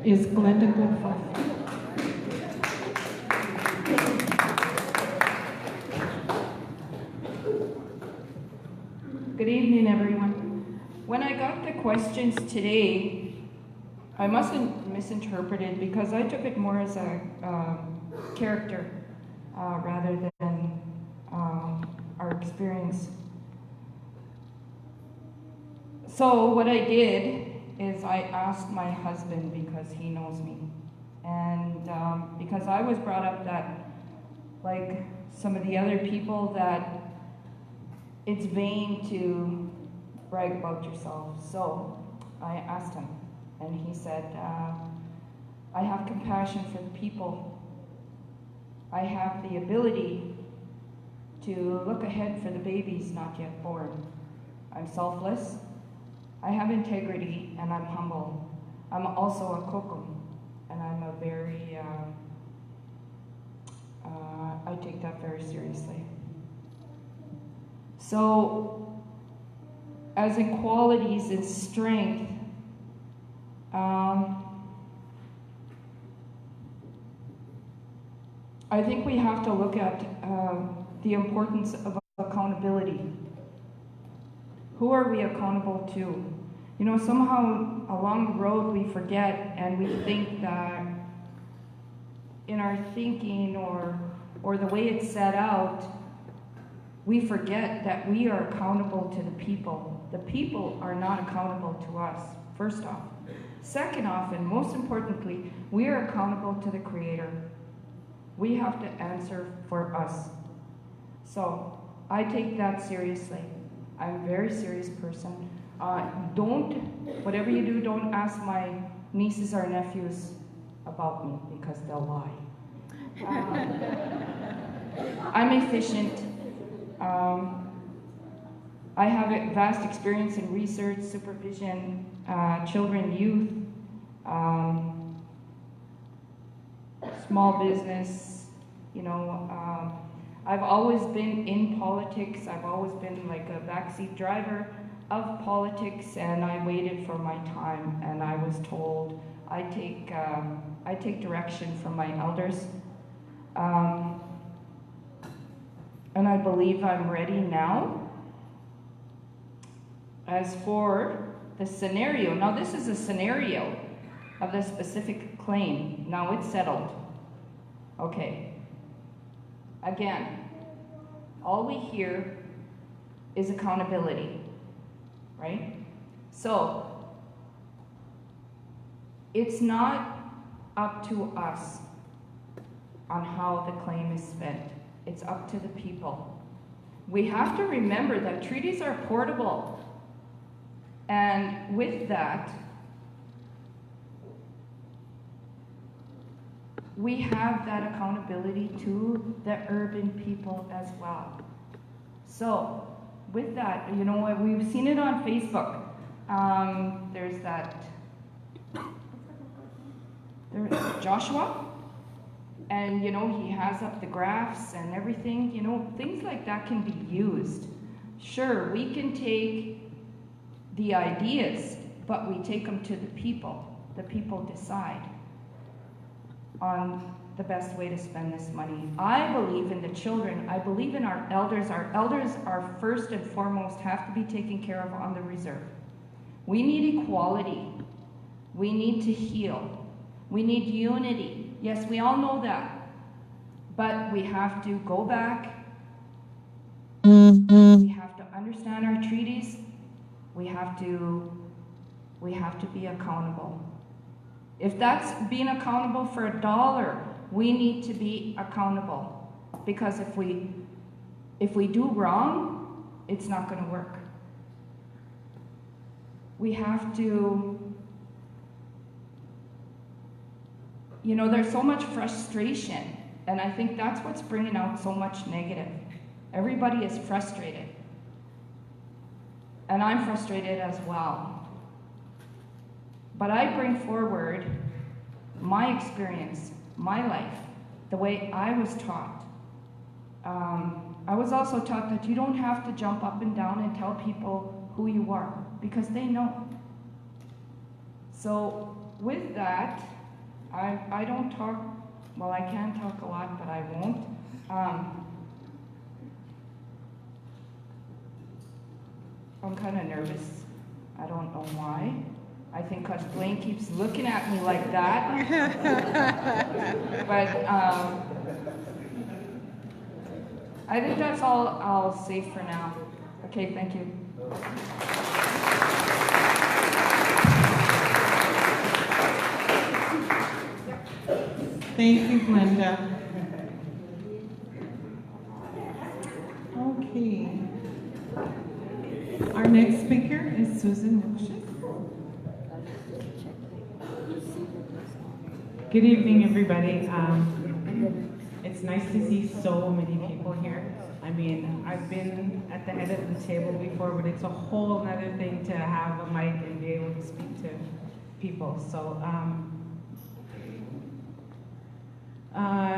is Glenda Goodfuss. Good evening, everyone. When I got the questions today, I must have misinterpreted, because I took it more as a character rather than our experience. So what I did is I asked my husband, because he knows me, and because I was brought up that, like some of the other people, that it's vain to brag about yourself. So I asked him, and he said, I have compassion for the people. I have the ability to look ahead for the babies not yet born. I'm selfless, I have integrity, and I'm humble. I'm also a kokum, and I'm a very, I take that very seriously. So, as in qualities and strength, I think we have to look at the importance of accountability. Who are we accountable to? You know, somehow along the road we forget, and we think that in our thinking or the way it's set out, we forget that we are accountable to the people. The people are not accountable to us, first off. Second off, and most importantly, we are accountable to the Creator. We have to answer for us. So I take that seriously. I'm a very serious person. Whatever you do, don't ask my nieces or nephews about me, because they'll lie. I'm efficient. I have a vast experience in research, supervision, children, youth, small business, you know. I've always been in politics. I've always been like a backseat driver of politics, and I waited for my time, and I was told I take direction from my elders. And I believe I'm ready now. As for the scenario, now this is a scenario of the specific claim. Now it's settled. Okay. Again, all we hear is accountability, right? So, it's not up to us on how the claim is spent. It's up to the people. We have to remember that treaties are portable. And with that, we have that accountability to the urban people as well. So, with that, you know, we've seen it on Facebook. There's Joshua, and you know, he has up the graphs and everything. You know, things like that can be used. Sure, we can take the ideas, but we take them to the people. The people decide on the best way to spend this money. I believe in the children. I believe in our elders. Our elders are first and foremost have to be taken care of on the reserve. We need equality. We need to heal. We need unity. Yes, we all know that. But we have to go back. We have to understand our treaties. We have to be accountable. If that's being accountable for $1, we need to be accountable. Because if we do wrong, it's not going to work. We have to, you know, there's so much frustration, and I think that's what's bringing out so much negative. Everybody is frustrated. And I'm frustrated as well. But I bring forward my experience, my life, the way I was taught. I was also taught that you don't have to jump up and down and tell people who you are, because they know. So with that, I don't talk, well, I can talk a lot, but I won't. I'm kind of nervous. I don't know why. I think because Blaine keeps looking at me like that. But I think that's all I'll say for now. Okay, thank you. Thank you, Glenda. Okay. Our next speaker is Susan Nuxious. Good evening, everybody. It's nice to see so many people here. I mean, I've been at the head of the table before, but it's a whole other thing to have a mic and be able to speak to people. So,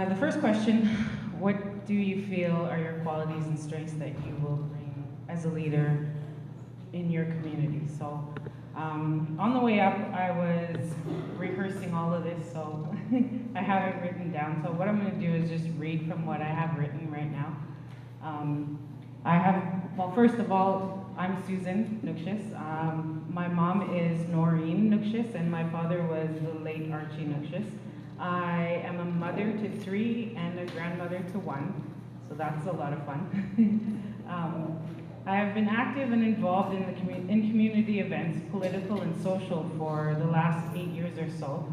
the first question, what do you feel are your qualities and strengths that you will bring as a leader in your community? So, on the way up, I was rehearsing all of this, so I have it written down. So what I'm going to do is just read from what I have written right now. Well, first of all, I'm Susan Nuxious. My mom is Noreen Nuxious, and my father was the late Archie Nuxious. I am a mother to 3 and a grandmother to 1, so that's a lot of fun. I have been active and involved in community events, political and social, for the last 8 years or so.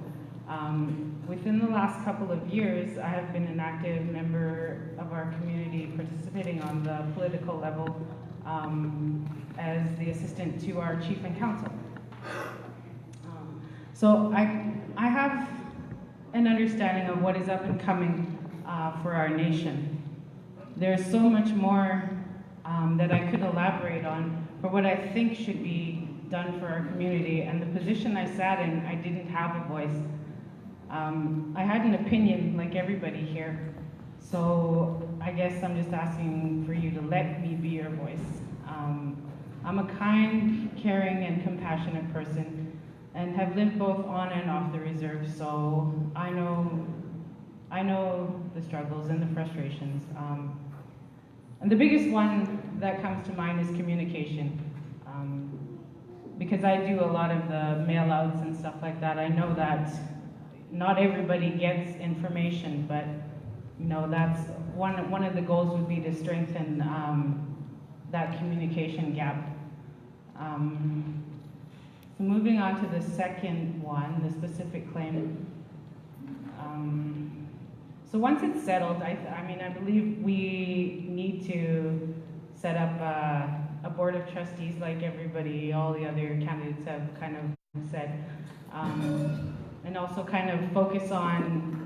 Within the last couple of years, I have been an active member of our community, participating on the political level as the assistant to our Chief and Councillor. So I have an understanding of what is up and coming for our nation. There's so much more that I could elaborate on for what I think should be done for our community. And the position I sat in, I didn't have a voice. I had an opinion like everybody here. So I guess I'm just asking for you to let me be your voice. I'm a kind, caring, and compassionate person, and have lived both on and off the reserve, so I know the struggles and the frustrations. And the biggest one that comes to mind is communication. Because I do a lot of the mail outs and stuff like that, I know that not everybody gets information, but you know, that's one of the goals would be to strengthen that communication gap. So moving on to the second one, the specific claim. So once it's settled, I believe we need to set up a board of trustees like everybody, all the other candidates have kind of said, and also kind of focus on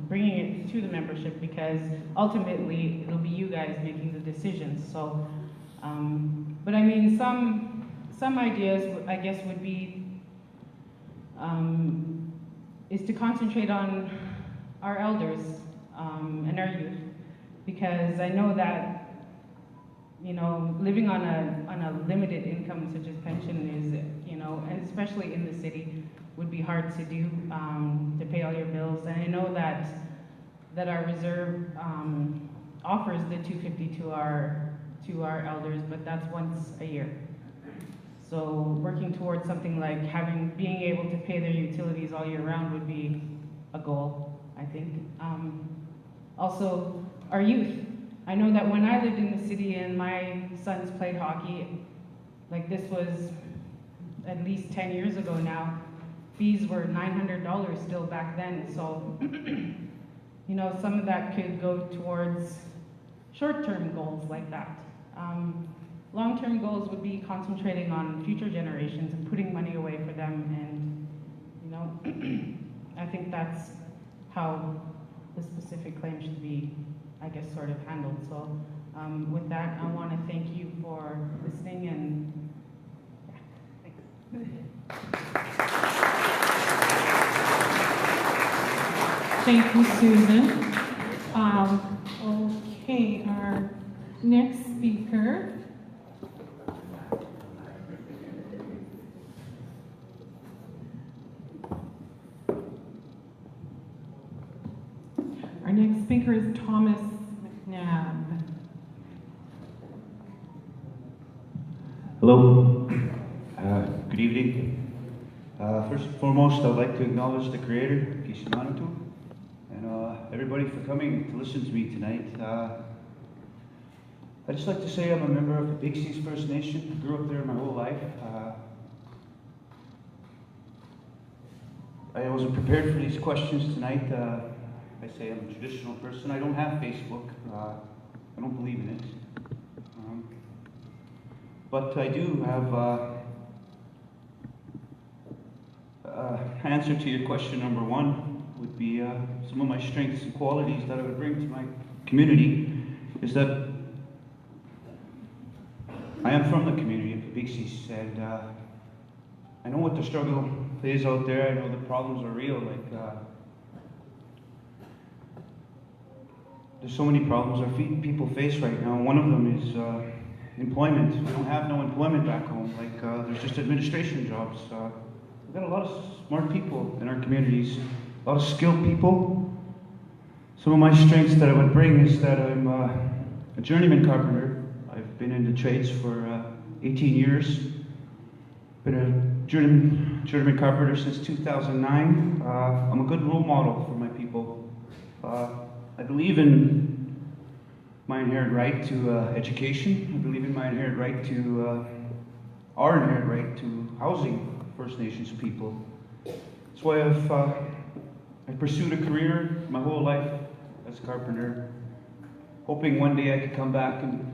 bringing it to the membership, because ultimately it'll be you guys making the decisions. So, but I mean, some ideas I guess would be is to concentrate on our elders and our youth, because I know that, you know, living on a limited income such as pension is, you know, and especially in the city, would be hard to do, to pay all your bills. And I know that our reserve offers the $250 to our elders, but that's once a year. So working towards something like being able to pay their utilities all year round would be a goal, I think. Also, our youth. I know that when I lived in the city and my sons played hockey, like this was at least 10 years ago now, fees were $900 still back then. So, you know, some of that could go towards short-term goals like that. Long-term goals would be concentrating on future generations and putting money away for them, and, you know, I think that's how the specific claim should be, I guess, sort of handled. So with that, I want to thank you for listening, and Thank you, Susan. Okay, our next speaker. Our next speaker is Thomas McNabb. Hello. Good evening. First and foremost, I'd like to acknowledge the creator, Kishimanatu, and everybody for coming to listen to me tonight. I'd just like to say I'm a member of the Peepeekisis First Nation. I grew up there my whole life. I wasn't prepared for these questions tonight. I say I'm a traditional person. I don't have Facebook. I don't believe in it. But I do have answer to your question number one would be some of my strengths and qualities that I would bring to my community is that I am from the community of Peepeekisis, and I know what the struggle is out there. I know the problems are real. There's so many problems our people face right now. One of them is employment. We don't have no employment back home. There's just administration jobs. We've got a lot of smart people in our communities, a lot of skilled people. Some of my strengths that I would bring is that I'm a journeyman carpenter. I've been in the trades for 18 years. Been a journeyman carpenter since 2009. I'm a good role model for my people. I believe in my inherent right to education. I believe in my inherent right to, our inherent right to housing for First Nations people. That's why I've pursued a career my whole life as a carpenter, hoping one day I could come back and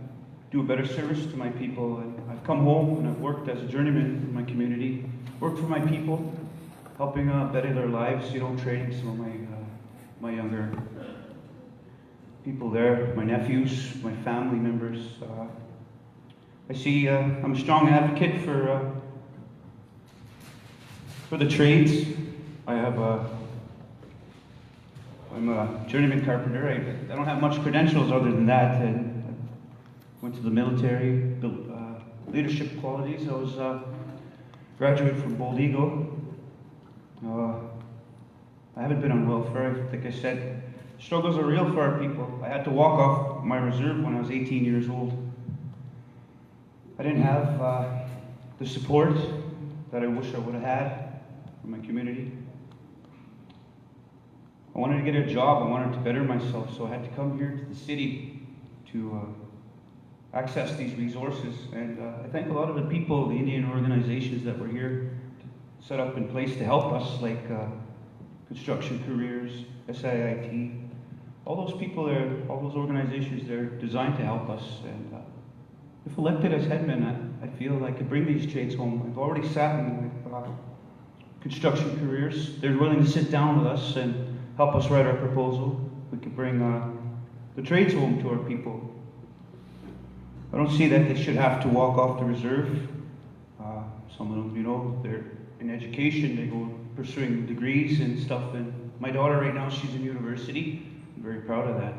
do a better service to my people. And I've come home and I've worked as a journeyman in my community, worked for my people, helping better their lives, training some of my younger people there, my nephews, my family members. I see I'm a strong advocate for the trades. I'm a journeyman carpenter. I don't have much credentials other than that. And I went to the military, built leadership qualities. I was a graduate from Bold Eagle. I haven't been on welfare. Like I said, struggles are real for our people. I had to walk off my reserve when I was 18 years old. I didn't have the support that I wish I would have had from my community. I wanted to get a job. I wanted to better myself, so I had to come here to the city to access these resources. And I thank a lot of the people, the Indian organizations that were here set up in place to help us, like Construction Careers, SIIT. All those people there, all those organizations, they're designed to help us. And if elected as headman, I feel I could bring these trades home. I've already sat in with Construction Careers. They're willing to sit down with us and help us write our proposal. We could bring the trades home to our people. I don't see that they should have to walk off the reserve. Some of them, they're in education, they go pursuing degrees and stuff. And my daughter right now, she's in university. I'm very proud of that,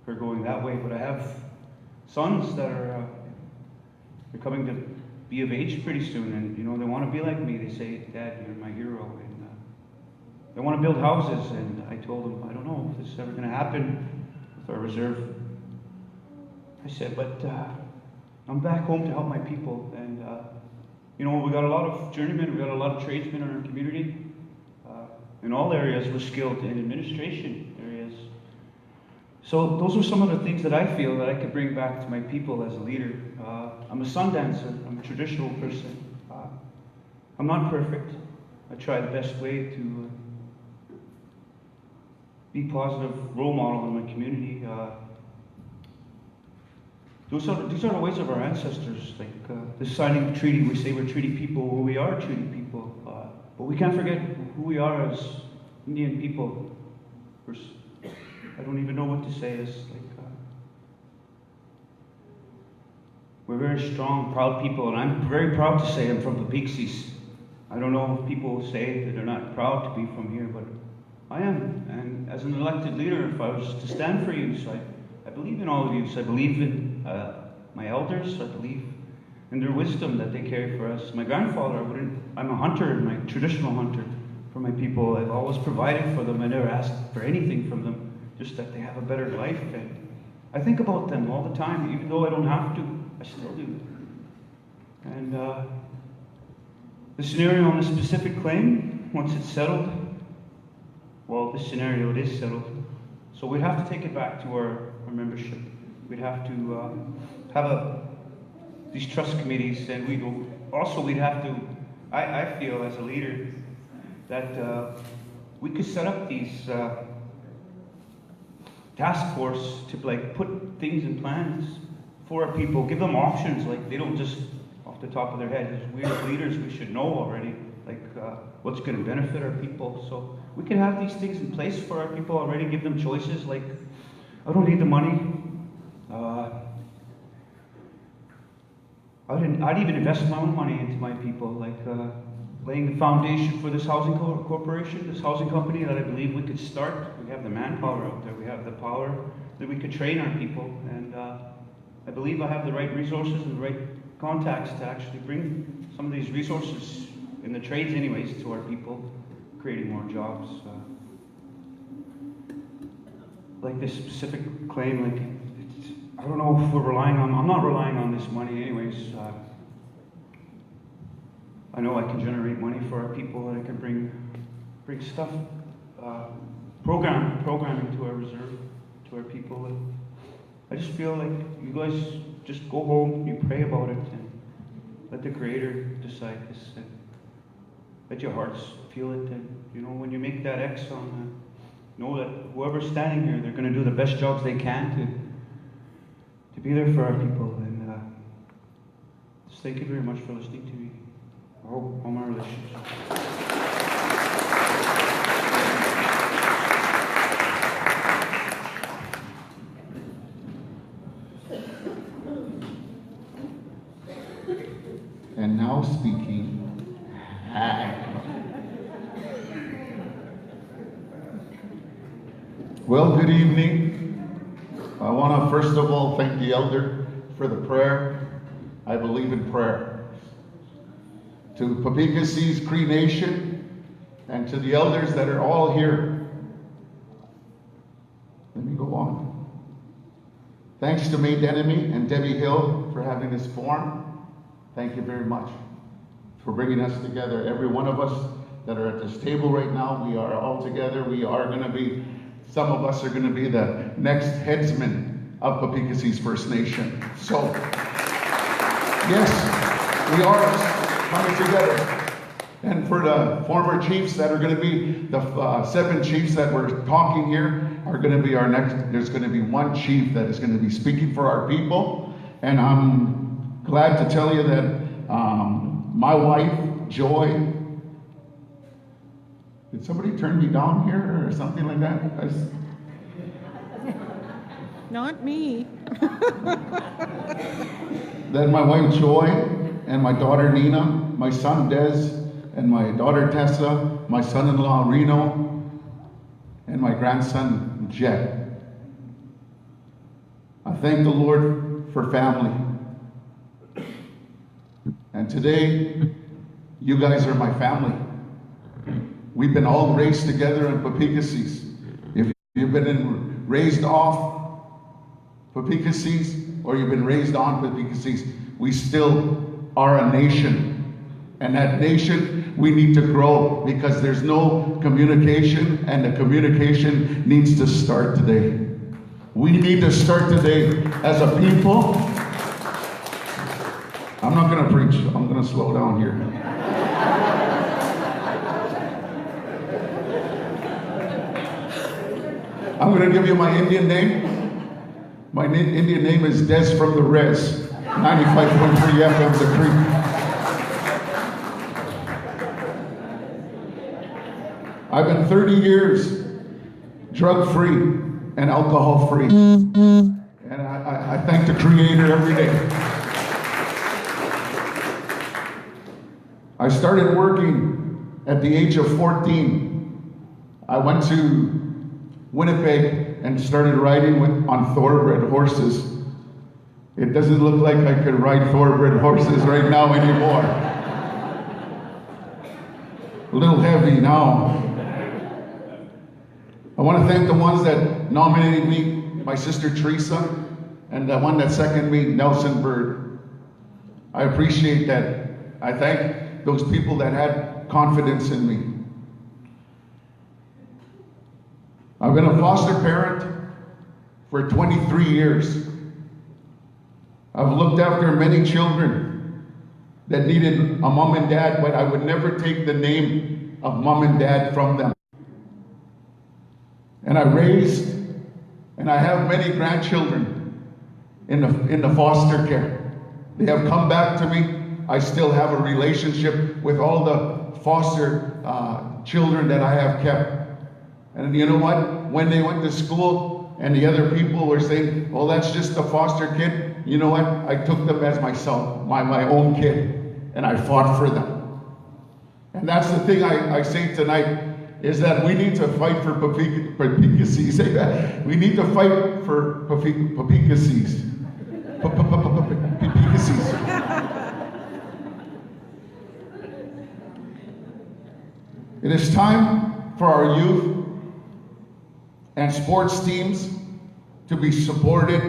her going that way. But I have sons that are they're coming to be of age pretty soon, and they want to be like me. They say, "Dad, you're my hero." And they want to build houses, and I told them, I don't know if this is ever going to happen with our reserve. I said, but I'm back home to help my people, and we got a lot of journeymen, we got a lot of tradesmen in our community. In all areas, we're skilled in administration areas. So those are some of the things that I feel that I could bring back to my people as a leader. I'm a sun dancer. I'm a traditional person. I'm not perfect. I try the best way to be a positive role model in my community. These are the ways of our ancestors. Like the signing of treaty, we say we're treaty people. Well, we are treaty people. But we can't forget who we are as Indian people. I don't even know what to say. It's we're very strong, proud people, and I'm very proud to say I'm from Peepeekisis. I don't know if people say that they're not proud to be from here, but I am. And as an elected leader, if I was to stand for you, so I believe in all of you. So I believe in my elders. I believe in their wisdom that they carry for us. My grandfather, I'm a hunter, my traditional hunter for my people. I've always provided for them. I never asked for anything from them, just that they have a better life. And I think about them all the time, even though I don't have to. I still do. And the scenario on the specific claim, once it's settled, well, this scenario, it is settled. So we'd have to take it back to our membership. We'd have to have these trust committees, and we'd have to, I feel as a leader, that we could set up these task force to like put things in plans for our people, give them options, like they don't just off the top of their head. As we as leaders, we should know already, like what's going to benefit our people. So we can have these things in place for our people already, give them choices, like I don't need the money. I'd even invest my own money into my people, like laying the foundation for this housing corporation, this housing company that I believe we could start. We have the manpower out there, we have the power that we could train our people, and I believe I have the right resources and the right contacts to actually bring some of these resources in the trades anyways to our people, creating more jobs. Like this specific claim, like I don't know if we're relying on, I'm not relying on this money anyways. I know I can generate money for our people, and I can bring stuff, programming to our reserve, to our people. And I just feel like you guys just go home, you pray about it, and let the Creator decide this. And let your hearts feel it, and you know, when you make that X on, know that whoever's standing here, they're going to do the best jobs they can to be there for our people. And just thank you very much for listening to me. I hope all my relationships. And now speaking. Well, good evening. I want to first of all thank the elder for the prayer. I believe in prayer. To Peepeekisis, Cree Nation, and to the elders that are all here. Let me go on. Thanks to May Denemy and Debbie Hill for having this forum. Thank you very much for bringing us together. Every one of us that are at this table right now, we are all together. We are going to be, some of us are going to be the next headsmen of Peepeekisis First Nation. So, yes, we are coming together. And for the former chiefs that are going to be, the 7 chiefs that we're talking here are going to be our next, there's going to be 1 chief that is going to be speaking for our people. And I'm glad to tell you that my wife, Joy, did somebody turn me down here or something like that? Not me. Then my wife Joy and my daughter Nina, my son Des, and my daughter Tessa, my son-in-law Reno, and my grandson Jet. I thank the Lord for family. And today, you guys are my family. We've been all raised together in Peepeekisis. If you've been raised off Peepeekisis or you've been raised on Peepeekisis, we still are a nation. And that nation, we need to grow because there's no communication, and the communication needs to start today. We need to start today as a people. I'm not going to preach. I'm going to slow down here. I'm going to give you my Indian name. My Indian name is Des from the Res, 95.3 FM, The Creek. I've been 30 years drug-free and alcohol-free. And I thank the Creator every day. I started working at the age of 14. I went to Winnipeg and started riding on thoroughbred horses. It doesn't look like I could ride thoroughbred horses right now anymore. A little heavy now. I want to thank the ones that nominated me, my sister Teresa, and the one that seconded me, Nelson Bird. I appreciate that. I thank those people that had confidence in me. I've been a foster parent for 23 years. I've looked after many children that needed a mom and dad, but I would never take the name of mom and dad from them. And I raised, and I have many grandchildren in the foster care. They have come back to me. I still have a relationship with all the foster children that I have kept. And you know what? When they went to school and the other people were saying, oh, that's just a foster kid, you know what? I took them as myself, my own kid, and I fought for them. And that's the thing I say tonight, is that we need to fight for Peepeekisis. Say that. We need to fight for Peepeekisis. Peepeekisis. It is time for our youth and sports teams to be supported,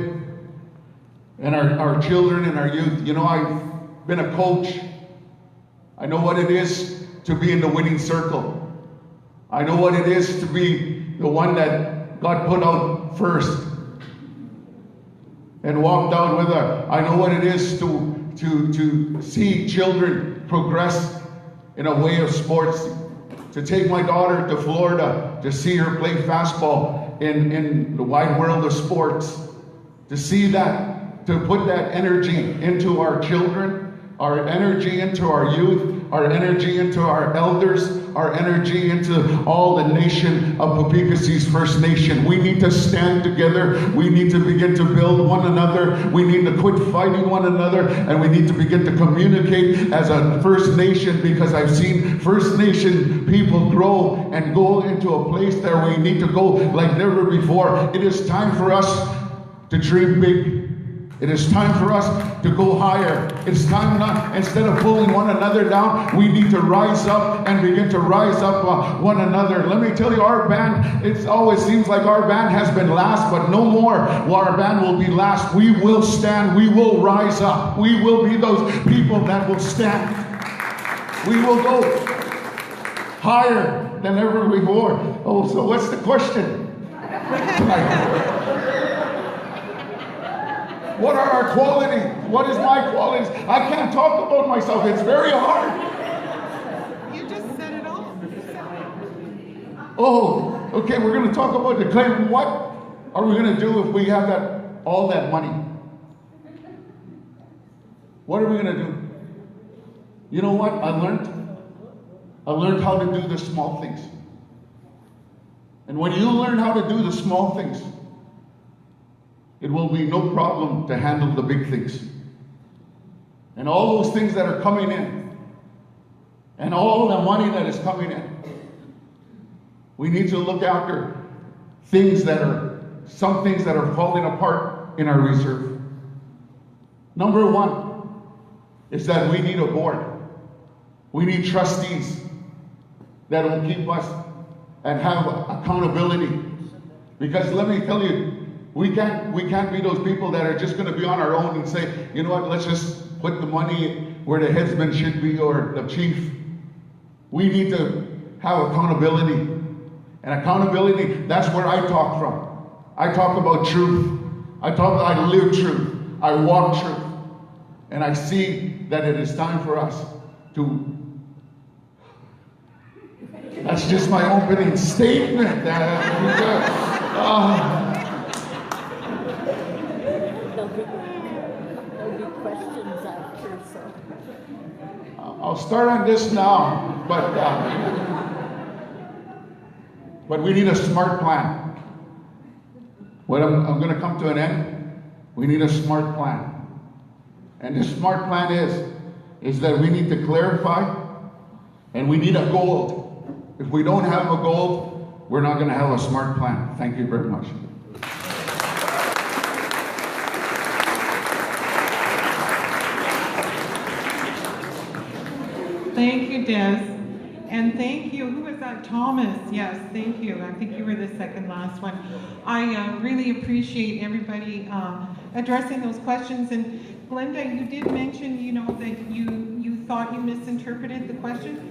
and our children and our youth. You know, I've been a coach. I know what it is to be in the winning circle. I know what it is to be the one that got put out first and walked out with her. I know what it is to see children progress in a way of sports. To take my daughter to Florida to see her play fastball in the wide world of sports. To see that, to put that energy into our children, our energy into our youth, our energy into our elders, our energy into all the nation of Peepeekisis First Nation. We need to stand together. We need to begin to build one another. We need to quit fighting one another, and we need to begin to communicate as a First Nation, because I've seen First Nation people grow and go into a place that we need to go like never before. It is time for us to dream big. It is time for us to go higher. It's time not, instead of pulling one another down, we need to rise up and begin to rise up one another. Let me tell you, our band, it always seems like our band has been last, but no more. Our band will be last. We will stand. We will rise up. We will be those people that will stand. We will go higher than ever before. Oh, so what's the question tonight? What are our qualities? What is my qualities? I can't talk about myself. It's very hard. You just said it all. Oh, okay, we're going to talk about the claim. What are we going to do if we have all that money? What are we going to do? You know what I learned? I learned how to do the small things. And when you learn how to do the small things, it will be no problem to handle the big things. And all those things that are coming in, and all the money that is coming in, we need to look after some things that are falling apart in our reserve. Number one is that we need a board. We need trustees that will keep us and have accountability. Because let me tell you, we can't be those people that are just going to be on our own and say, you know what, let's just put the money where the headsman should be, or the chief. We need to have accountability. And accountability, that's where I talk from. I talk about truth. I live truth. I walk truth. And I see that it is time for us to... That's just my opening statement. There'll be questions after, so. I'll start on this now, but we need a smart plan. I'm going to come to an end. We need a smart plan. And this smart plan is that we need to clarify, and we need a goal. If we don't have a goal, we're not going to have a smart plan. Thank you very much. Thank you, Des. And thank you, who was that? Thomas. Yes, thank you. I think you were the second last one. I really appreciate everybody addressing those questions. And Glenda, you did mention, you know, that you thought you misinterpreted the question.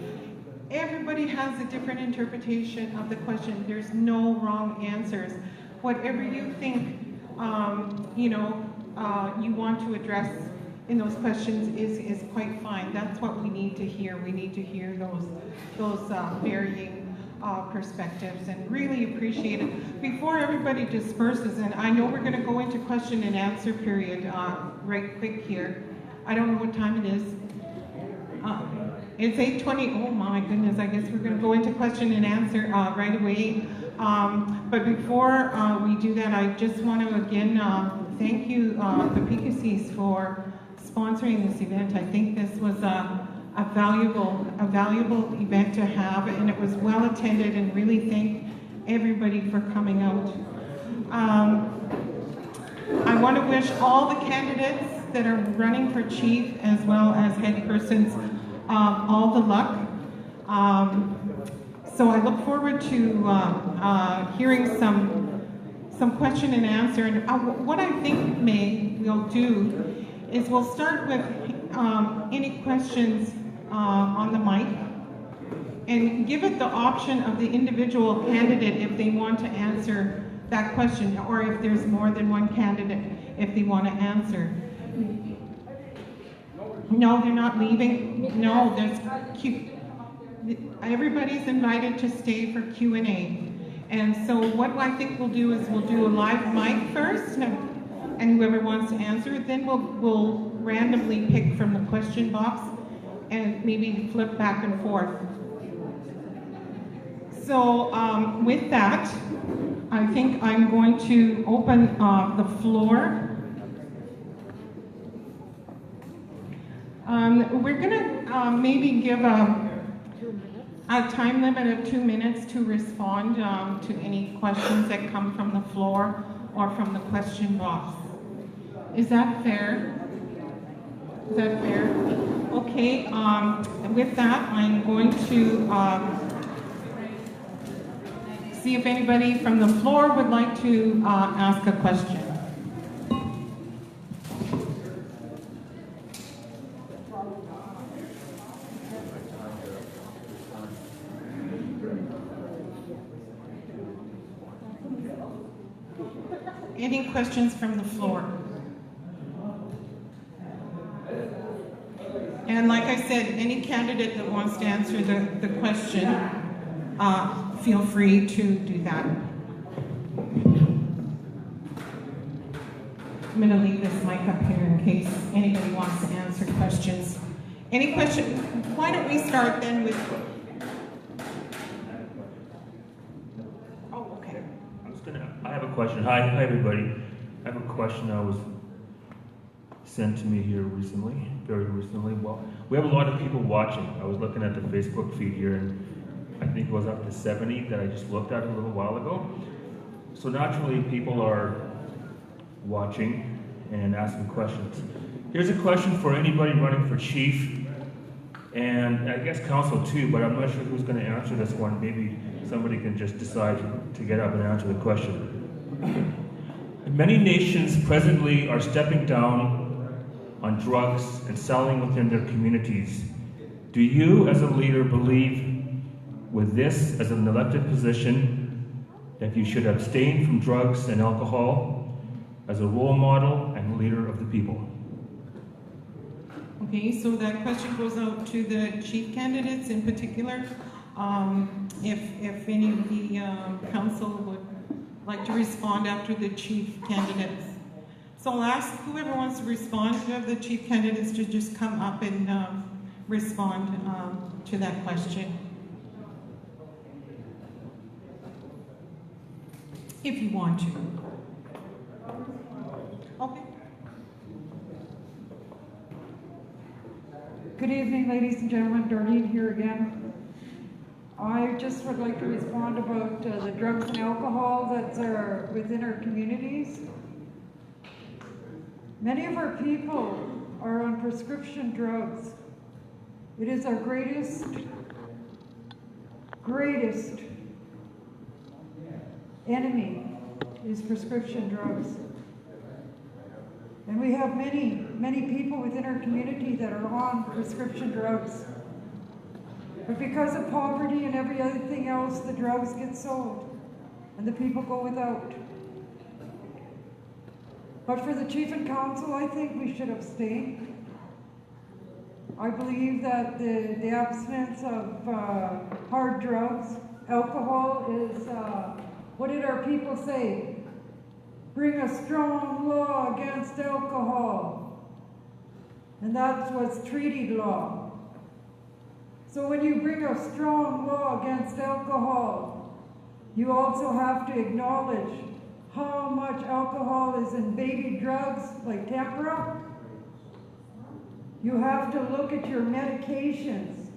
Everybody has a different interpretation of the question. There's no wrong answers. Whatever you think, you want to address in those questions is quite fine. That's what we need to hear. We need to hear those varying perspectives, and really appreciate it. Before everybody disperses, and I know we're going to go into question and answer period right quick here. I don't know what time it is. It's 8:20. Oh my goodness, I guess we're going to go into question and answer right away. But before we do that, I just want to again thank you, Peepeekisis, for sponsoring this event. I think this was a valuable event to have, and it was well attended, and really thank everybody for coming out. I want to wish all the candidates that are running for chief as well as Headpersons all the luck. So I look forward to hearing some question and answer. And what I think we'll do is we'll start with any questions on the mic, and give it the option of the individual candidate if they want to answer that question, or if there's more than one candidate, if they want to answer. No, they're not leaving. No, there's everybody's invited to stay for Q&A. And so what I think we'll do is we'll do a live mic first, and whoever wants to answer it, then we'll randomly pick from the question box and maybe flip back and forth. So with that, I think I'm going to open the floor. We're going to maybe give a time limit of 2 minutes to respond to any questions that come from the floor or from the question box. Is that fair? Is that fair? Okay, with that, I'm going to see if anybody from the floor would like to ask a question. Any questions from the floor? And like I said, any candidate that wants to answer the question, feel free to do that. I'm going to leave this mic up here in case anybody wants to answer questions. Any questions? Why don't we start then with... Oh, okay. I have a question. Hi everybody. I have a question that was sent to me here recently, very recently. Well, we have a lot of people watching. I was looking at the Facebook feed here, and I think it was up to 70 that I just looked at a little while ago. So naturally, people are watching and asking questions. Here's a question for anybody running for chief, and I guess council too, but I'm not sure who's going to answer this one. Maybe somebody can just decide to get up and answer the question. Many nations presently are stepping down on drugs and selling within their communities. Do you, as a leader, believe with this as an elected position that you should abstain from drugs and alcohol as a role model and leader of the people? Okay, so that question goes out to the chief candidates in particular. If any of the council would like to respond after the chief candidates. So I'll ask whoever wants to respond to the chief candidates to just come up and respond to that question. If you want to. Okay. Good evening, ladies and gentlemen. Darlene here again. I just would like to respond about the drugs and alcohol that are within our communities. Many of our people are on prescription drugs. It is our greatest enemy is prescription drugs. And we have many people within our community that are on prescription drugs. But because of poverty and every other thing else, the drugs get sold and the people go without. But for the chief and council, I think we should abstain. I believe that the abstinence of hard drugs, alcohol is, what did our people say? Bring a strong law against alcohol. And that was treaty law. So when you bring a strong law against alcohol, you also have to acknowledge how much alcohol is in baby drugs like Tempra. You have to look at your medications.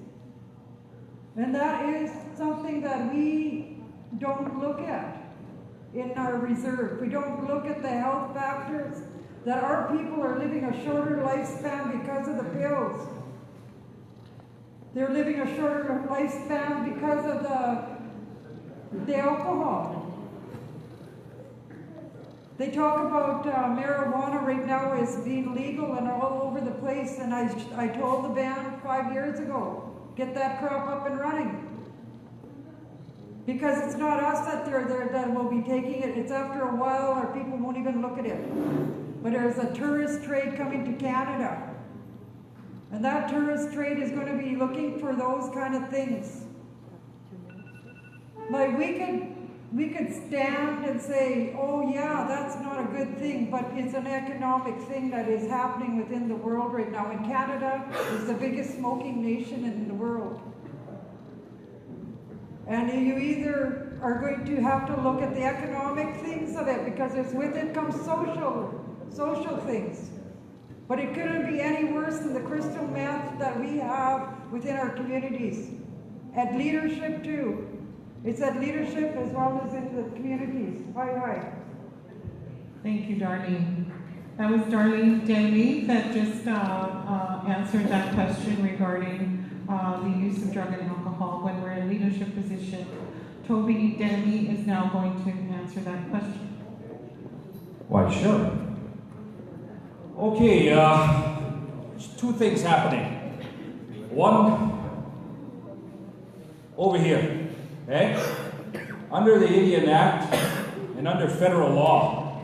And that is something that we don't look at in our reserve. We don't look at the health factors, that our people are living a shorter lifespan because of the pills. They're living a shorter lifespan because of the alcohol. They talk about marijuana right now as being legal and all over the place, and I told the band 5 years ago, get that crop up and running. Because it's not us that will be taking it, it's after a while our people won't even look at it. But there's a tourist trade coming to Canada. And that tourist trade is going to be looking for those kind of things. Like we could stand and say, oh yeah, that's not a good thing, but it's an economic thing that is happening within the world right now. And Canada is the biggest smoking nation in the world. And you either are going to have to look at the economic things of it, because with it comes social things. But it couldn't be any worse than the crystal meth that we have within our communities. At leadership too. It's at leadership as well as in the communities. Hi. Thank you, Darlene. That was Darlene Denby that just answered that question regarding the use of drug and alcohol when we're in leadership position. Toby Denby is now going to answer that question. Why, sure. Okay, there's two things happening. One, over here, okay? Under the Indian Act and under federal law,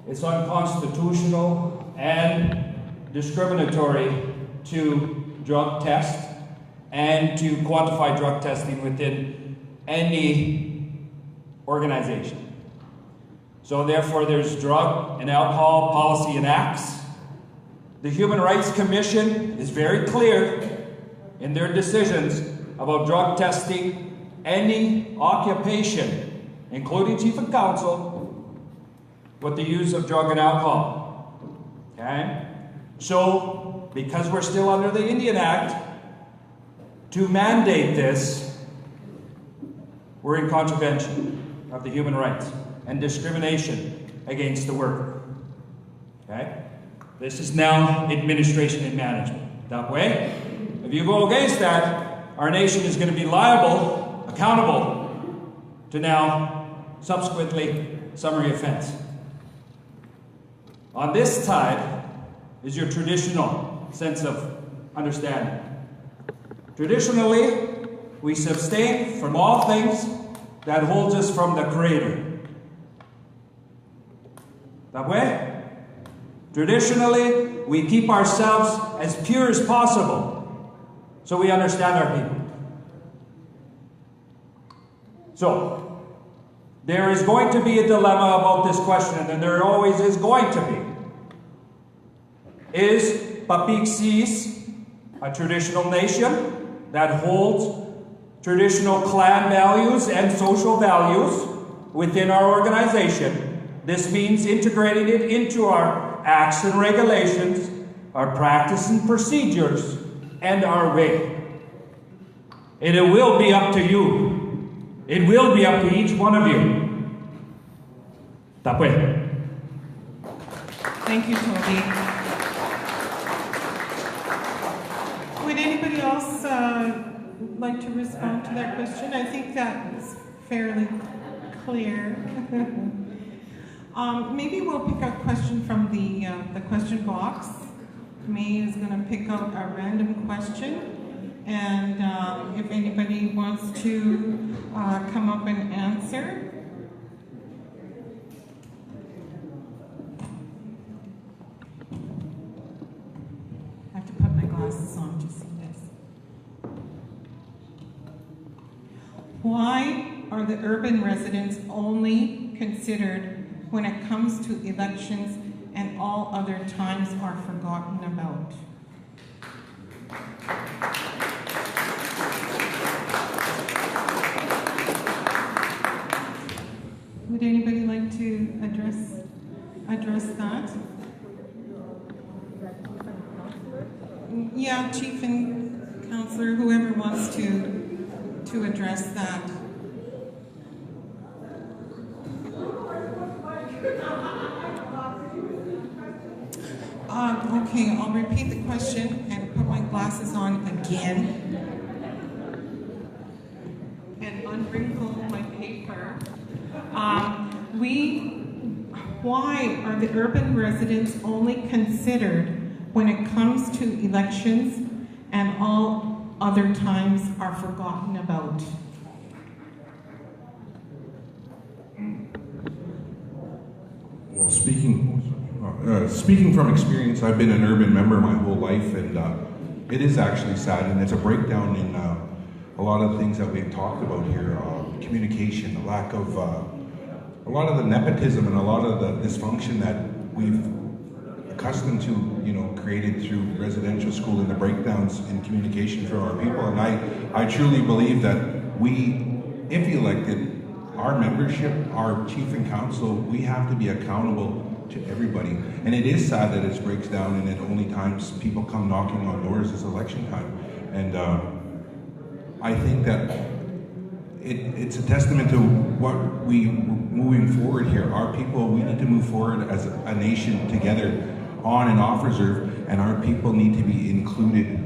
it's unconstitutional and discriminatory to drug test and to quantify drug testing within any organization. So therefore, there's drug and alcohol policy and acts. The Human Rights Commission is very clear in their decisions about drug testing any occupation, including Chief and Council, with the use of drug and alcohol. Okay? So, because we're still under the Indian Act, to mandate this, we're in contravention of the human rights and discrimination against the worker. Okay? This is now administration and management. That way, if you go against that, our nation is going to be liable, accountable to now, subsequently, summary offense. On this side is your traditional sense of understanding. Traditionally, we abstain from all things that holds us from the Creator. That way? Traditionally, we keep ourselves as pure as possible so we understand our people. So, there is going to be a dilemma about this question, and there always is going to be. Is Peepeekisis a traditional nation that holds traditional clan values and social values within our organization? This means integrating it into our acts and regulations, our practice and procedures, and our way. And it will be up to you. It will be up to each one of you. That way. Thank you, Toby. Would anybody else like to respond to that question? I think that was fairly clear. Maybe we'll pick a question from the question box. May is going to pick out a random question, and if anybody wants to come up and answer. I have to put my glasses on to see. Why are the urban residents only considered when it comes to elections and all other times are forgotten about? Would anybody like to address that? Yeah, Chief and Councillor, whoever wants to address that. Okay, I'll repeat the question and put my glasses on again and unwrinkle my paper. Why are the urban residents only considered when it comes to elections and all other times are forgotten about? Well, speaking from experience, I've been an urban member my whole life, and it is actually sad, and it's a breakdown in a lot of the things that we've talked about here. Communication, the lack of, a lot of the nepotism and a lot of the dysfunction that we've accustomed to, created through residential school, and the breakdowns in communication for our people. And I truly believe that we, if elected, our membership, our chief and council, we have to be accountable to everybody. And it is sad that it breaks down and at only times people come knocking on doors is election time. And I think that it's a testament to what we moving forward here. Our people, we need to move forward as a nation together on and off reserve, and our people need to be included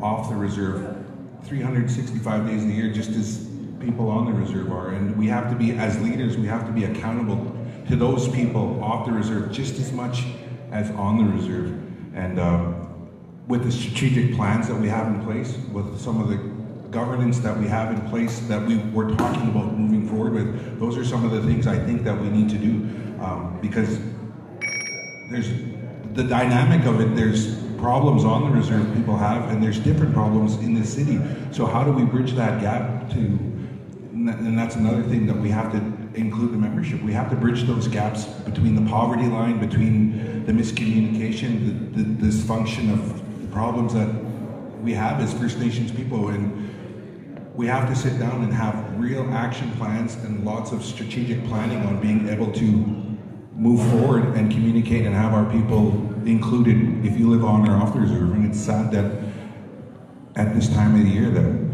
off the reserve 365 days a year, just as people on the reserve are. And we have to be, as leaders, we have to be accountable to those people off the reserve just as much as on the reserve. And with the strategic plans that we have in place, with some of the governance that we have in place that we're talking about moving forward with, those are some of the things I think that we need to do, because there's the dynamic of it. There's problems on the reserve people have, and there's different problems in the city. So how do we bridge that gap to, and that's another thing that we have to include the membership. We have to bridge those gaps between the poverty line, between the miscommunication, the dysfunction of the problems that we have as First Nations people. And we have to sit down and have real action plans and lots of strategic planning on being able to move forward and communicate and have our people included if you live on or off the reserve. And it's sad that at this time of the year that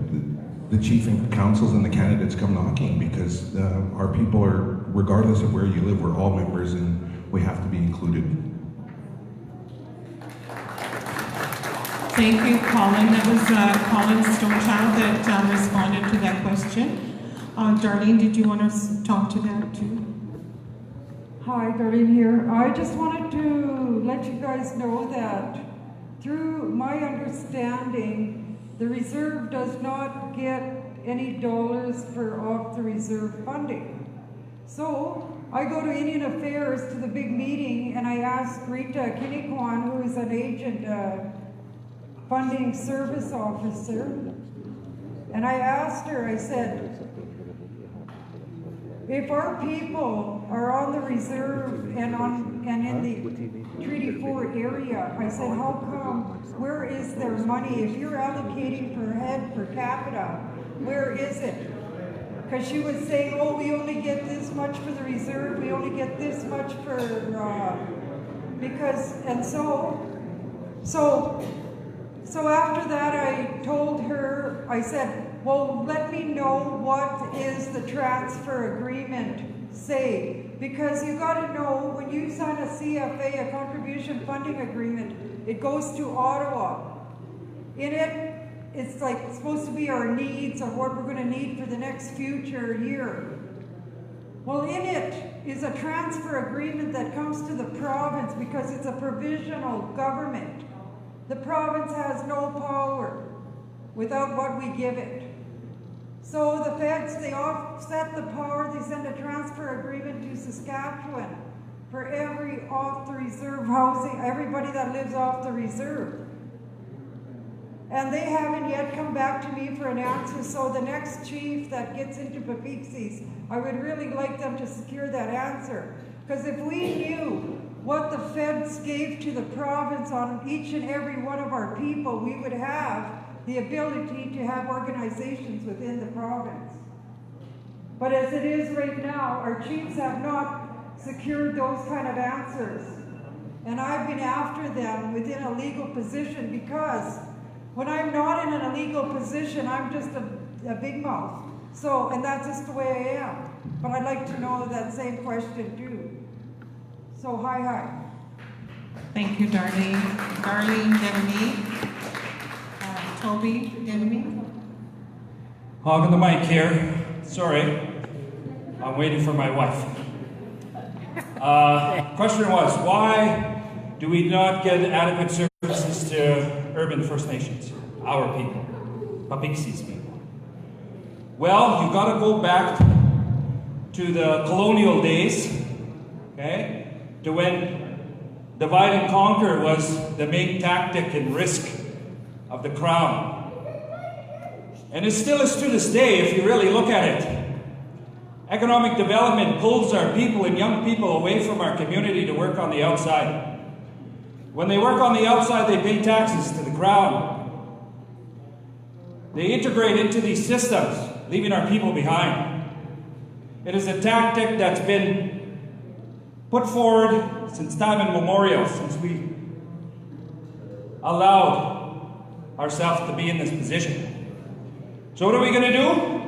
the chief and councils and the candidates come knocking, because our people are, regardless of where you live, we're all members and we have to be included. Thank you, Colin. That was Colin Stonechild that responded to that question. Darlene, did you want to talk to that too? Hi, Darlene here. I just wanted to let you guys know that through my understanding, the reserve does not get any dollars for off the reserve funding. So I go to Indian Affairs to the big meeting and I ask Rita Kinikwan, who is an agent funding service officer, and I asked her, I said, if our people are on the reserve and in the Treaty 4 area, I said, how come, where is their money? If you're allocating per head per capita, where is it? Because she was saying, oh, we only get this much for the reserve, we only get this much for, because, and so after that I told her, I said, well, let me know what is the transfer agreement say, because you got to know when you sign a CFA, a contribution funding agreement, it goes to Ottawa. In it, it's like it's supposed to be our needs or what we're going to need for the next future year. Well, in it is a transfer agreement that comes to the province because it's a provisional government. The province has no power without what we give it. So the feds, they offset the power, they send a transfer agreement to Saskatchewan for every off the reserve housing, everybody that lives off the reserve. and they haven't yet come back to me for an answer. So the next chief that gets into Peepeekisis, I would really like them to secure that answer. Because if we knew what the feds gave to the province on each and every one of our people, we would have the ability to have organizations within the province. But as it is right now, our chiefs have not secured those kind of answers. And I've been after them within a legal position, because when I'm not in an illegal position, I'm just a big mouth. So, and that's just the way I am. But I'd like to know that same question too. So, hi. Thank you, Darlene. Darlene, DESNOMIE. Toby, DESNOMIE. Hogging the mic here. Sorry. I'm waiting for my wife. Question was, why do we not get adequate services to urban First Nations, our people, Peepeekisis people? Well, you've got to go back to the colonial days, okay, to when divide and conquer was the main tactic and risk of the Crown. And it still is to this day, if you really look at it. Economic development pulls our people and young people away from our community to work on the outside. When they work on the outside, they pay taxes to the Crown. They integrate into these systems, leaving our people behind. It is a tactic that's been put forward since time immemorial, since we allowed ourselves to be in this position. So what are we going to do?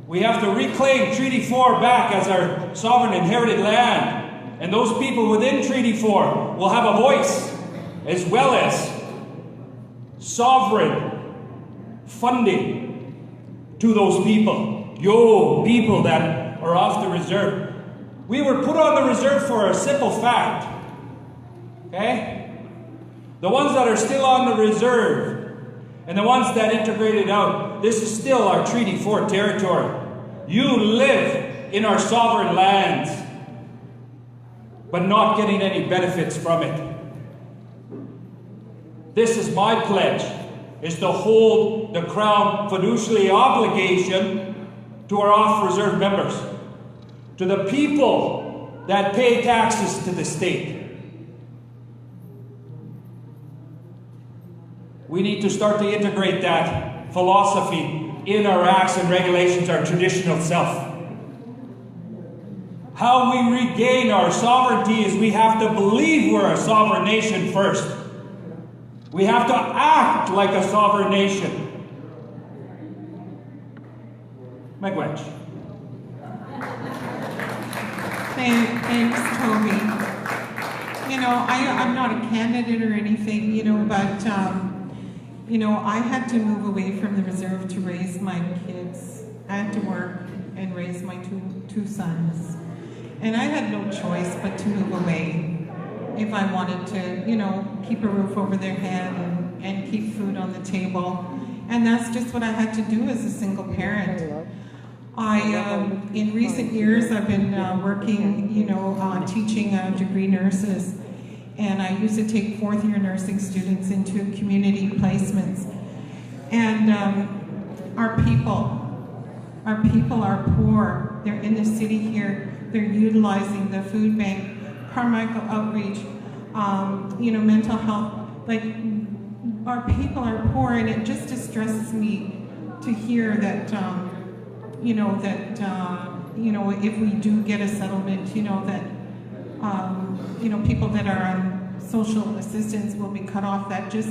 We have to reclaim Treaty 4 back as our sovereign inherited land. And those people within Treaty 4 will have a voice, as well as sovereign funding to those people. People that are off the reserve. We were put on the reserve for a simple fact. Okay? The ones that are still on the reserve and the ones that integrated out, this is still our Treaty 4 territory. You live in our sovereign lands, but not getting any benefits from it. This is my pledge, is to hold the Crown fiduciary obligation to our off-reserve members, to the people that pay taxes to the state. We need to start to integrate that philosophy in our acts and regulations, our traditional self. How we regain our sovereignty is we have to believe we're a sovereign nation first. We have to act like a sovereign nation. Miigwech. Thanks, Toby. You know, I'm not a candidate or anything, you know, but you know, I had to move away from the reserve to raise my kids. I had to work and raise my two sons. And I had no choice but to move away if I wanted to, you know, keep a roof over their head and keep food on the table. And that's just what I had to do as a single parent. In recent years, I've been working, you know, teaching degree nurses. And I used to take fourth-year nursing students into community placements. And our people are poor. They're in the city here. They're utilizing the food bank, Carmichael Outreach, you know, mental health. Like, our people are poor, and it just distresses me to hear that, you know, if we do get a settlement, you know, that you know, people that are on social assistance will be cut off. That just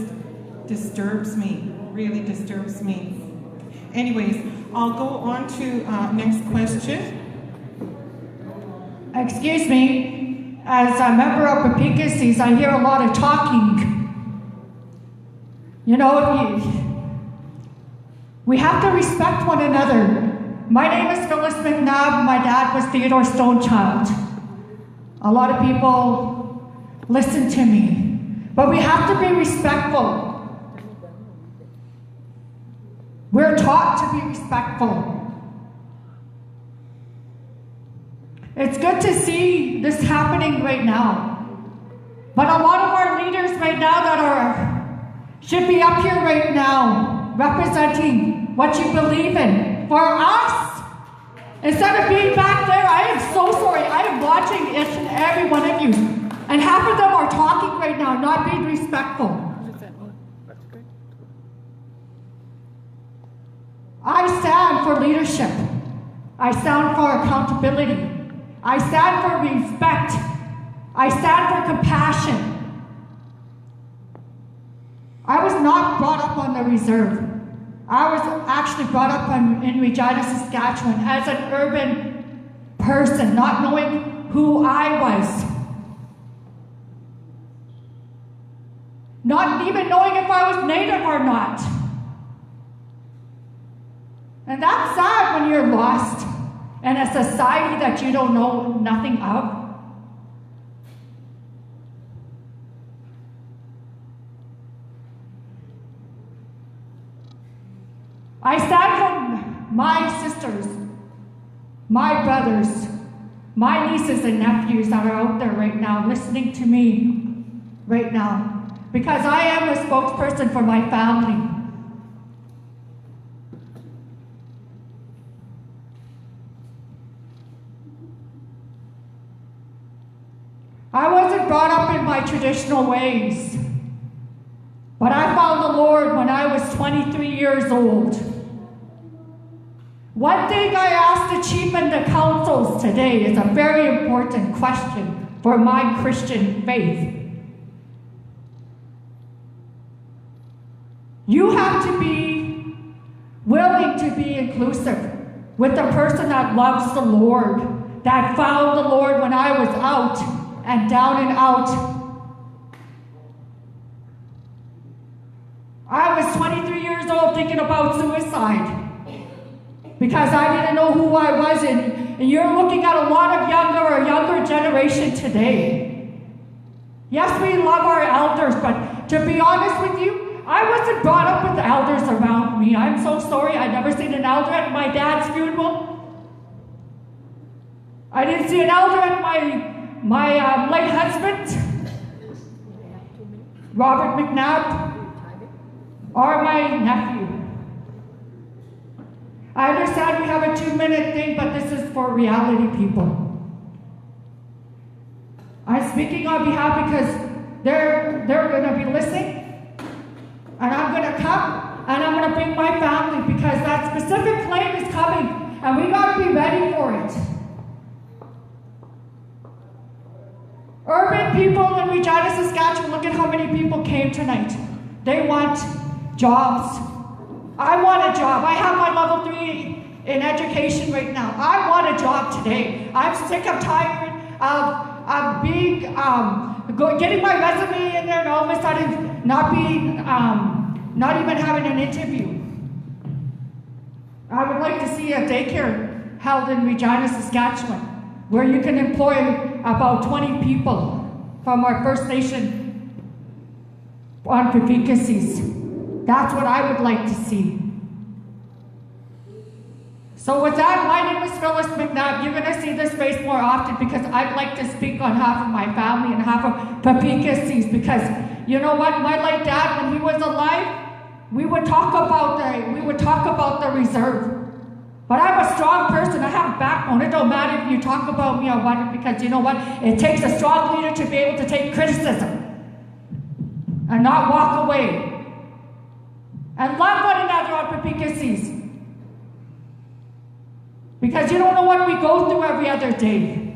disturbs me, really disturbs me. Anyways, I'll go on to next question. Excuse me, as a member of Peepeekisis, I hear a lot of talking. You know, we have to respect one another. My name is Phyllis McNabb. My dad was Theodore Stonechild. A lot of people listen to me, but we have to be respectful. We're taught to be respectful. It's good to see this happening right now, but a lot of our leaders right now that are should be up here right now representing what you believe in for us. Instead of being back there, I am so sorry. I am watching each and every one of you. And half of them are talking right now, not being respectful. I stand for leadership. I stand for accountability. I stand for respect. I stand for compassion. I was not brought up on the reserve. I was actually brought up in Regina, Saskatchewan as an urban person, not knowing who I was. Not even knowing if I was Native or not. And that's sad when you're lost in a society that you don't know nothing of. I stand for my sisters, my brothers, my nieces and nephews that are out there right now listening to me right now, because I am a spokesperson for my family. I wasn't brought up in my traditional ways, but I found the Lord when I was 23 years old. One thing I ask the Chief and the Councils today is a very important question for my Christian faith. You have to be willing to be inclusive with the person that loves the Lord, that found the Lord when I was out and down and out. I was 23 years old thinking about suicide because I didn't know who I was, and you're looking at a lot of younger generation today. Yes, we love our elders, but to be honest with you, I wasn't brought up with the elders around me. I'm so sorry. I never seen an elder at my dad's funeral. I didn't see an elder at my late husband, Robert McNabb, or my nephew. I understand we have a 2-minute thing, but this is for reality, people. I'm speaking on behalf because they're going to be listening, and I'm going to come, and I'm going to bring my family because that specific claim is coming, and we got to be ready for it. Urban people in Regina, Saskatchewan, look at how many people came tonight. They want jobs. I want a job. I have my level 3 in education right now. I want a job today. I'm sick of tired of being, getting my resume in there and all of a sudden not even having an interview. I would like to see a daycare held in Regina, Saskatchewan, where you can employ about 20 people from our First Nation on Peepeekisis. That's what I would like to see. So with that, my name is Phyllis McNabb. You're going to see this face more often because I'd like to speak on half of my family and half of Peepeekisis, because you know what? My late dad, when he was alive, we would talk about the reserve. But I'm a strong person. I have a backbone. It don't matter if you talk about me or what, because you know what? It takes a strong leader to be able to take criticism and not walk away. And love one another on Peepeekisis. Because you don't know what we go through every other day.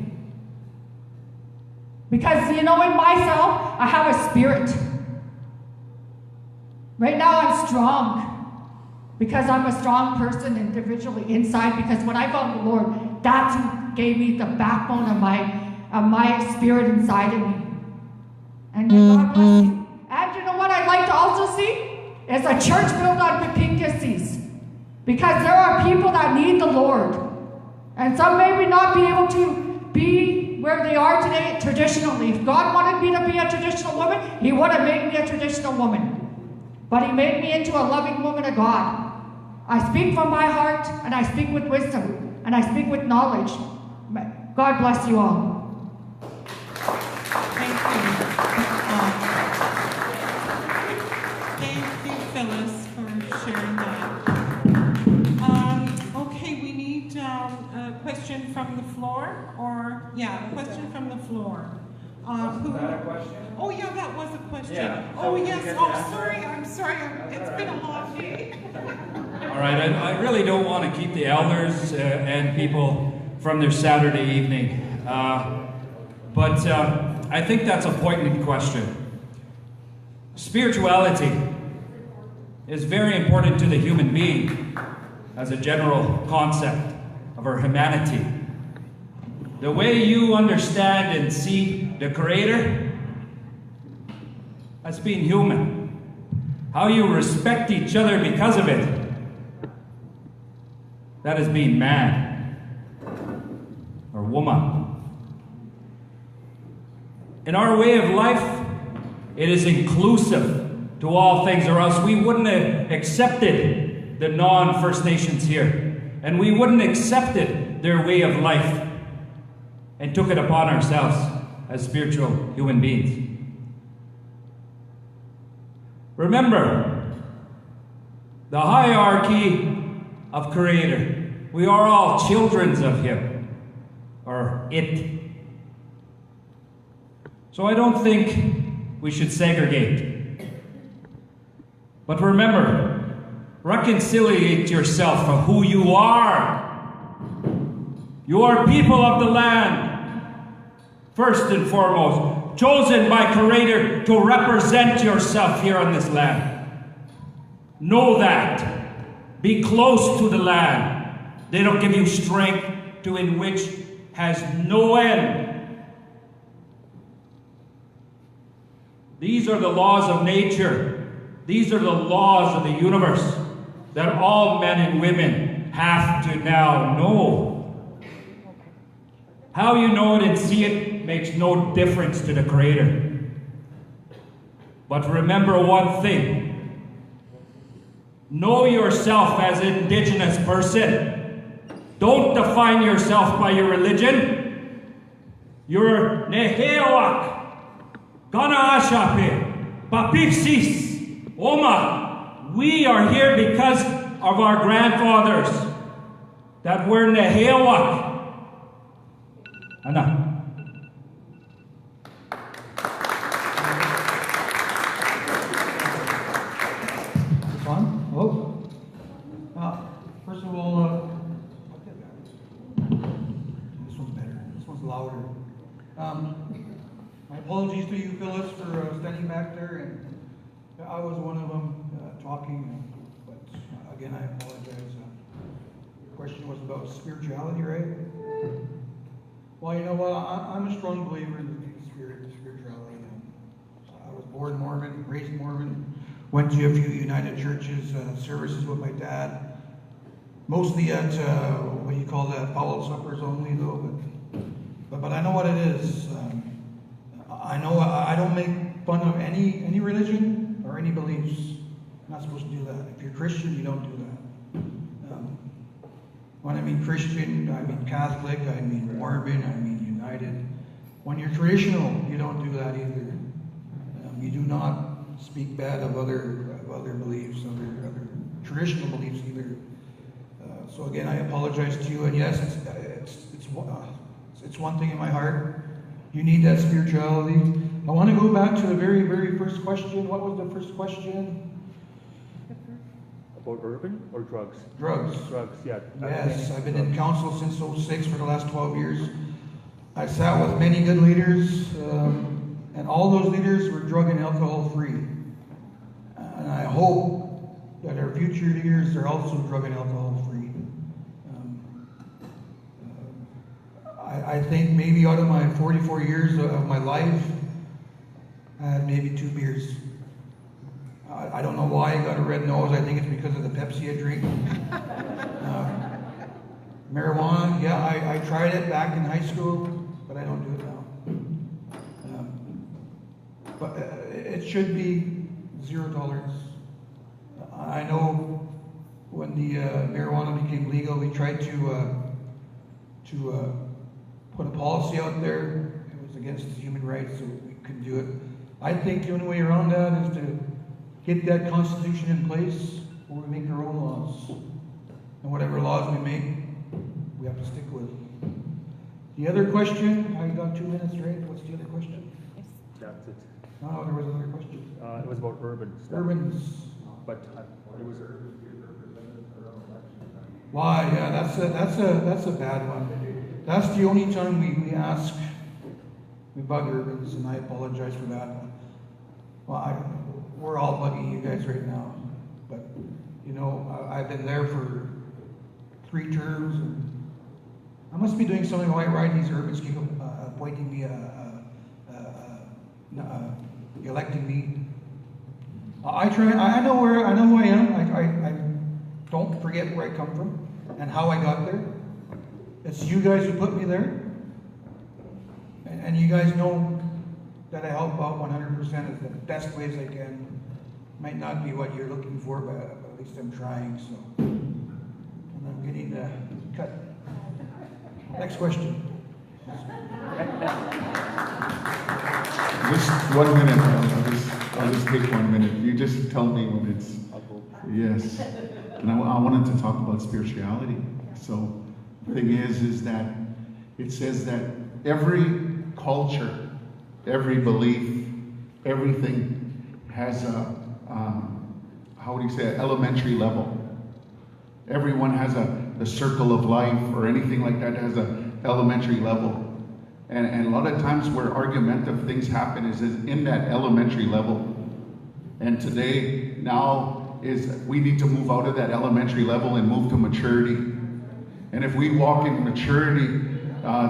Because you know, in myself, I have a spirit. Right now I'm strong. Because I'm a strong person individually inside. Because when I found the Lord, that's who gave me the backbone of my spirit inside of me. And God bless you. And you know what I'd like to also see? Is a church built on Peepeekisis. Because there are people that need the Lord. And some maybe not be able to be where they are today traditionally. If God wanted me to be a traditional woman, He would have made me a traditional woman. But He made me into a loving woman of God. I speak from my heart, and I speak with wisdom, and I speak with knowledge. God bless you all. Thank you. Thank question from the floor, or, yeah, a question from the floor. Wasn't that a question? Oh, yeah, that was a question. Yeah. Oh, So yes, we get oh, that. sorry, I'm sorry, it's been a long day. All right, I really don't want to keep the elders and people from their Saturday evening, but I think that's a poignant question. Spirituality is very important to the human being as a general concept of our humanity. The way you understand and see the Creator, that's being human. How you respect each other because of it, that is being man or woman. In our way of life, it is inclusive to all things, or else we wouldn't have accepted the non-First Nations here, and we wouldn't have accepted their way of life and took it upon ourselves as spiritual human beings. Remember the hierarchy of Creator. We are all children of Him, or it. So I don't think we should segregate. But remember, reconciliate yourself for who you are. You are people of the land, first and foremost, chosen by Creator to represent yourself here on this land. Know that. Be close to the land. They don't give you strength to in which has no end. These are the laws of nature. These are the laws of the universe that all men and women have to now know. How you know it and see it makes no difference to the Creator. But remember one thing. Know yourself as an Indigenous person. Don't define yourself by your religion. You're Nehewak, Ganaashape, Peepeekisis, Oma. We are here because of our grandfathers that were Nehewak. Ana. First of all, this one's better. This one's louder. My apologies to you, Phyllis, for standing back there, and I was one of them talking. But again, I apologize. Your question was about spirituality, right? Well, you know what? I'm a strong believer in the spirituality. I was born Mormon, raised Mormon. Went to a few United Churches services with my dad. Mostly at, what do you call that, followed suppers only though. But I know what it is. I know I don't make fun of any religion or any beliefs. I'm not supposed to do that. If you're Christian, you don't do that. When I mean Christian, I mean Catholic, I mean Mormon, I mean United. When you're traditional, you don't do that either. You do not speak bad of other beliefs, other traditional beliefs either. So again, I apologize to you. And yes, it's one thing in my heart. You need that spirituality. I want to go back to the very, very first question. What was the first question? About urban or drugs? Drugs. Drugs, yeah. Yes, I've been in council since 2006 for the last 12 years. I sat with many good leaders, and all those leaders were drug and alcohol free. And I hope that our future leaders are also drug and alcohol free. I think maybe out of my 44 years of my life, I had maybe 2 beers. I don't know why I got a red nose. I think it's because of the Pepsi I drink. Marijuana, yeah, I tried it back in high school, but I don't do it now. But it should be 0 tolerance. I know when the marijuana became legal, we tried to put a policy out there. It was against human rights, so we couldn't do it. I think the only way around that is to get that constitution in place where we make our own laws. And whatever laws we make, we have to stick with. The other question, I got 2 minutes, right? What's the other question? That's it. No, there was another question. It was about urban stuff. Urbans. But it was. Why? Yeah, that's a bad one. That's the only time we ask, we bug urbans, and I apologize for that. Well, we're all bugging you guys right now, but you know, I've been there for 3 terms, and I must be doing something right. These urbans keep appointing me, electing me. I know who I am. I don't forget where I come from and how I got there. It's you guys who put me there, and you guys know that I help out 100% as the best ways I can. Might not be what you're looking for, but at least I'm trying. So, and I'm getting cut. Next question. Just 1 minute. I'll just take 1 minute. You just tell me when it's yes. And I wanted to talk about spirituality. So the thing is that it says that every culture, every belief, everything has a how would you say, elementary level. Everyone has the circle of life or anything like that has a elementary level. And a lot of times where argumentative things happen is in that elementary level. And today, now, is we need to move out of that elementary level and move to maturity. And if we walk in maturity,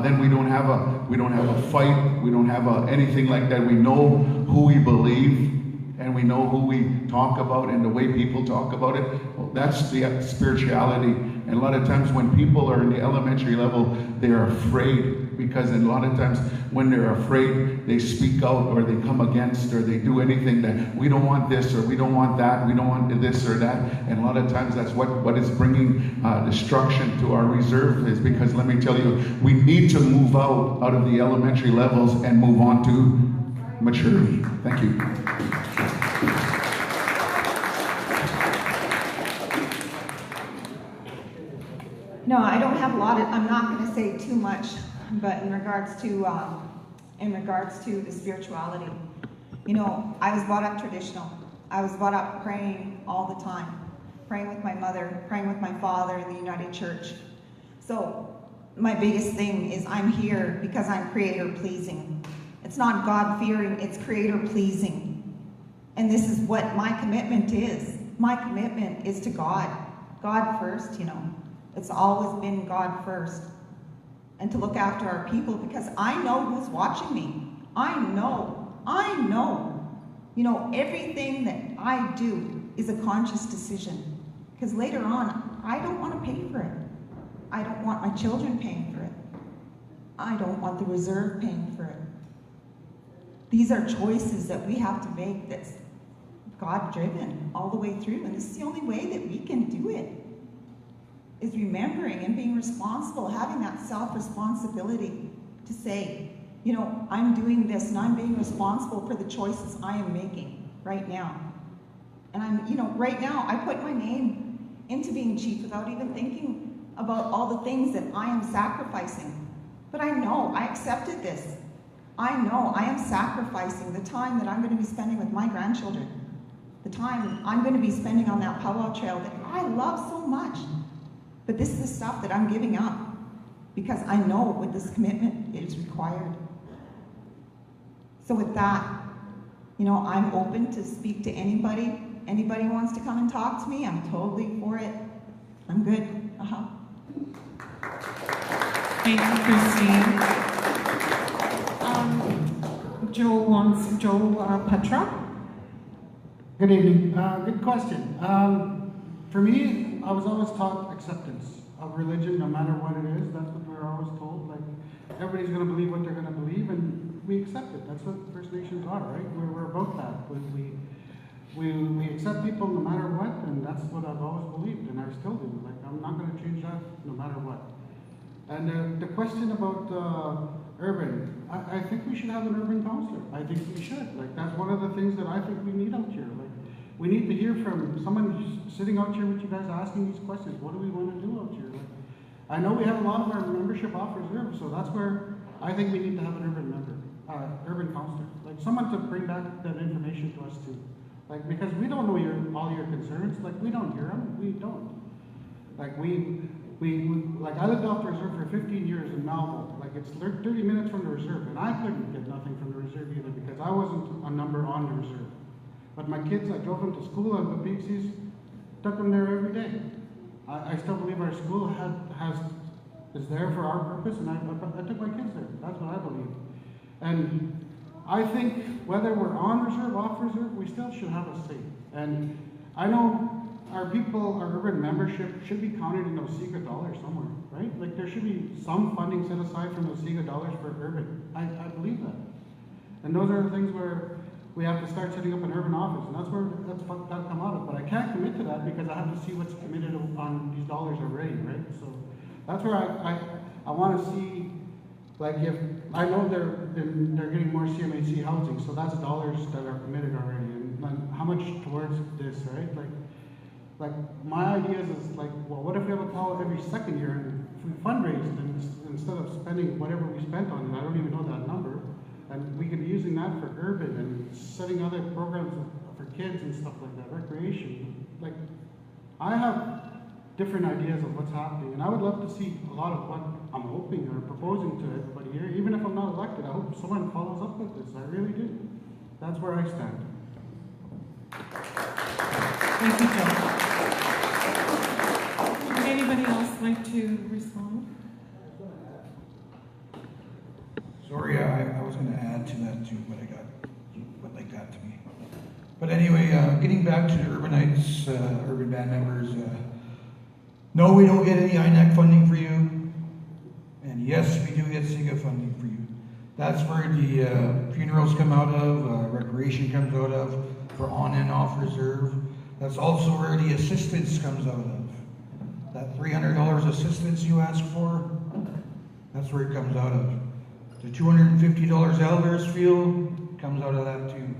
then we don't have a fight, we don't have anything like that. We know who we believe, and we know who we talk about, and the way people talk about it. Well, that's the spirituality. And a lot of times when people are in the elementary level, they're afraid. Because a lot of times when they're afraid, they speak out or they come against or they do anything that we don't want this or we don't want that, we don't want this or that. And a lot of times that's what is bringing destruction to our reserve, is because let me tell you, we need to move out of the elementary levels and move on to maturity. Thank you. No, I don't have a lot of, I'm not going to say too much, but in regards to the spirituality, you know, I was brought up traditional. I was brought up praying all the time, praying with my mother, praying with my father in the United Church. So my biggest thing is I'm here because I'm creator pleasing. It's not God fearing, it's creator pleasing. And this is what my commitment is. My commitment is to God. God first, you know. It's always been God first. And to look after our people, because I know who's watching me. I know. You know, everything that I do is a conscious decision. Because later on, I don't want to pay for it. I don't want my children paying for it. I don't want the reserve paying for it. These are choices that we have to make that's God-driven all the way through. And this is the only way that we can do it, is remembering and being responsible, having that self-responsibility to say, you know, I'm doing this and I'm being responsible for the choices I am making right now. And I'm, you know, right now I put my name into being chief without even thinking about all the things that I am sacrificing. But I know, I accepted this. I know I am sacrificing the time that I'm going to be spending with my grandchildren, the time I'm going to be spending on that powwow trail that I love so much. But this is the stuff that I'm giving up because I know with this commitment it is required. So with that, you know, I'm open to speak to anybody. Anybody who wants to come and talk to me, I'm totally for it. I'm good. Thank you, Christine. Joe Petra. Good evening. Good question. For me, I was always taught acceptance of religion, no matter what it is. That's what we're always told. Like, everybody's going to believe what they're going to believe, and we accept it. That's what First Nations are, right? We're about that. We accept people no matter what, and that's what I've always believed, and I still do. Like, I'm not going to change that no matter what. And the question about urban, I think we should have an urban councillor. I think we should. Like, that's one of the things that I think we need out here. Like, we need to hear from someone who's sitting out here with you guys asking these questions. What do we want to do out here? Like, I know we have a lot of our membership off reserve, so that's where I think we need to have an urban councillor, like someone to bring back that information to us too. Like, because we don't know all your concerns, like we don't hear them, we don't. Like like I lived off the reserve for 15 years in Malmo, like it's 30 minutes from the reserve, and I couldn't get nothing from the reserve either because I wasn't a number on the reserve. But my kids, I drove them to school on Peepeekisis, took them there every day. I still believe our school is there for our purpose, and I took my kids there. That's what I believe. And I think whether we're on reserve, off reserve, we still should have a say. And I know our urban membership should be counted in those secret dollars somewhere, right? Like there should be some funding set aside from those secret dollars for urban. I believe that. And those are the things where we have to start setting up an urban office, and that's where that's got to come out of. But I can't commit to that because I have to see what's committed on these dollars already, right? So that's where I want to see, like, if I know they're getting more CMHC housing, so that's dollars that are committed already, and how much towards this, right? Like my idea is like, well, what if we have a call every second year and if we fundraise instead of spending whatever we spent on it, I don't even know that number. And we could be using that for urban and setting other programs for kids and stuff like that, recreation. Like, I have different ideas of what's happening, and I would love to see a lot of what I'm hoping or proposing to everybody here. Even if I'm not elected, I hope someone follows up with this. I really do. That's where I stand. Thank you, Joe. Would anybody else like to respond? Sorry, I was going to add to that too, but what they got to me. But anyway, getting back to the urbanites, urban band members. No, we don't get any INAC funding for you, and yes, we do get SIGA funding for you. That's where the funerals come out of, recreation comes out of, for on and off reserve. That's also where the assistance comes out of. That $300 assistance you asked for, that's where it comes out of. The $250 elders feel comes out of that too.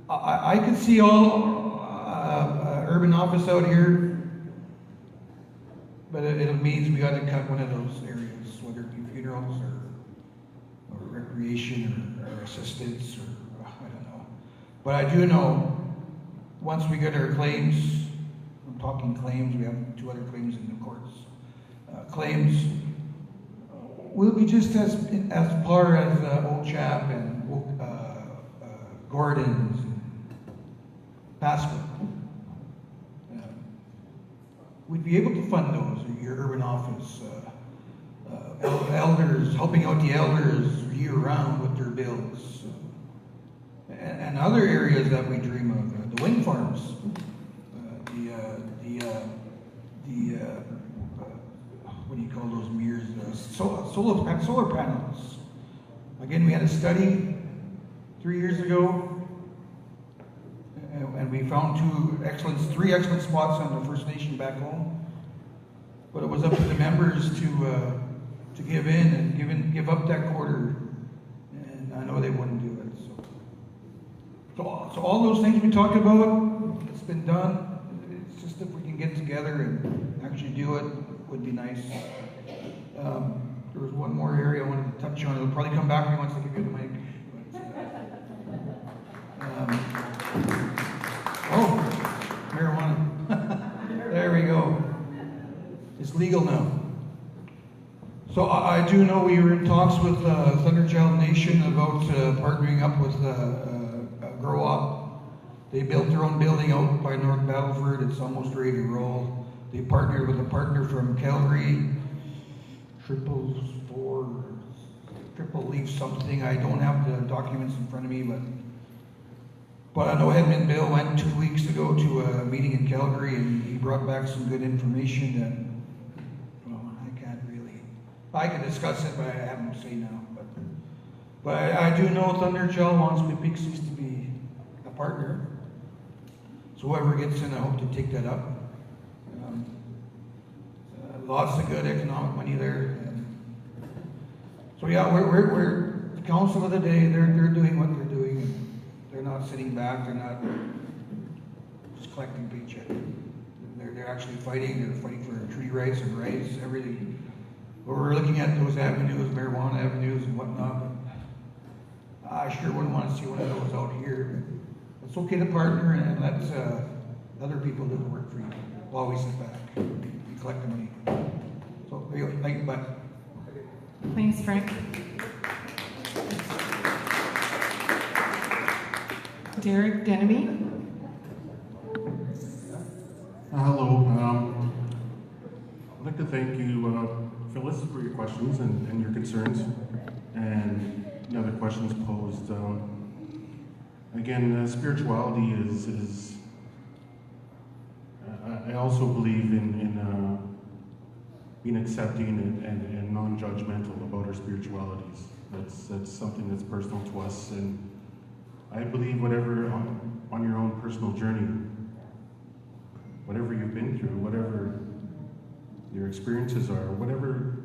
I could see all urban office out here, but it means we got to cut one of those areas, whether it be funerals or recreation or assistance or I don't know. But I do know once we get our claims, I'm talking claims. We have 2 other claims in the courts. Claims. We'll be just as far as Old Chap and Gordon's and Pasco. We'd be able to fund those, your urban office, elders, helping out the elders year-round with their bills, and other areas that we dream of, the wind farms, what do you call those mirrors? Solar panels. Again, we had a study 3 years ago, and we found 3 excellent spots on the First Nation back home. But it was up to the members to give in and give up that quarter, and I know they wouldn't do it. So all those things we talked about, it's been done. It's just if we can get together and actually do it, would be nice. There was one more area I wanted to touch on. It'll probably come back to me once I give you the mic. Marijuana. There we go. It's legal now. So I do know we were in talks with Thunderchild Nation about partnering up with Grow Up. They built their own building out by North Battleford. It's almost ready to roll. They partnered with a partner from Calgary, Triple Leaf something. I don't have the documents in front of me, but I know Edmund Bill went 2 weeks ago to a meeting in Calgary, and he brought back some good information that, well, I can discuss it, but I have no say now. But I do know Thunderchild wants Peepeekisis to be a partner. So whoever gets in, I hope to take that up. Lots of good economic money there. So yeah, we're the council of the day. They're doing what they're doing. They're not sitting back. They're not just collecting paycheck. they're actually fighting. They're fighting for tree rights and rights, everything. But we're looking at those avenues, marijuana avenues and whatnot. But I sure wouldn't want to see one of those out here. It's okay to partner and let other people do the work for you while we sit back and collect the money. So there you go. Thank you, bye. Thanks, Frank. Derek DESNOMIE. Hello. I'd like to thank you, Phyllis, for your questions and your concerns and the other questions posed. Again, spirituality is I also believe in being accepting and non-judgmental about our spiritualities. That's something that's personal to us, and I believe whatever on your own personal journey, whatever you've been through, whatever your experiences are, whatever,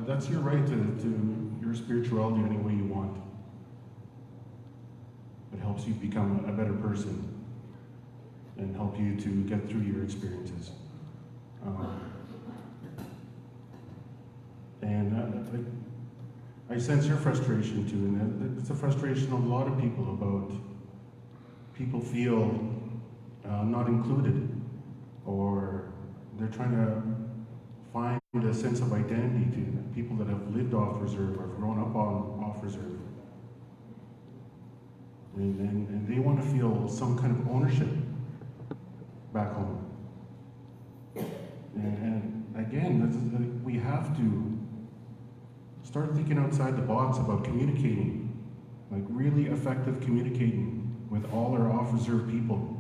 that's your right to your spirituality any way you want. It helps you become a better person and help you to get through your experiences. I sense your frustration too, and it's a frustration of a lot of people about people feel not included, or they're trying to find a sense of identity to people that have lived off reserve or grown up off reserve. And they want to feel some kind of ownership back home. And again, we have to start thinking outside the box about communicating, like really effective communicating with all our off-reserve people,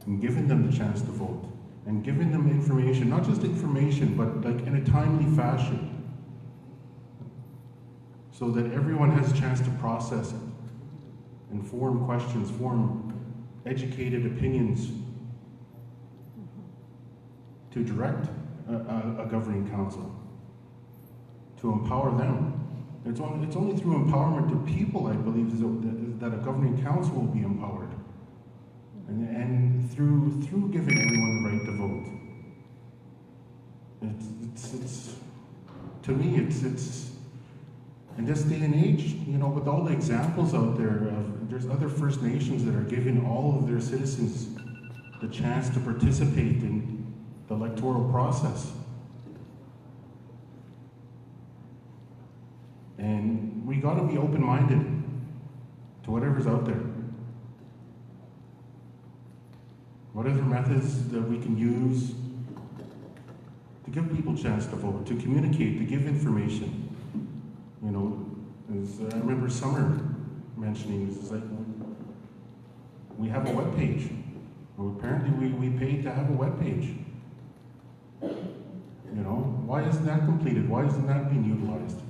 and giving them the chance to vote, and giving them information, not just information, but like in a timely fashion, so that everyone has a chance to process it, and form questions, form educated opinions to direct a governing council, to empower them. It's only through empowerment of people, I believe, that a governing council will be empowered. And through giving everyone the right to vote. It's to me, it's in this day and age, with all the examples out there there's other First Nations that are giving all of their citizens the chance to participate in the electoral process. And we got to be open-minded to whatever's out there. What other methods that we can use to give people a chance to vote, to communicate, to give information. As I remember Summer mentioning, it's like we have a web page. Well, apparently we paid to have a web page. Why isn't that completed? Why isn't that being utilized?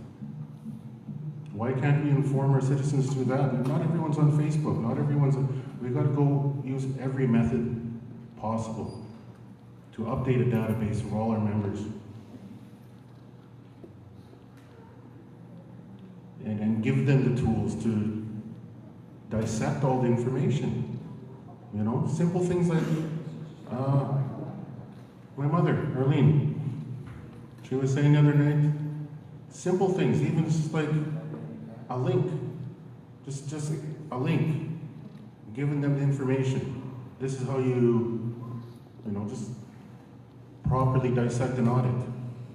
Why can't we inform our citizens through that? Not everyone's on Facebook. We've got to go use every method possible to update a database of all our members. And give them the tools to dissect all the information. Simple things like my mother, Arlene, she was saying the other night, simple things, even just like a link, just a link, giving them the information. This is how you just properly dissect an audit.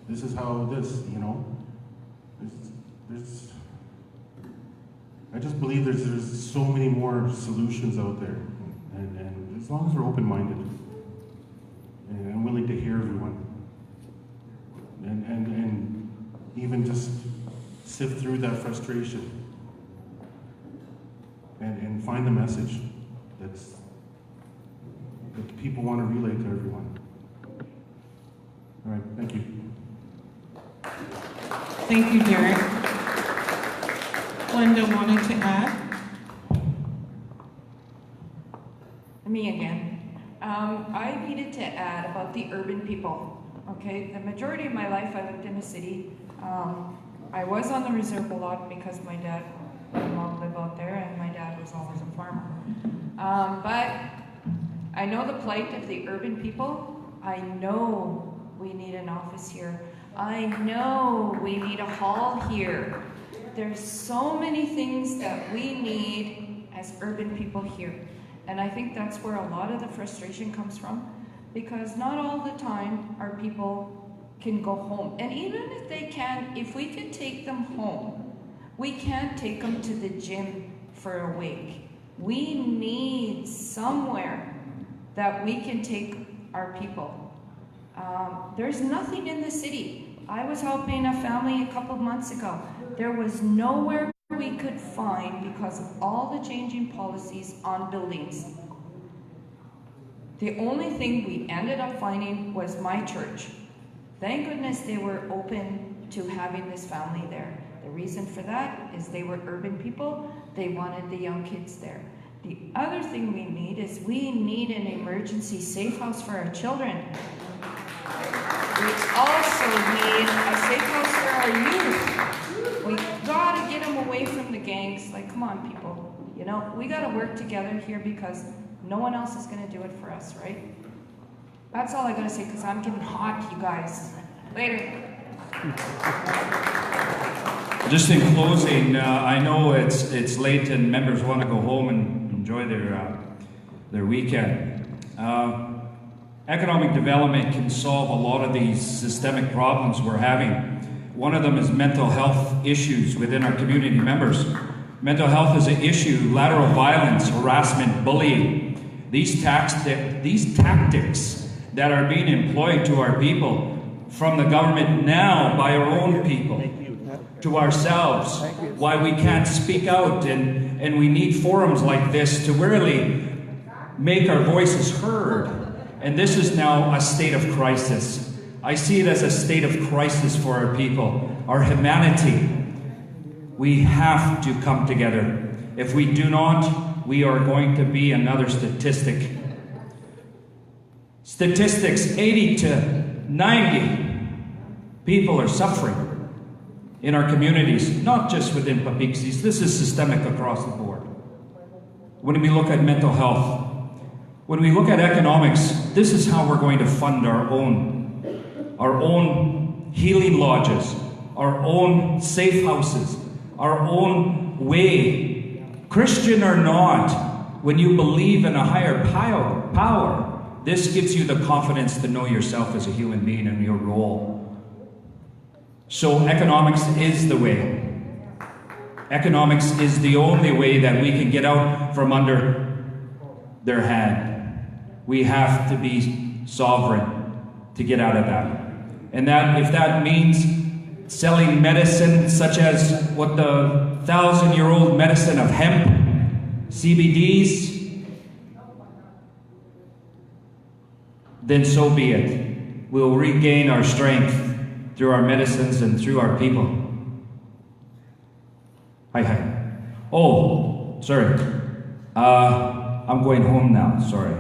This is how I just believe there's so many more solutions out there, and as long as we're open-minded and willing to hear everyone, and even just sift through that frustration and find the message that the people want to relay to everyone. All right, thank you. Thank you, Derek. Linda wanted to add. Me again. I needed to add about the urban people. Okay, the majority of my life I lived in a city. I was on the reserve a lot because my dad and mom live out there, and my dad was always a farmer. But I know the plight of the urban people. I know we need an office here. I know we need a hall here. There's so many things that we need as urban people here. And I think that's where a lot of the frustration comes from, because not all the time our people can go home. And even if they can, if we could take them home, we can't take them to the gym for a week. We need somewhere that we can take our people. There's nothing in the city. I was helping a family a couple of months ago. There was nowhere we could find because of all the changing policies on buildings. The only thing we ended up finding was my church. Thank goodness they were open to having this family there. The reason for that is they were urban people. They wanted the young kids there. The other thing we need is we need an emergency safe house for our children. We also need a safe house for our youth. We gotta get them away from the gangs. Like, come on, people. You know, we gotta work together here because no one else is gonna do it for us, right? That's all I gotta say, because I'm getting hot, you guys. Later. Just in closing, I know it's late and members want to go home and enjoy their weekend. Economic development can solve a lot of these systemic problems we're having. One of them is mental health issues within our community members. Mental health is an issue, lateral violence, harassment, bullying. These tactics that are being employed to our people from the government now by our own people, to ourselves, why we can't speak out, and we need forums like this to really make our voices heard. And this is now a state of crisis. I see it as a state of crisis for our people, our humanity. We have to come together. If we do not, we are going to be another statistic. Statistics, 80 to 90 people are suffering in our communities, not just within Peepeekisis. This is systemic across the board. When we look at mental health, when we look at economics, this is how we're going to fund our own healing lodges, our own safe houses, our own way. Christian or not, when you believe in a higher power, this gives you the confidence to know yourself as a human being and your role. So economics is the way. Economics is the only way that we can get out from under their hand. We have to be sovereign to get out of that. And that, if that means selling medicine such as what the 1,000-year-old medicine of hemp, CBDs, then so be it. We'll regain our strength through our medicines and through our people. Hi. Oh, sorry. I'm going home now, sorry.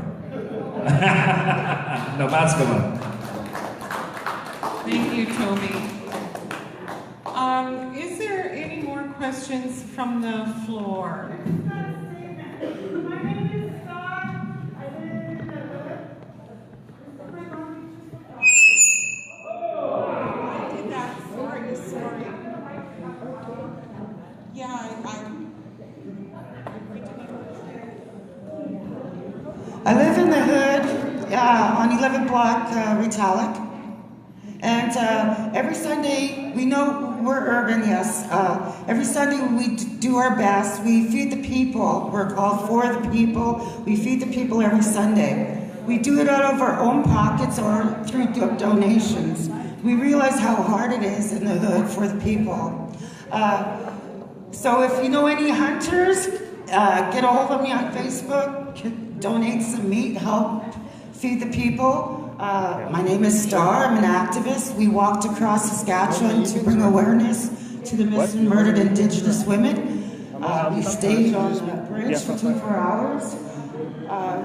No, that's the one. Thank you, Toby. Is there any more questions from the floor? Sorry. Yeah, I live in the hood on 11 block Retallick, and every Sunday, we know we're urban, yes. Every Sunday we do our best. We feed the people. We're called for the people. We feed the people every Sunday. We do it out of our own pockets or through donations. We realize how hard it is in the hood for the people. So if you know any hunters, get a hold of me on Facebook, donate some meat, help feed the people. My name is Star, I'm an activist. We walked across Saskatchewan to bring awareness to the missing and murdered Indigenous women. We stayed on the bridge for 24 hours.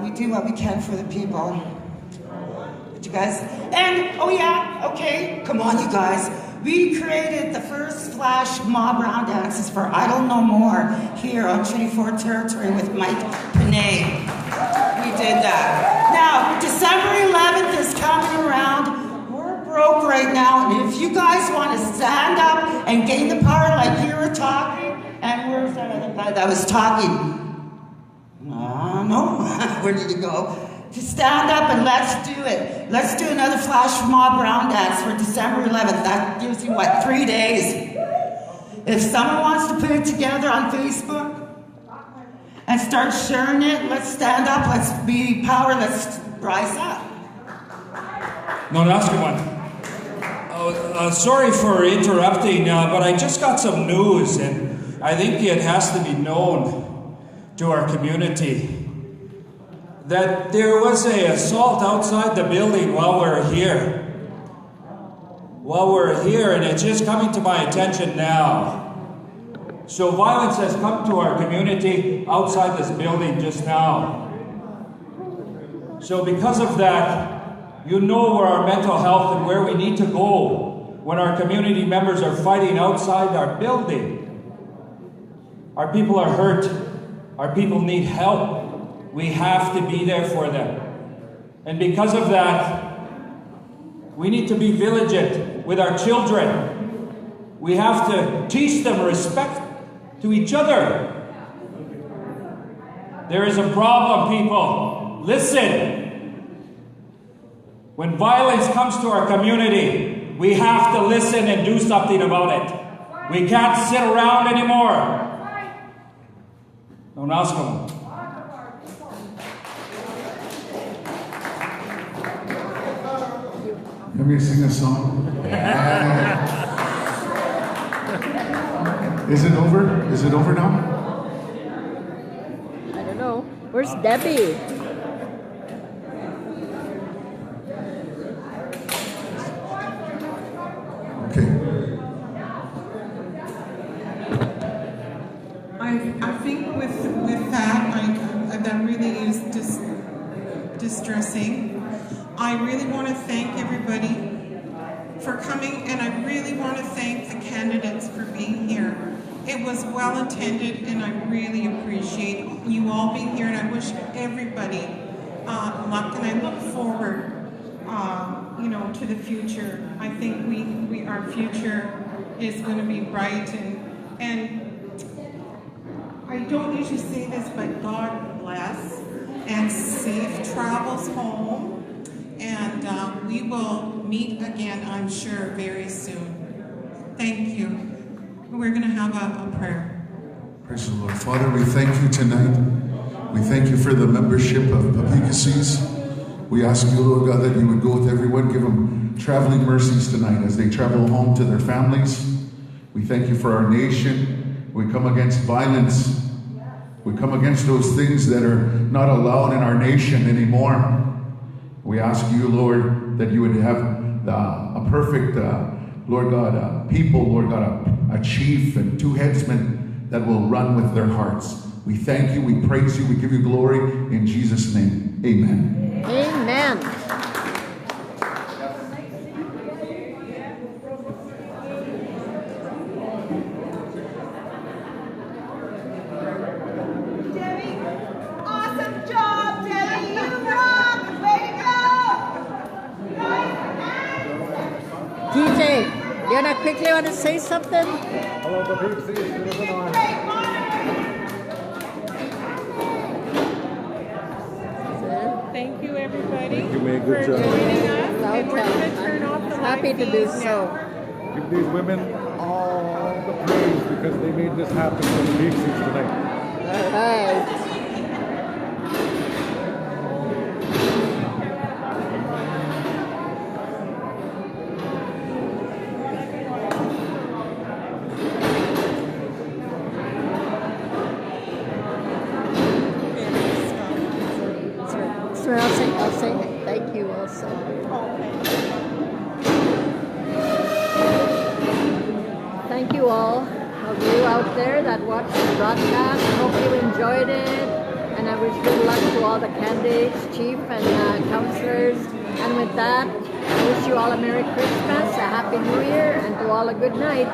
We do what we can for the people. You guys, and oh yeah, okay, come on you guys. We created the first flash mob round dances for Idle No More here on Treaty 4 territory with Mike Panay. We did that. Now, December 11th is coming around. We're broke right now, and if you guys want to stand up and gain the power like you were talking, and where's that other guy that was talking? No, where did he go? To stand up and let's do it. Let's do another flash mob round dance for December 11th. That gives you, what, 3 days? If someone wants to put it together on Facebook and start sharing it, let's stand up, let's be power, let's rise up. No, that's good one. Sorry for interrupting, but I just got some news, and I think it has to be known to our community that there was an assault outside the building while we're here. And it's just coming to my attention now. So violence has come to our community outside this building just now. So because of that, you know where our mental health and where we need to go when our community members are fighting outside our building. Our people are hurt. Our people need help. We have to be there for them. And because of that, we need to be vigilant with our children. We have to teach them respect to each other. There is a problem, people. Listen. When violence comes to our community, we have to listen and do something about it. We can't sit around anymore. Don't ask them. Let me sing a song. Is it over? Is it over now? I don't know. Where's Debbie? I think with that, that really is distressing. I really want to thank everybody for coming, and I really want to thank the candidates for being here. It was well attended, and I really appreciate you all being here, and I wish everybody luck, and I look forward, to the future. I think our future is going to be bright, and I don't usually say this, but God bless and safe travels home. And we will meet again, I'm sure, very soon. Thank you. We're going to have a prayer. Praise the Lord. Father, we thank you tonight. We thank you for the membership of Peepeekisis. We ask you, Lord God, that you would go with everyone, give them traveling mercies tonight as they travel home to their families. We thank you for our nation. We come against violence. We come against those things that are not allowed in our nation anymore. We ask you, Lord, that you would have a perfect, Lord God, people, Lord God, a chief and 2 headsmen that will run with their hearts. We thank you, we praise you, we give you glory in Jesus' name. Amen. Amen. DJ, you wanna quickly want to say something? Hello, Peepeekisis. It was an honor. Thank you, everybody, Thank you, May. for Good job. joining us. And we're going to turn off the Happy live to do feeds so. now. Give these women all the praise because they made this happen for the Peepeekisis tonight. All right. So I'll say thank you also. Thank you all of you out there that watched the broadcast. Hope you enjoyed it, and I wish good luck to all the candidates, chief and councillors. And with that, I wish you all a Merry Christmas, a Happy New Year, and to all a good night.